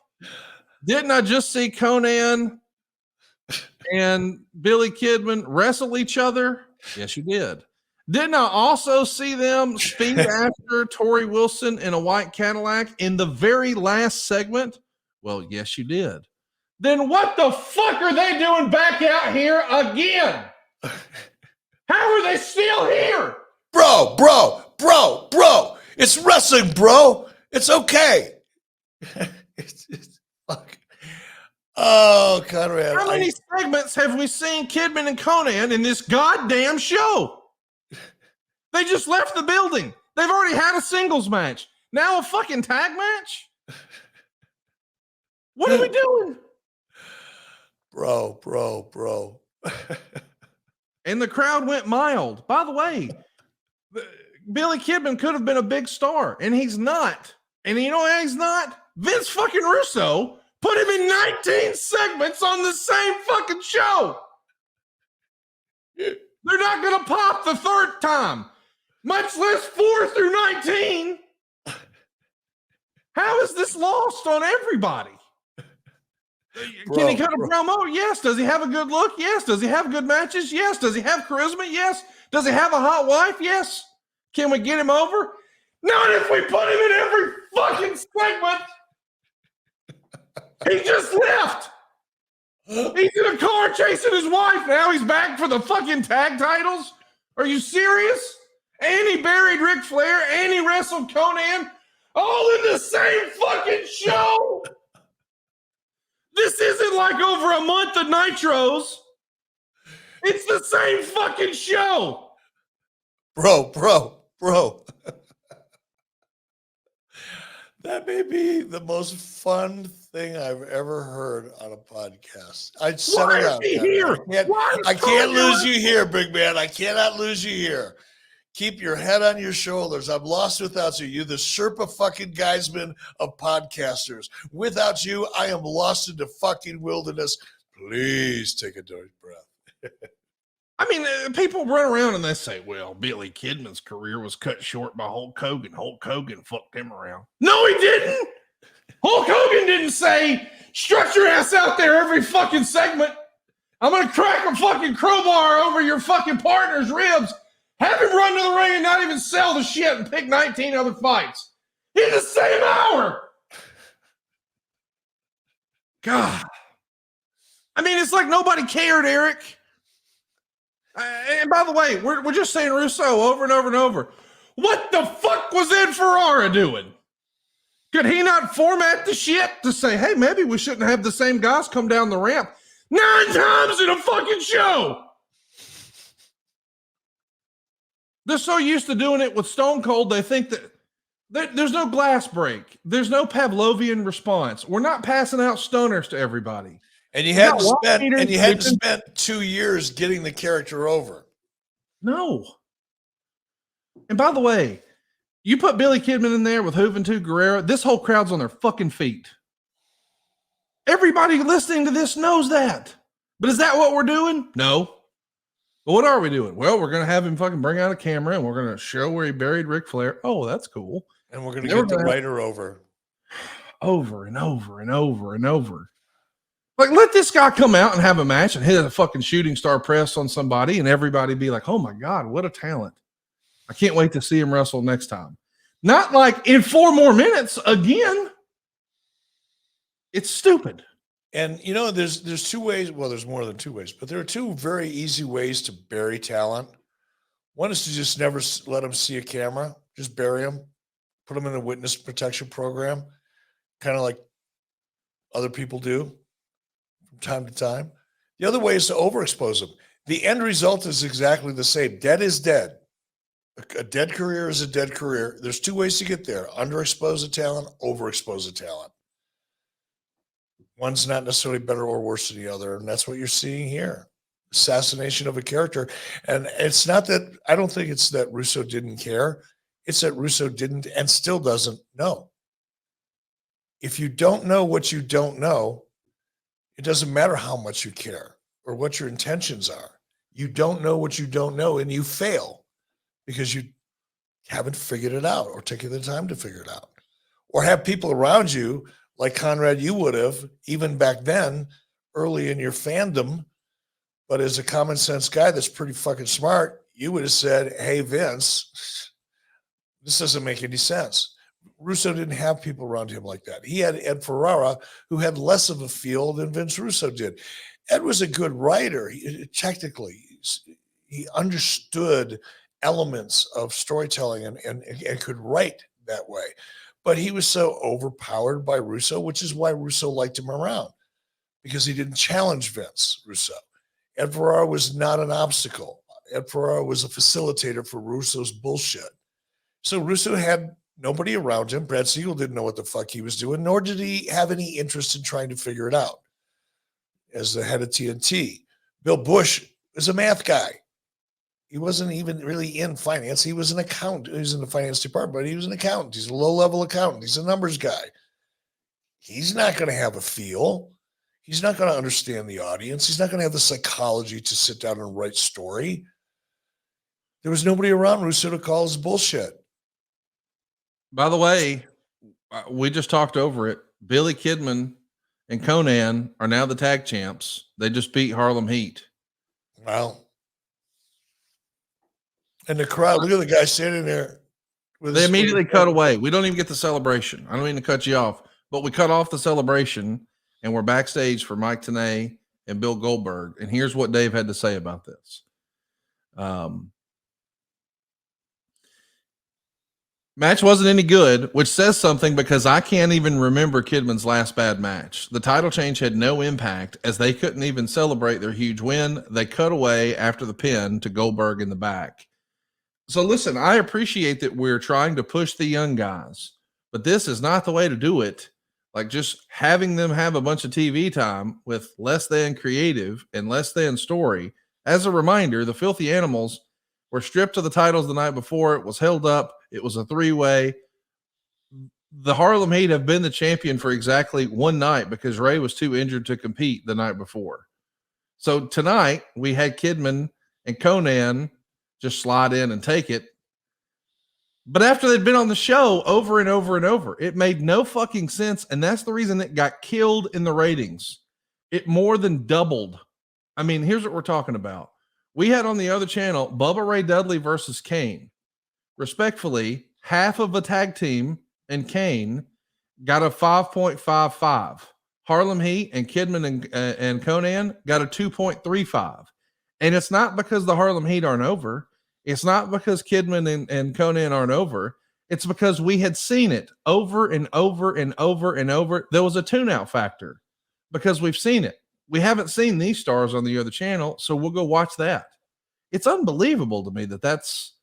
Speaker 1: didn't I just see Conan and Billy Kidman wrestle each other? Yes, you did. Didn't I also see them speed after Tori Wilson in a white Cadillac in the very last segment? Well, yes, you did. Then what the fuck are they doing back out here again? How are they still here?
Speaker 4: Bro. It's wrestling, bro. It's okay. it's fuck. Oh, Conrad.
Speaker 1: How many segments have we seen Kidman and Conan in this goddamn show? They just left the building. They've already had a singles match. Now a fucking tag match? What are we doing?
Speaker 4: Bro.
Speaker 1: And the crowd went mild. By the way, Billy Kidman could have been a big star, and he's not. And you know why he's not? Vince fucking Russo put him in 19 segments on the same fucking show. They're not going to pop the third time, much less 4 through 19. How is this lost on everybody? Can he cut a promo? Yes. Does he have a good look? Yes. Does he have good matches? Yes. Does he have charisma? Yes. Does he have a hot wife? Yes. Can we get him over? Not if we put him in every fucking segment. He just left. He's in a car chasing his wife. Now he's back for the fucking tag titles. Are you serious? And he buried Ric Flair and he wrestled Conan all in the same fucking show. This isn't like over a month of Nitros. It's the same fucking show.
Speaker 4: Bro. That may be the most fun thing I've ever heard on a podcast. I'd set it up. I can't lose you here, big man. I cannot lose you here. Keep your head on your shoulders. I'm lost without you. You're the Sherpa fucking guysman of podcasters. Without you, I am lost in the fucking wilderness. Please take a deep breath.
Speaker 1: I mean, people run around and they say, well, Billy Kidman's career was cut short by Hulk Hogan. Hulk Hogan fucked him around. No, he didn't. Hulk Hogan didn't say, stretch your ass out there every fucking segment. I'm going to crack a fucking crowbar over your fucking partner's ribs. Have him run to the ring and not even sell the shit and pick 19 other fights in the same hour. God. I mean, it's like nobody cared, Eric. And by the way, we're just saying Russo over and over and over. What the fuck was Ed Ferrara doing? Could he not format the shit to say, hey, maybe we shouldn't have the same guys come down the ramp 9 times in a fucking show? They're so used to doing it with Stone Cold, they think that there's no glass break. There's no Pavlovian response. We're not passing out stoners to everybody.
Speaker 4: And you hadn't spent 2 years getting the character over.
Speaker 1: No. And by the way, you put Billy Kidman in there with Juventud Guerrero, this whole crowd's on their fucking feet. Everybody listening to this knows that. But is that what we're doing? No. But what are we doing? Well, we're going to have him fucking bring out a camera and we're going to show where he buried Ric Flair. Oh, that's cool.
Speaker 4: And we're going to get the writer over.
Speaker 1: Over and over and over and over. Like, let this guy come out and have a match and hit a fucking shooting star press on somebody and everybody be like, oh my God, what a talent. I can't wait to see him wrestle next time. Not like in 4 more minutes again. It's stupid.
Speaker 4: And, you know, there's 2 ways. Well, there's more than 2 ways, but there are 2 very easy ways to bury talent. One is to just never let them see a camera. Just bury them. Put them in a witness protection program, kind of like other people do from time to time. The other way is to overexpose them. The end result is exactly the same. Dead is dead. A dead career is a dead career. There's 2 ways to get there. Underexpose a talent, overexpose a talent. One's not necessarily better or worse than the other, and that's what you're seeing here. Assassination of a character. And it's not that, I don't think it's that Russo didn't care. It's that Russo didn't and still doesn't know. If you don't know what you don't know, it doesn't matter how much you care or what your intentions are. You don't know what you don't know, and you fail because you haven't figured it out or taken the time to figure it out. Or have people around you, like Conrad, you would have, even back then, early in your fandom, but as a common sense guy that's pretty fucking smart, you would have said, hey, Vince, this doesn't make any sense. Russo didn't have people around him like that. He had Ed Ferrara, who had less of a feel than Vince Russo did. Ed was a good writer. Technically, he understood elements of storytelling and could write that way. But he was so overpowered by Russo, which is why Russo liked him around, because he didn't challenge Vince Russo. Ed Ferrara was not an obstacle. Ed Ferrara was a facilitator for Russo's bullshit. So Russo had nobody around him. Brad Siegel didn't know what the fuck he was doing, nor did he have any interest in trying to figure it out. As the head of TNT, Bill Bush was a math guy. He wasn't even really in finance. He was an accountant. He was in the finance department, but he was an accountant. He's a low-level accountant. He's a numbers guy. He's not going to have a feel. He's not going to understand the audience. He's not going to have the psychology to sit down and write story. There was nobody around Russo to call his bullshit.
Speaker 1: By the way, we just talked over it. Billy Kidman and Conan are now the tag champs. They just beat Harlem Heat.
Speaker 4: Wow. And the crowd, look at the guy standing there.
Speaker 1: They immediately cut away. We don't even get the celebration. I don't mean to cut you off, but we cut off the celebration and we're backstage for Mike Tenay and Bill Goldberg. And here's what Dave had to say about this. Match wasn't any good, which says something because I can't even remember Kidman's last bad match. The title change had no impact as they couldn't even celebrate their huge win. They cut away after the pin to Goldberg in the back. So listen, I appreciate that we're trying to push the young guys, but this is not the way to do it. Like just having them have a bunch of TV time with less than creative and less than story. As a reminder, the Filthy Animals were stripped of the titles the night before. It was held up. It was a 3-way. The Harlem Heat have been the champion for exactly one night because Ray was too injured to compete the night before. So tonight we had Kidman and Conan just slide in and take it. But after they'd been on the show over and over and over, it made no fucking sense. And that's the reason it got killed in the ratings. It more than doubled. I mean, here's what we're talking about. We had on the other channel, Bubba Ray Dudley versus Kane. Respectfully, half of a tag team and Kane got a 5.55. Harlem Heat and Kidman and Conan got a 2.35. And it's not because the Harlem Heat aren't over. It's not because Kidman and Conan aren't over. It's because we had seen it over and over and over and over. There was a tune-out factor because we've seen it. We haven't seen these stars on the other channel, so we'll go watch that. It's unbelievable to me that that's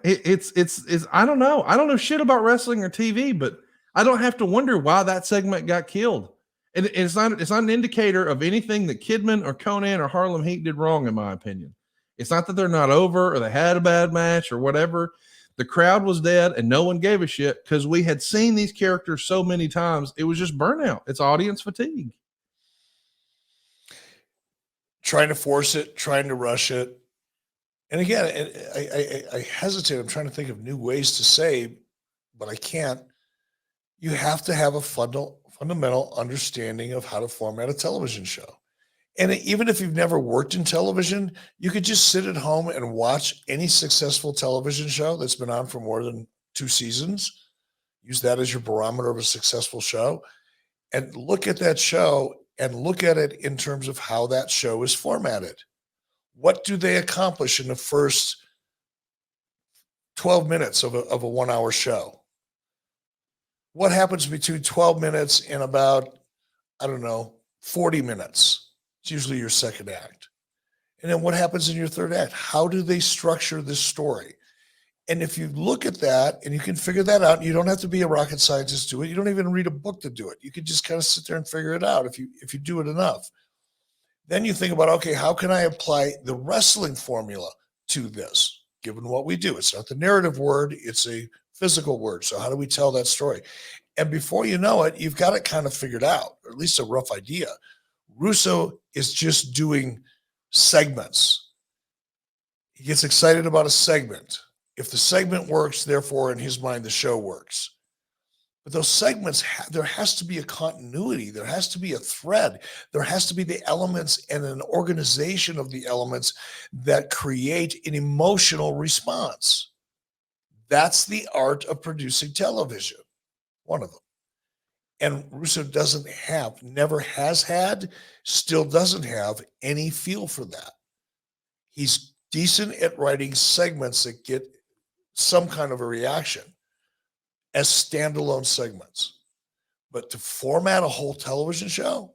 Speaker 1: It's I don't know. I don't know shit about wrestling or TV, but I don't have to wonder why that segment got killed. And it's not an indicator of anything that Kidman or Conan or Harlem Heat did wrong, in my opinion. It's not that they're not over or they had a bad match or whatever. The crowd was dead and no one gave a shit because we had seen these characters so many times. It was just burnout. It's audience fatigue.
Speaker 4: Trying to force it, trying to rush it. And again, I hesitate. I'm trying to think of new ways to say, but I can't. You have to have a fundamental understanding of how to format a television show. And even if you've never worked in television, you could just sit at home and watch any successful television show that's been on for more than 2 seasons. Use that as your barometer of a successful show and look at that show and look at it in terms of how that show is formatted. What do they accomplish in the first 12 minutes of a 1-hour show? What happens between 12 minutes and about, 40 minutes? It's usually your second act. And then what happens in your third act? How do they structure this story? And if you look at that and you can figure that out, you don't have to be a rocket scientist to do it. You don't even read a book to do it. You can just kind of sit there and figure it out if you do it enough. Then you think about, okay, how can I apply the wrestling formula to this, given what we do? It's not the narrative word, it's a physical word. So how do we tell that story? And before you know it, you've got it kind of figured out, or at least a rough idea. Russo is just doing segments. He gets excited about a segment. If the segment works, therefore, in his mind, the show works. But those segments, there has to be a continuity. There has to be a thread. There has to be the elements and an organization of the elements that create an emotional response. That's the art of producing television, one of them. And Russo never has had, still doesn't have any feel for that. He's decent at writing segments that get some kind of a reaction as standalone segments. But to format a whole television show,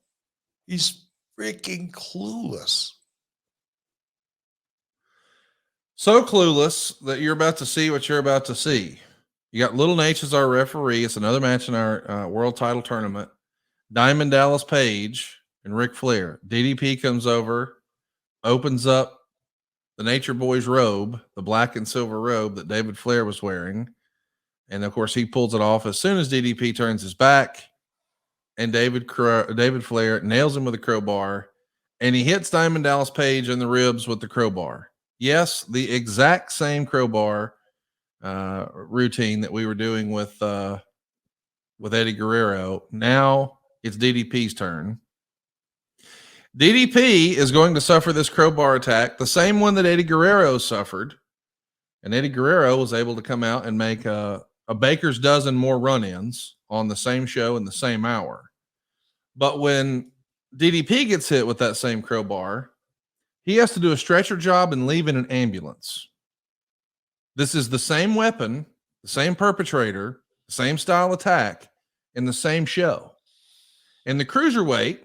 Speaker 4: he's freaking clueless.
Speaker 1: So clueless that you're about to see what you're about to see. You got Little Nate as our referee. It's another match in our world title tournament. Diamond Dallas Page and Ric Flair. DDP comes over, opens up the Nature Boy's robe, the black and silver robe that David Flair was wearing. And of course, he pulls it off as soon as DDP turns his back. And David Flair nails him with a crowbar. And he hits Diamond Dallas Page in the ribs with the crowbar. Yes, the exact same crowbar routine that we were doing with Eddie Guerrero. Now it's DDP's turn. DDP is going to suffer this crowbar attack, the same one that Eddie Guerrero suffered. And Eddie Guerrero was able to come out and make a baker's dozen more run-ins on the same show in the same hour. But when DDP gets hit with that same crowbar, he has to do a stretcher job and leave in an ambulance. This is the same weapon, the same perpetrator, the same style attack in the same show. And the cruiserweight,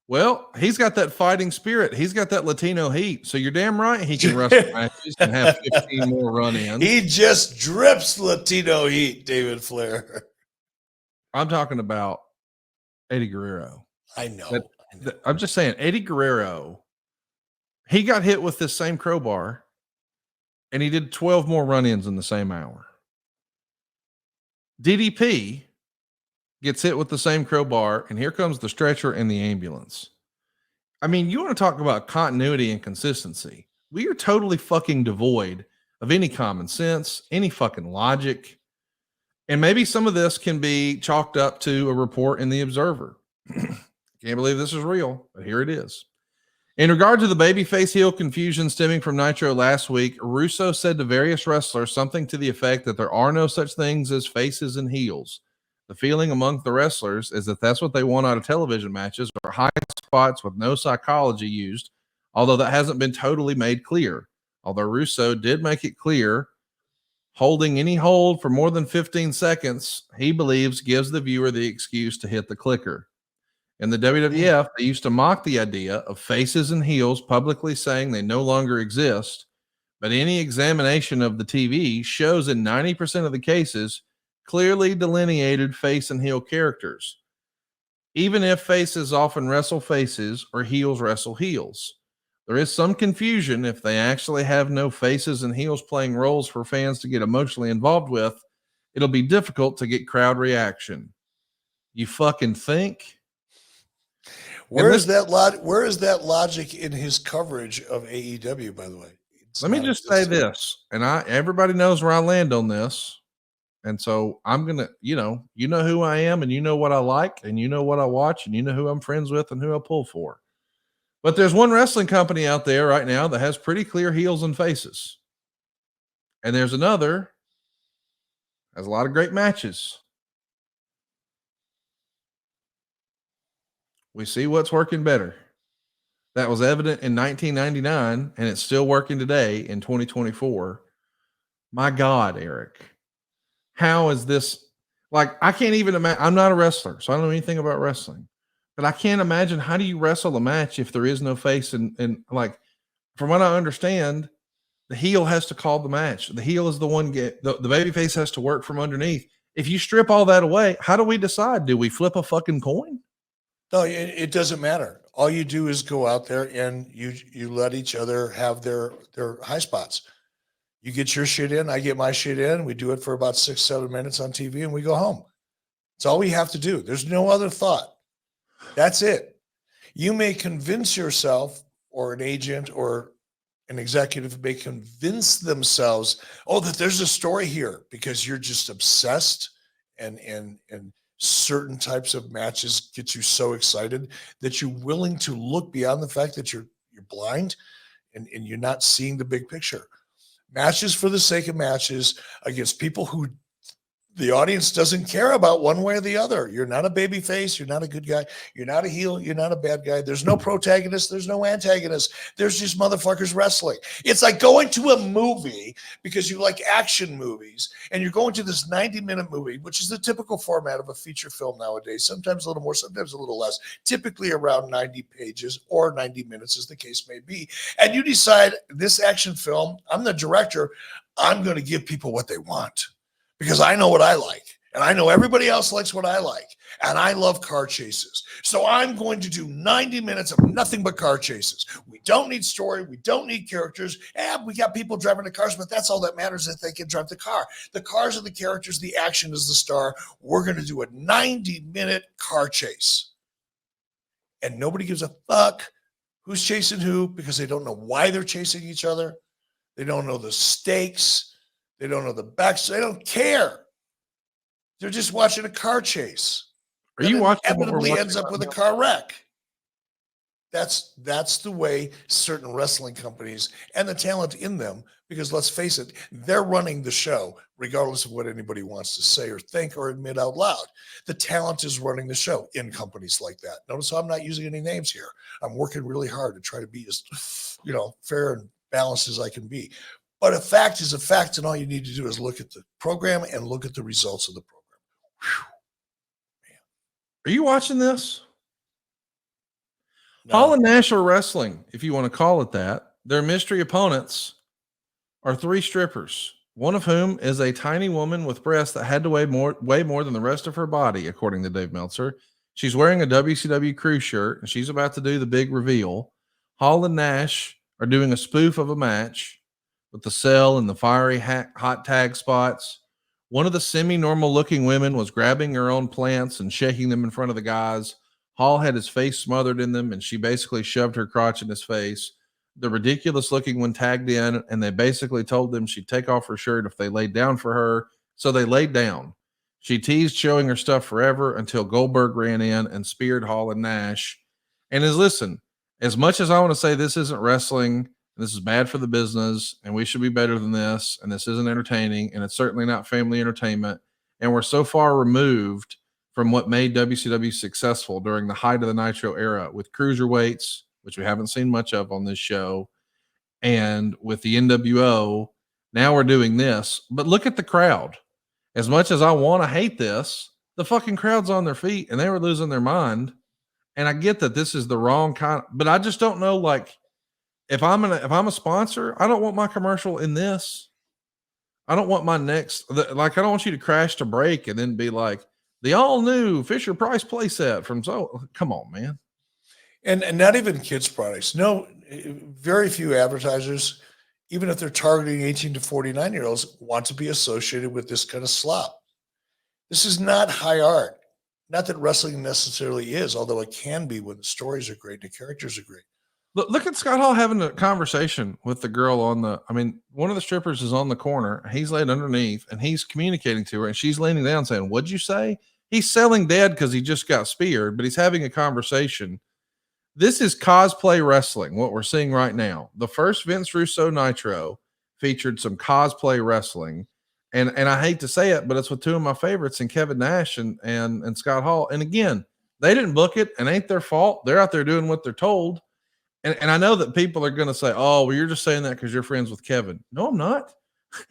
Speaker 1: well, he's got that fighting spirit. He's got that Latino heat. So you're damn right he can wrestle matches and have 15 more run-ins.
Speaker 4: He just drips Latino heat, David Flair.
Speaker 1: I'm talking about Eddie Guerrero.
Speaker 4: I know.
Speaker 1: I'm just saying, Eddie Guerrero, he got hit with this same crowbar. And he did 12 more run-ins in the same hour. DDP gets hit with the same crowbar, and here comes the stretcher and the ambulance. I mean, you want to talk about continuity and consistency. We are totally fucking devoid of any common sense, any fucking logic. And maybe some of this can be chalked up to a report in the Observer. Can't believe this is real, but here it is. In regard to the babyface heel confusion stemming from Nitro last week, Russo said to various wrestlers something to the effect that there are no such things as faces and heels. The feeling among the wrestlers is that that's what they want out of television matches, or high spots with no psychology used, although that hasn't been totally made clear. Although Russo did make it clear, holding any hold for more than 15 seconds, he believes gives the viewer the excuse to hit the clicker. In the WWF, they used to mock the idea of faces and heels publicly saying they no longer exist but any examination of the TV shows in 90% of the cases clearly delineated face and heel characters, even if faces often wrestle faces or heels wrestle heels. There is some confusion if they actually have no faces and heels playing roles for fans to get emotionally involved with. It'll be difficult to get crowd reaction. You fucking think?
Speaker 4: Where is that logic in his coverage of AEW, by the way?
Speaker 1: Let me just say this, and everybody knows where I land on this. And so I'm going to, you know who I am, and you know what I like, and you know what I watch, and you know who I'm friends with and who I pull for. But there's one wrestling company out there right now that has pretty clear heels and faces. And there's another has a lot of great matches. We see what's working better. That was evident in 1999, and it's still working today in 2024. My God, Eric. How is this? Like, I can't even imagine. I'm not a wrestler, so I don't know anything about wrestling. But I can't imagine, how do you wrestle a match if there is no face? And like, from what I understand, the heel has to call the match. The heel is the one the baby face has to work from underneath. If you strip all that away, how do we decide? Do we flip a fucking coin?
Speaker 4: No, it doesn't matter. All you do is go out there and you let each other have their high spots. You get your shit in, I get my shit in. We do it for about 6-7 minutes on TV and we go home. It's all we have to do. There's no other thought. That's it. You may convince yourself, or an agent or an executive may convince themselves, that there's a story here, because you're just obsessed and certain types of matches get you so excited that you're willing to look beyond the fact that you're blind and you're not seeing the big picture. Matches for the sake of matches against people who the audience doesn't care about one way or the other. You're not a baby face. You're not a good guy. You're not a heel. You're not a bad guy. There's no protagonist. There's no antagonist. There's just motherfuckers wrestling. It's like going to a movie because you like action movies, and you're going to this 90-minute movie, which is the typical format of a feature film nowadays, sometimes a little more, sometimes a little less, typically around 90 pages or 90 minutes as the case may be. And you decide, this action film, I'm the director, I'm going to give people what they want, because I know what I like, and I know everybody else likes what I like, and I love car chases. So I'm going to do 90 minutes of nothing but car chases. We don't need story. We don't need characters. We got people driving the cars, but that's all that matters, if they can drive the car. The cars are the characters. The action is the star. We're going to do a 90-minute car chase. And nobody gives a fuck who's chasing who, because they don't know why they're chasing each other. They don't know the stakes. They don't know the backstory. They don't care. They're just watching a car chase.
Speaker 1: Are you watching?
Speaker 4: Inevitably ends up with a car wreck. That's the way certain wrestling companies and the talent in them, because let's face it, they're running the show regardless of what anybody wants to say or think or admit out loud. The talent is running the show in companies like that. Notice how I'm not using any names here. I'm working really hard to try to be as, fair and balanced as I can be. But a fact is a fact, and all you need to do is look at the program and look at the results of the program. Whew.
Speaker 1: Are you watching this?
Speaker 4: No.
Speaker 1: Hall and Nash are wrestling, if you want to call it that. Their mystery opponents are 3 strippers, one of whom is a tiny woman with breasts that had to weigh more than the rest of her body, according to Dave Meltzer. She's wearing a WCW crew shirt, and she's about to do the big reveal. Hall and Nash are doing a spoof of a match with the cell and the fiery hot tag spots. One of the semi-normal looking women was grabbing her own plants and shaking them in front of the guys. Hall had his face smothered in them, and she basically shoved her crotch in his face. The ridiculous looking one tagged in, and they basically told them she'd take off her shirt if they laid down for her. So they laid down. She teased showing her stuff forever until Goldberg ran in and speared Hall and Nash. And listen, as much as I want to say this isn't wrestling, this is bad for the business, and we should be better than this, and this isn't entertaining, and it's certainly not family entertainment, and we're so far removed from what made WCW successful during the height of the Nitro era with cruiserweights, which we haven't seen much of on this show, and with the NWO. Now we're doing this. But look at the crowd. As much as I want to hate this, the fucking crowd's on their feet, and they were losing their mind. And I get that this is the wrong kind, but I just don't know, like, if I'm a sponsor, I don't want my commercial in this. I don't want my next, I don't want you to crash to break and then be like the all new Fisher Price playset from come on, man.
Speaker 4: And not even kids products. No, very few advertisers, even if they're targeting 18 to 49-year-olds, want to be associated with this kind of slop. This is not high art. Not that wrestling necessarily is, although it can be when the stories are great and the characters are great.
Speaker 1: Look at Scott Hall having a conversation with the girl one of the strippers is on the corner. He's laid underneath and he's communicating to her and she's leaning down saying, "What'd you say?" He's selling dead because he just got speared, but he's having a conversation. This is cosplay wrestling, what we're seeing right now. The first Vince Russo Nitro featured some cosplay wrestling. And I hate to say it, but it's with two of my favorites in Kevin Nash and Scott Hall. And again, they didn't book it and ain't their fault. They're out there doing what they're told. And I know that people are going to say, "Oh, well, you're just saying that because you're friends with Kevin." No, I'm not.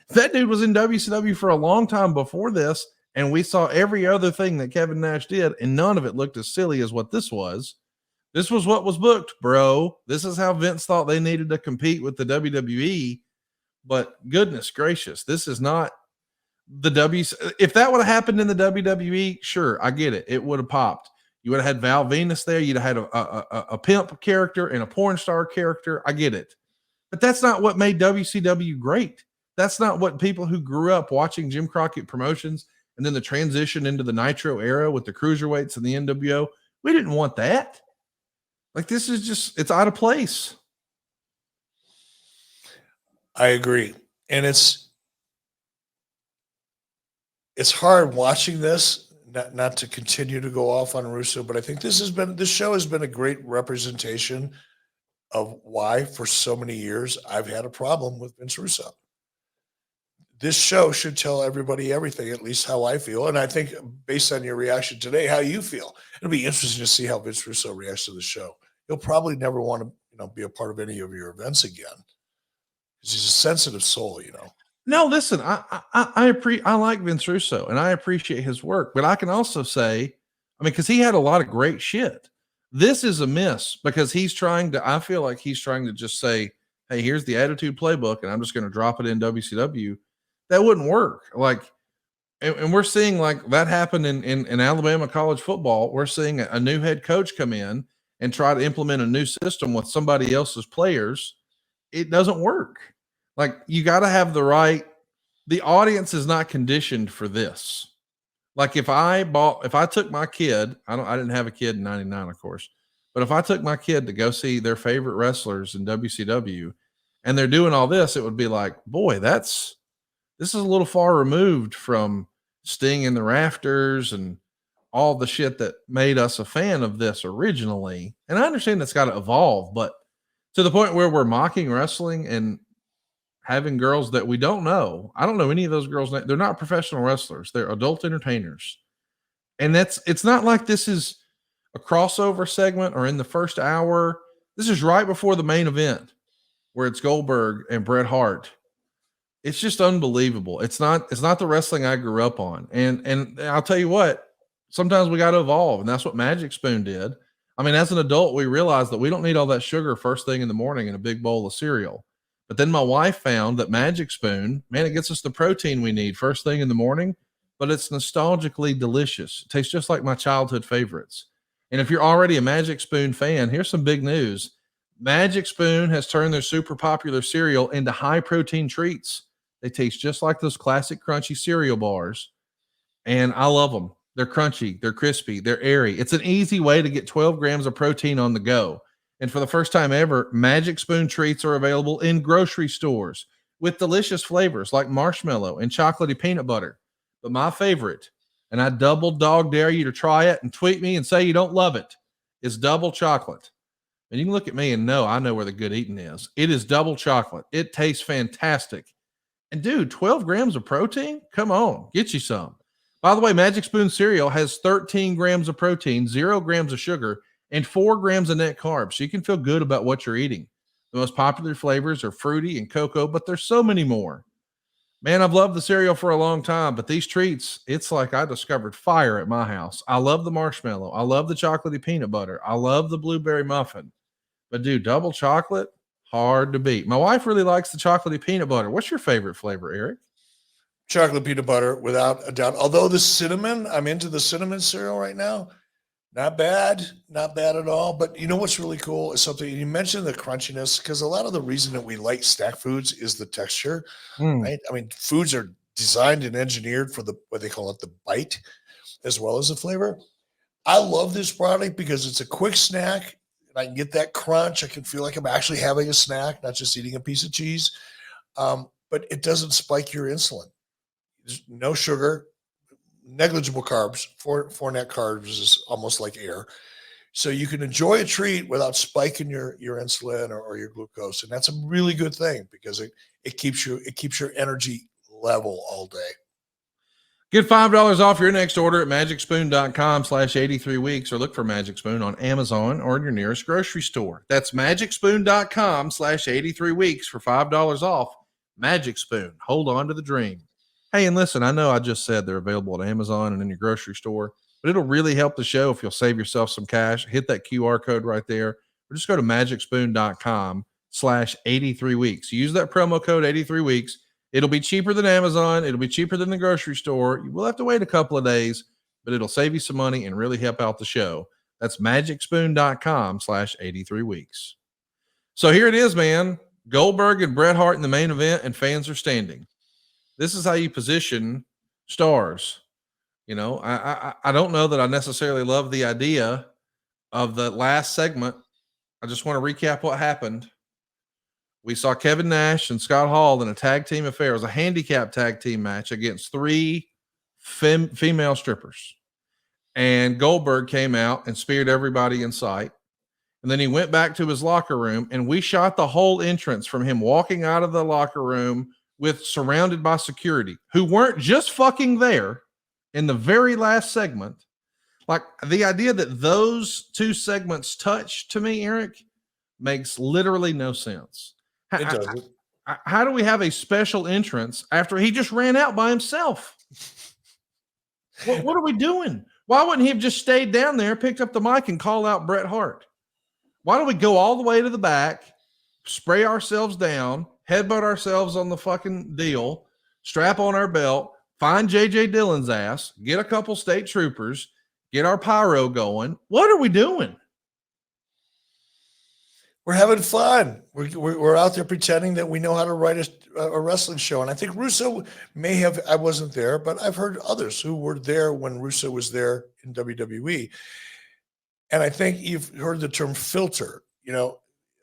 Speaker 1: That dude was in WCW for a long time before this. And we saw every other thing that Kevin Nash did. And none of it looked as silly as what this was. This was what was booked, bro. This is how Vince thought they needed to compete with the WWE. But goodness gracious, this is not the If that would have happened in the WWE, sure, I get it. It would have popped. You would have had Val Venus there. You'd have had a pimp character and a porn star character. I get it. But that's not what made WCW great. That's not what people who grew up watching Jim Crockett Promotions and then the transition into the Nitro era with the cruiserweights and the NWO. We didn't want that. Like, this is just, it's out of place.
Speaker 4: I agree. And it's hard watching this, not to continue to go off on Russo, but I think this show has been a great representation of why for so many years I've had a problem with Vince Russo. This show should tell everybody everything, at least how I feel. And I think based on your reaction today, how you feel. It'll be interesting to see how Vince Russo reacts to the show. He'll probably never want to, be a part of any of your events again. Because he's a sensitive soul,
Speaker 1: No, listen, I like Vince Russo and I appreciate his work, but I can also say, because he had a lot of great shit. This is a miss because I feel like he's trying to just say, "Hey, here's the Attitude Playbook and I'm just going to drop it in WCW." That wouldn't work. And we're seeing like that happen in Alabama college football. We're seeing a new head coach come in and try to implement a new system with somebody else's players. It doesn't work. Like, you got to have the audience is not conditioned for this. Like, if I took my kid, I didn't have a kid in 99, of course, but if I took my kid to go see their favorite wrestlers in WCW and they're doing all this, it would be like, boy, this is a little far removed from Sting in the Rafters and all the shit that made us a fan of this originally. And I understand it's got to evolve, but to the point where we're mocking wrestling and having girls that we don't know. I don't know any of those girls. They're not professional wrestlers. They're adult entertainers. And it's not like this is a crossover segment or in the first hour. This is right before the main event where it's Goldberg and Bret Hart. It's just unbelievable. It's not the wrestling I grew up on. And I'll tell you what, sometimes we got to evolve. And that's what Magic Spoon did. As an adult, we realized that we don't need all that sugar first thing in the morning in a big bowl of cereal. But then my wife found that Magic Spoon, man, it gets us the protein we need first thing in the morning, but it's nostalgically delicious. It tastes just like my childhood favorites. And if you're already a Magic Spoon fan, here's some big news. Magic Spoon has turned their super popular cereal into high protein treats. They taste just like those classic crunchy cereal bars. And I love them. They're crunchy, they're crispy, they're airy. It's an easy way to get 12 grams of protein on the go. And for the first time ever, Magic Spoon treats are available in grocery stores with delicious flavors like marshmallow and chocolatey peanut butter. But my favorite, and I double dog dare you to try it and tweet me and say you don't love it, is double chocolate. And you can look at me and know I know where the good eating is. It is double chocolate. It tastes fantastic. And dude, 12 grams of protein? Come on, get you some. By the way, Magic Spoon cereal has 13 grams of protein, 0 grams of sugar, and 4 grams of net carbs. So you can feel good about what you're eating. The most popular flavors are fruity and cocoa, but there's so many more. Man, I've loved the cereal for a long time, but these treats, it's like I discovered fire at my house. I love the marshmallow. I love the chocolatey peanut butter. I love the blueberry muffin. But dude, double chocolate? Hard to beat. My wife really likes the chocolatey peanut butter. What's your favorite flavor, Eric?
Speaker 4: Chocolate peanut butter, without a doubt. Although the cinnamon, I'm into the cinnamon cereal right now. Not bad at all. But you know what's really cool is something you mentioned, the crunchiness, because a lot of the reason that we like snack foods is the texture, right? I mean, foods are designed and engineered for what they call it, the bite, as well as the flavor. I love this product because it's a quick snack. And I can get that crunch. I can feel like I'm actually having a snack, not just eating a piece of cheese. But it doesn't spike your insulin. There's no sugar, negligible carbs. Four net carbs is almost like air. So you can enjoy a treat without spiking your insulin or your glucose. And that's a really good thing because it keeps your energy level all day.
Speaker 1: Get $5 off your next order at magicspoon.com/83weeks or look for Magic Spoon on Amazon or in your nearest grocery store. That's magicspoon.com/83weeks for $5 off. Magic Spoon. Hold on to the dream. Hey, and listen, I know I just said they're available at Amazon and in your grocery store, but it'll really help the show if you'll save yourself some cash. Hit that QR code right there, or just go to magicspoon.com/83weeks. Use that promo code 83weeks. It'll be cheaper than Amazon. It'll be cheaper than the grocery store. You will have to wait a couple of days, but it'll save you some money and really help out the show. That's magicspoon.com/83weeks. So here it is, man. Goldberg and Bret Hart in the main event, and fans are standing. This is how you position stars. You know, I don't know that I necessarily love the idea of the last segment. I just want to recap what happened. We saw Kevin Nash and Scott Hall in a tag team affair. It was a handicap tag team match against three female strippers. And Goldberg came out and speared everybody in sight. And then he went back to his locker room, and we shot the whole entrance from him walking out of the locker room surrounded by security who weren't just fucking there in the very last segment. Like, the idea that those two segments touch, to me, Eric, makes literally no sense.
Speaker 4: It doesn't.
Speaker 1: How do we have a special entrance after he just ran out by himself? What are we doing? Why wouldn't he have just stayed down there, picked up the mic, and called out Bret Hart? Why don't we go all the way to the back, spray ourselves down, headbutt ourselves on the fucking deal, strap on our belt, find J.J. Dillon's ass, get a couple state troopers, get our pyro going? What are we doing?
Speaker 4: We're having fun. We're out there pretending that we know how to write a wrestling show. And I think Russo may have, I wasn't there, but I've heard others who were there when Russo was there in WWE. And I think you've heard the term filter. You know,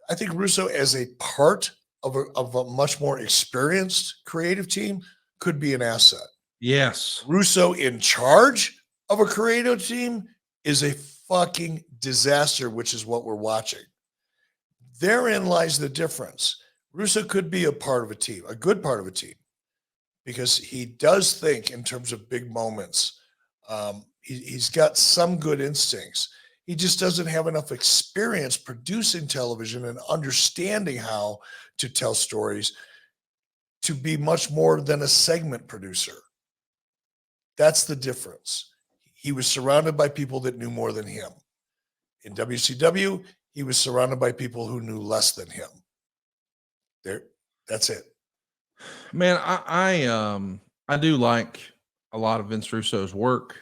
Speaker 4: I think Russo, as a part of a much more experienced creative team, could be an asset.
Speaker 1: Yes.
Speaker 4: Russo in charge of a creative team is a fucking disaster, which is what we're watching. Therein lies the difference. Russo could be a part of a team, a good part of a team, because he does think in terms of big moments. He's got some good instincts. He just doesn't have enough experience producing television and understanding how to tell stories to be much more than a segment producer. That's the difference. He was surrounded by people that knew more than him. In WCW, he was surrounded by people who knew less than him. That's it.
Speaker 1: Man, I do like a lot of Vince Russo's work,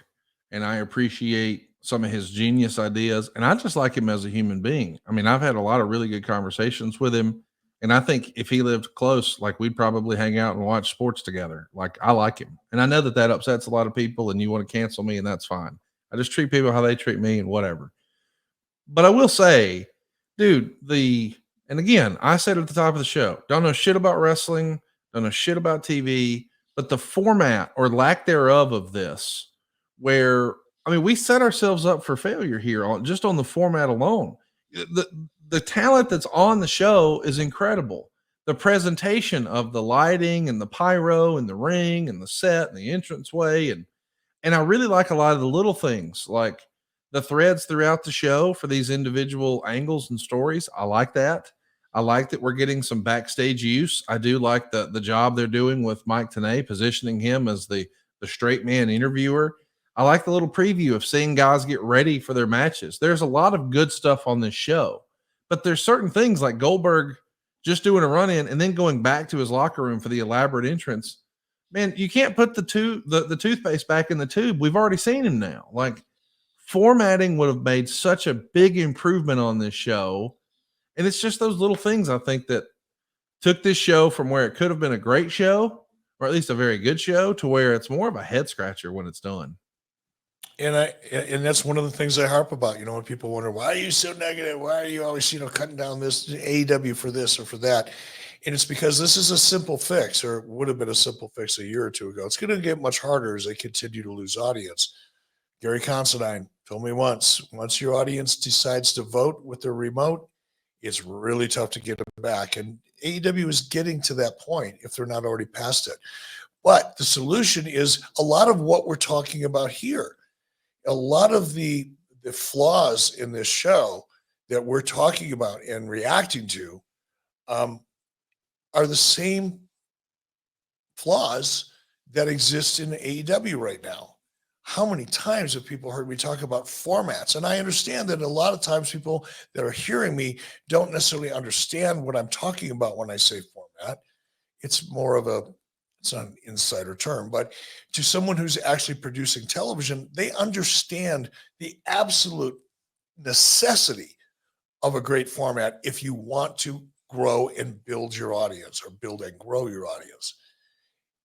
Speaker 1: and I appreciate some of his genius ideas, and I just like him as a human being. I mean, I've had a lot of really good conversations with him, and I think if he lived close, like, we'd probably hang out and watch sports together. Like, I like him, and I know that upsets a lot of people, and you want to cancel me, and that's fine. I just treat people how they treat me, and whatever. But I will say, dude, and again, I said at the top of the show, don't know shit about wrestling, don't know shit about TV, but the format or lack thereof of this, where, I mean, we set ourselves up for failure here just on the format alone. The talent that's on the show is incredible. The presentation of the lighting and the pyro and the ring and the set and the entranceway, and I really like a lot of the little things, like the threads throughout the show for these individual angles and stories. I like that. I like that we're getting some backstage use. I do like the job they're doing with Mike Tenay, positioning him as the straight man interviewer. I like the little preview of seeing guys get ready for their matches. There's a lot of good stuff on this show, but there's certain things like Goldberg just doing a run in and then going back to his locker room for the elaborate entrance. Man, you can't put the toothpaste back in the tube. We've already seen him now. Like, formatting would have made such a big improvement on this show. And it's just those little things, I think, that took this show from where it could have been a great show, or at least a very good show, to where it's more of a head scratcher when it's done.
Speaker 4: And that's one of the things I harp about. When people wonder, why are you so negative? Why are you always, cutting down this AEW for this or for that? And it's because this is a simple fix, or would have been a simple fix a year or two ago. It's going to get much harder as they continue to lose audience. Gary Considine told me once your audience decides to vote with their remote, it's really tough to get them back. And AEW is getting to that point if they're not already past it. But the solution is a lot of what we're talking about here. A lot of the flaws in this show that we're talking about and reacting to are the same flaws that exist in AEW right now. How many times have people heard me talk about formats? And I understand that a lot of times people that are hearing me don't necessarily understand what I'm talking about when I say format. It's more of it's not an insider term, but to someone who's actually producing television, they understand the absolute necessity of a great format if you want to grow and build your audience, or build and grow your audience.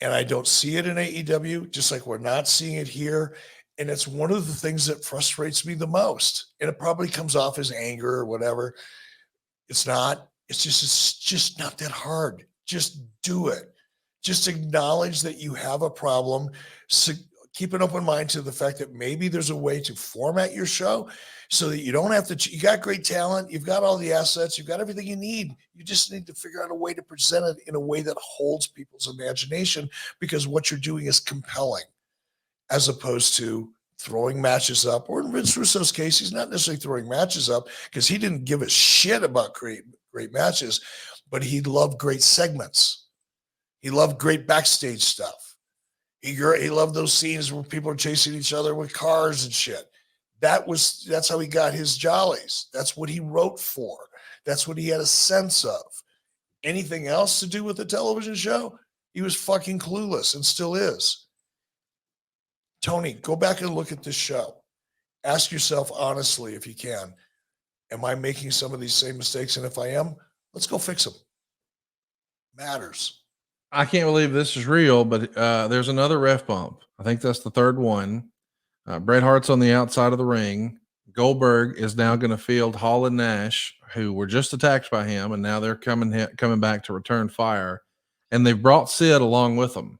Speaker 4: And I don't see it in AEW, just like we're not seeing it here. And it's one of the things that frustrates me the most. And it probably comes off as anger or whatever. It's not. It's just not that hard. Just do it. Just acknowledge that you have a problem. So keep an open mind to the fact that maybe there's a way to format your show so that you don't have to. You got great talent. You've got all the assets. You've got everything you need. You just need to figure out a way to present it in a way that holds people's imagination, because what you're doing is compelling, as opposed to throwing matches up. Or in Vince Russo's case, he's not necessarily throwing matches up because he didn't give a shit about great matches, but he loved great segments. He loved great backstage stuff. He loved those scenes where people are chasing each other with cars and shit. That's how he got his jollies. That's what he wrote for. That's what he had a sense of. Anything else to do with the television show, he was fucking clueless and still is. Tony, go back and look at this show. Ask yourself honestly, if you can, am I making some of these same mistakes? And if I am, let's go fix them. Matters.
Speaker 1: I can't believe this is real, but there's another ref bump. I think that's the third one. Bret Hart's on the outside of the ring. Goldberg is now going to field Hall and Nash, who were just attacked by him, and now they're coming back to return fire. And they've brought Sid along with them.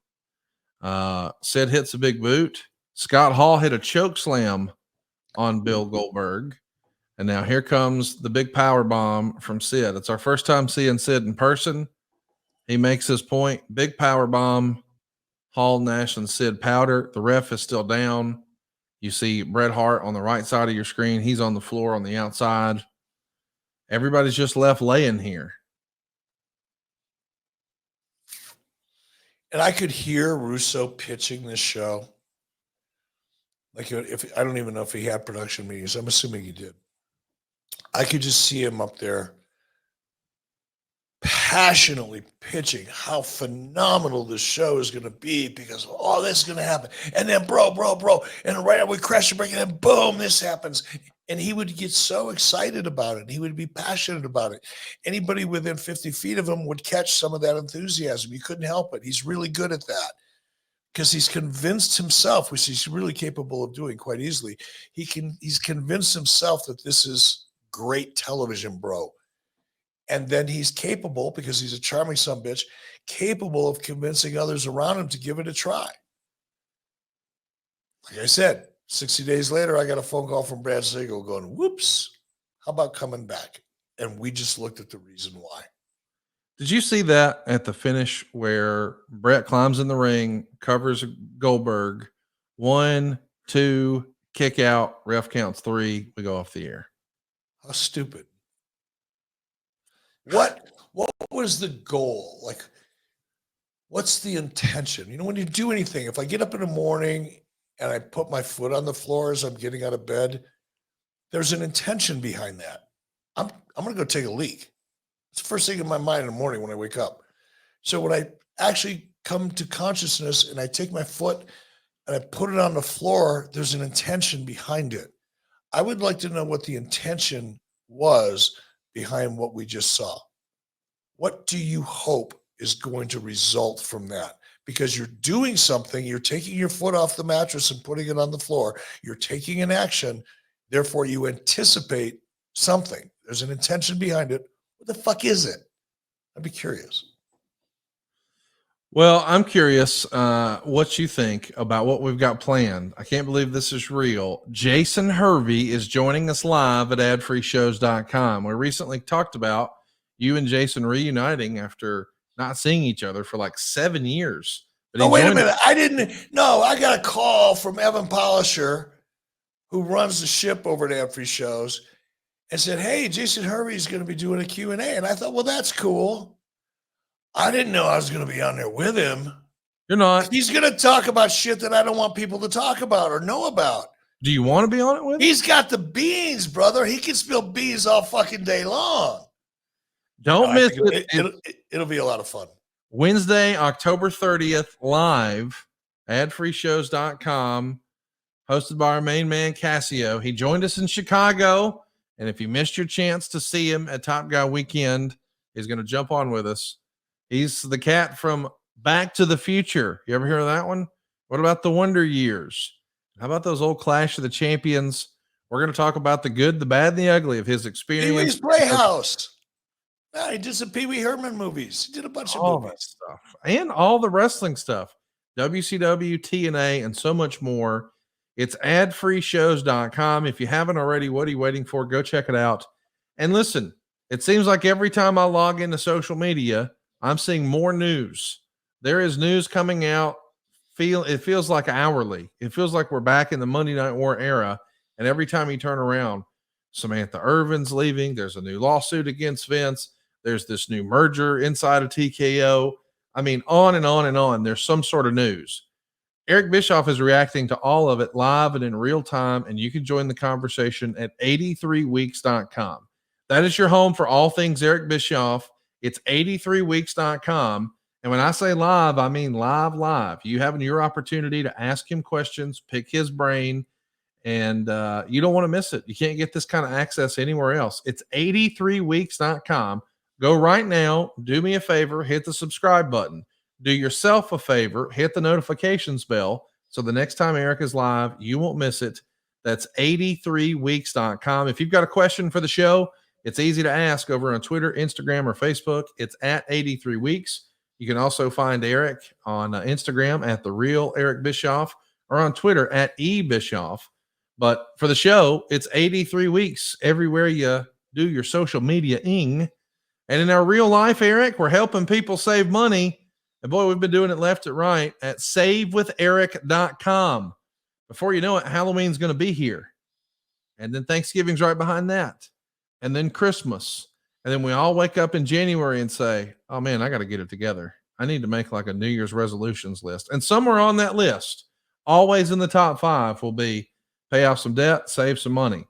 Speaker 1: Sid hits a big boot. Scott Hall hit a choke slam on Bill Goldberg. And now here comes the big power bomb from Sid. It's our first time seeing Sid in person. He makes his point. Big power bomb. Hall, Nash, and Sid powder. The ref is still down. You see Bret Hart on the right side of your screen. He's on the floor on the outside. Everybody's just left laying here.
Speaker 4: And I could hear Russo pitching this show. Like, if I don't even know if he had production meetings. I'm assuming he did. I could just see him up there passionately pitching how phenomenal this show is going to be, because all this is going to happen. And then bro. And right now we crash and break, and then boom, this happens. And he would get so excited about it. He would be passionate about it. Anybody within 50 feet of him would catch some of that enthusiasm. He couldn't help it. He's really good at that, because he's convinced himself, which he's really capable of doing quite easily. He's convinced himself that this is great television, bro. And then he's capable, because he's a charming sumbitch, capable of convincing others around him to give it a try. Like I said, 60 days later, I got a phone call from Brad Siegel going, whoops, how about coming back? And we just looked at the reason why.
Speaker 1: Did you see that at the finish where Brett climbs in the ring, covers Goldberg, 1, 2, kick out, ref counts 3, we go off the air?
Speaker 4: How stupid. What was the goal? Like, what's the intention? You know, when you do anything, if I get up in the morning and I put my foot on the floor as I'm getting out of bed, there's an intention behind that. I'm going to go take a leak. It's the first thing in my mind in the morning when I wake up. So when I actually come to consciousness and I take my foot and I put it on the floor, there's an intention behind it. I would like to know what the intention was behind what we just saw. What do you hope is going to result from that? Because you're doing something, you're taking your foot off the mattress and putting it on the floor. You're taking an action. Therefore, you anticipate something. There's an intention behind it. What the fuck is it? I'd be curious.
Speaker 1: Well, I'm curious what you think about what we've got planned. I can't believe this is real. Jason Hervey is joining us live at adfreeshows.com. We recently talked about you and Jason reuniting after not seeing each other for like 7 years. But
Speaker 4: oh, wait a minute. I got a call from Evan Polisher, who runs the ship over at Ad Free Shows, and said, hey, Jason Hervey is going to be doing a Q&A. And I thought, well, that's cool. I didn't know I was going to be on there with him.
Speaker 1: You're not.
Speaker 4: He's going to talk about shit that I don't want people to talk about or know about.
Speaker 1: Do you want to be on it with him?
Speaker 4: He's got the beans, brother. He can spill beans all fucking day long.
Speaker 1: Don't miss it.
Speaker 4: It'll be a lot of fun.
Speaker 1: Wednesday, October 30th, live, adfreeshows.com, hosted by our main man, Cassio. He joined us in Chicago, and if you missed your chance to see him at Top Guy Weekend, he's going to jump on with us. He's the cat from Back to the Future. You ever hear of that one? What about the Wonder Years? How about those old Clash of the Champions? We're going to talk about the good, the bad, and the ugly of his experience.
Speaker 4: Pee-wee's Playhouse. No, he did some Pee Wee Herman movies. He did a bunch of movies.
Speaker 1: Stuff. And all the wrestling stuff. WCW, TNA, and so much more. It's adfreeshows.com. If you haven't already, what are you waiting for? Go check it out. And listen, it seems like every time I log into social media, I'm seeing more news. There is news coming out. It feels like hourly. It feels like we're back in the Monday Night War era. And every time you turn around, Samantha Irvin's leaving. There's a new lawsuit against Vince. There's this new merger inside of TKO. I mean, on and on and on. There's some sort of news. Eric Bischoff is reacting to all of it live and in real time, and you can join the conversation at 83weeks.com. That is your home for all things Eric Bischoff. It's 83weeks.com. And when I say live, I mean live. You having your opportunity to ask him questions, pick his brain, and you don't want to miss it. You can't get this kind of access anywhere else. It's 83weeks.com. Go right now. Do me a favor. Hit the subscribe button. Do yourself a favor. Hit the notifications bell. So the next time Eric is live, you won't miss it. That's 83weeks.com. If you've got a question for the show, it's easy to ask over on Twitter, Instagram, or Facebook. It's at 83weeks. You can also find Eric on Instagram at The Real Eric Bischoff or on Twitter at eBischoff. But for the show, it's 83 weeks everywhere you do your social media-ing. And in our real life, Eric, we're helping people save money. And boy, we've been doing it left and right at savewitheric.com. Before you know it, Halloween's going to be here. And then Thanksgiving's right behind that. And then Christmas. And then we all wake up in January and say, oh man, I got to get it together. I need to make like a New Year's resolutions list. And somewhere on that list, always in the top 5, will be pay off some debt, save some money.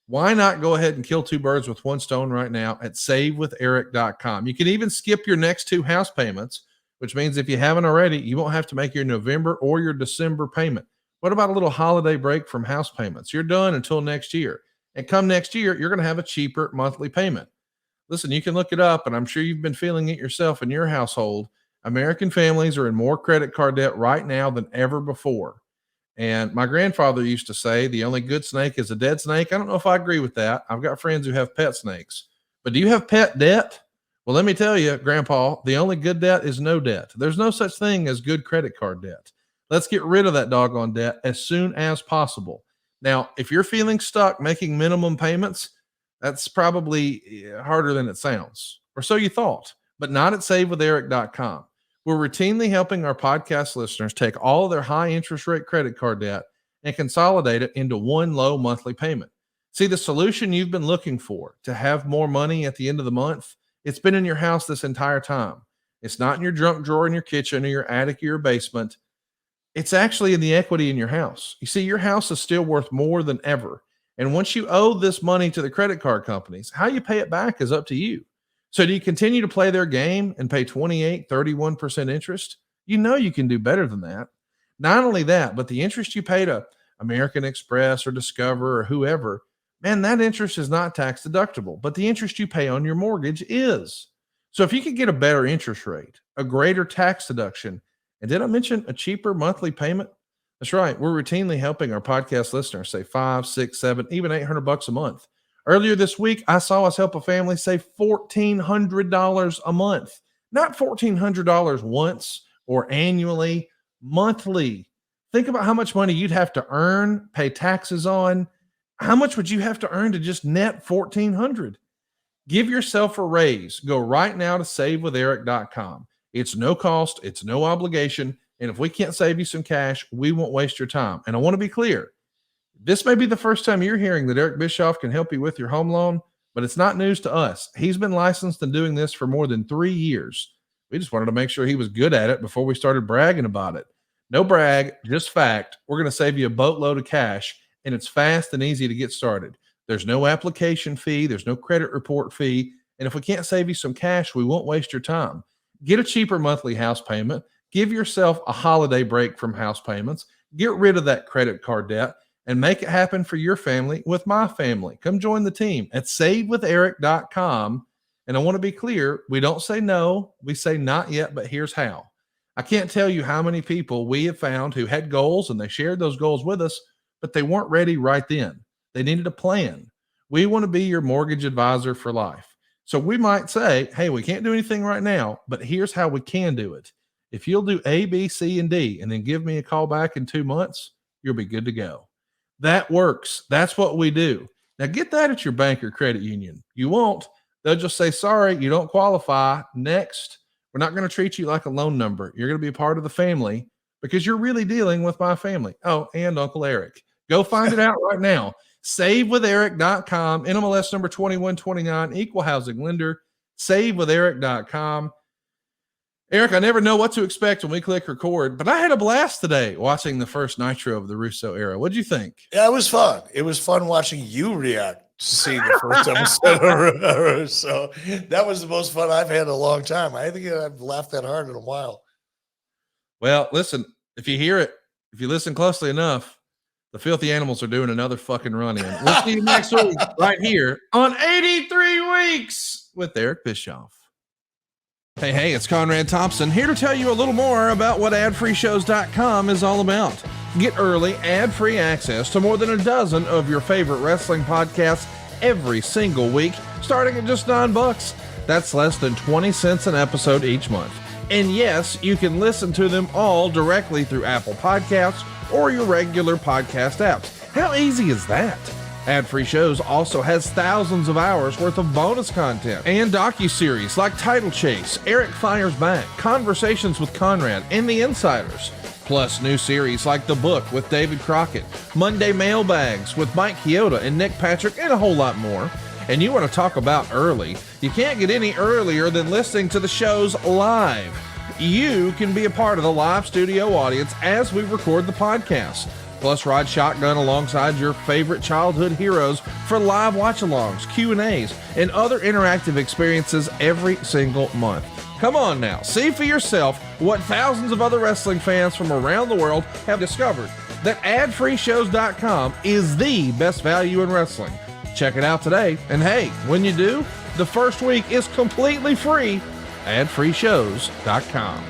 Speaker 1: Why not go ahead and kill 2 birds with 1 stone right now at savewitheric.com? You can even skip your next 2 house payments, which means if you haven't already, you won't have to make your November or your December payment. What about a little holiday break from house payments? You're done until next year. And come next year, you're going to have a cheaper monthly payment. Listen, you can look it up, and I'm sure you've been feeling it yourself in your household. American families are in more credit card debt right now than ever before. And my grandfather used to say, the only good snake is a dead snake. I don't know if I agree with that. I've got friends who have pet snakes. But do you have pet debt? Well, let me tell you, Grandpa, the only good debt is no debt. There's no such thing as good credit card debt. Let's get rid of that doggone debt as soon as possible. Now, if you're feeling stuck making minimum payments, that's probably harder than it sounds, or so you thought, but not at savewitheric.com. We're routinely helping our podcast listeners take all of their high interest rate credit card debt and consolidate it into one low monthly payment. See, the solution you've been looking for to have more money at the end of the month, it's been in your house this entire time. It's not in your junk drawer in your kitchen or your attic or your basement. It's actually in the equity in your house. You see, your house is still worth more than ever. And once you owe this money to the credit card companies, how you pay it back is up to you. So do you continue to play their game and pay 28, 31% interest? You know you can do better than that. Not only that, but the interest you pay to American Express or Discover or whoever, man, that interest is not tax deductible, but the interest you pay on your mortgage is. So if you could get a better interest rate, a greater tax deduction, and did I mention a cheaper monthly payment? That's right. We're routinely helping our podcast listeners save $500, $600, $700, even $800 a month. Earlier this week, I saw us help a family save $1,400 a month. Not $1,400 once or annually, monthly. Think about how much money you'd have to earn, pay taxes on. How much would you have to earn to just net $1,400? Give yourself a raise. Go right now to savewitheric.com. It's no cost. It's no obligation. And if we can't save you some cash, we won't waste your time. And I want to be clear. This may be the first time you're hearing that Eric Bischoff can help you with your home loan, but it's not news to us. He's been licensed and doing this for more than 3 years. We just wanted to make sure he was good at it before we started bragging about it. No brag, just fact. We're going to save you a boatload of cash, and it's fast and easy to get started. There's no application fee. There's no credit report fee. And if we can't save you some cash, we won't waste your time. Get a cheaper monthly house payment. Give yourself a holiday break from house payments. Get rid of that credit card debt and make it happen for your family with my family. Come join the team at savewitheric.com. And I want to be clear, we don't say no. We say not yet, but here's how. I can't tell you how many people we have found who had goals and they shared those goals with us, but they weren't ready right then. They needed a plan. We want to be your mortgage advisor for life. So we might say, hey, we can't do anything right now, but here's how we can do it. If you'll do A, B, C, and D, and then give me a call back in 2 months, you'll be good to go. That works. That's what we do. Now get that at your bank or credit union. You won't. They'll just say, sorry, you don't qualify. Next. We're not going to treat you like a loan number. You're going to be a part of the family because you're really dealing with my family. Oh, and Uncle Eric. Go find it out right now. SaveWithEric.com, NMLS number 2129, equal housing lender, SaveWithEric.com. Eric, I never know what to expect when we click record, but I had a blast today watching the first Nitro of the Russo era. What'd you think?
Speaker 4: Yeah, it was fun. It was fun watching you react to see the first episode of Russo. That was the most fun I've had in a long time. I think I've laughed that hard in a while.
Speaker 1: Well, listen, if you hear it, if you listen closely enough, the Filthy Animals are doing another fucking run in. We'll see you next week right here on 83 Weeks with Eric Bischoff. Hey, it's Conrad Thompson here to tell you a little more about what adfreeshows.com is all about. Get early, ad-free access to more than a dozen of your favorite wrestling podcasts every single week, starting at just $9. That's less than 20 cents an episode each month. And yes, you can listen to them all directly through Apple Podcasts or your regular podcast apps. How easy is that? Ad-free shows also has thousands of hours worth of bonus content and docuseries like Title Chase, Eric Fires Back, Conversations with Conrad, and The Insiders. Plus new series like The Book with David Crockett, Monday Mailbags with Mike Chioda and Nick Patrick, and a whole lot more. And you want to talk about early? You can't get any earlier than listening to the shows live. You can be a part of the live studio audience as we record the podcast. Plus, ride shotgun alongside your favorite childhood heroes for live watch-alongs, Q&As, and other interactive experiences every single month. Come on now, see for yourself what thousands of other wrestling fans from around the world have discovered, that adfreeshows.com is the best value in wrestling. Check it out today, and hey, when you do, the first week is completely free. adfreeshows.com.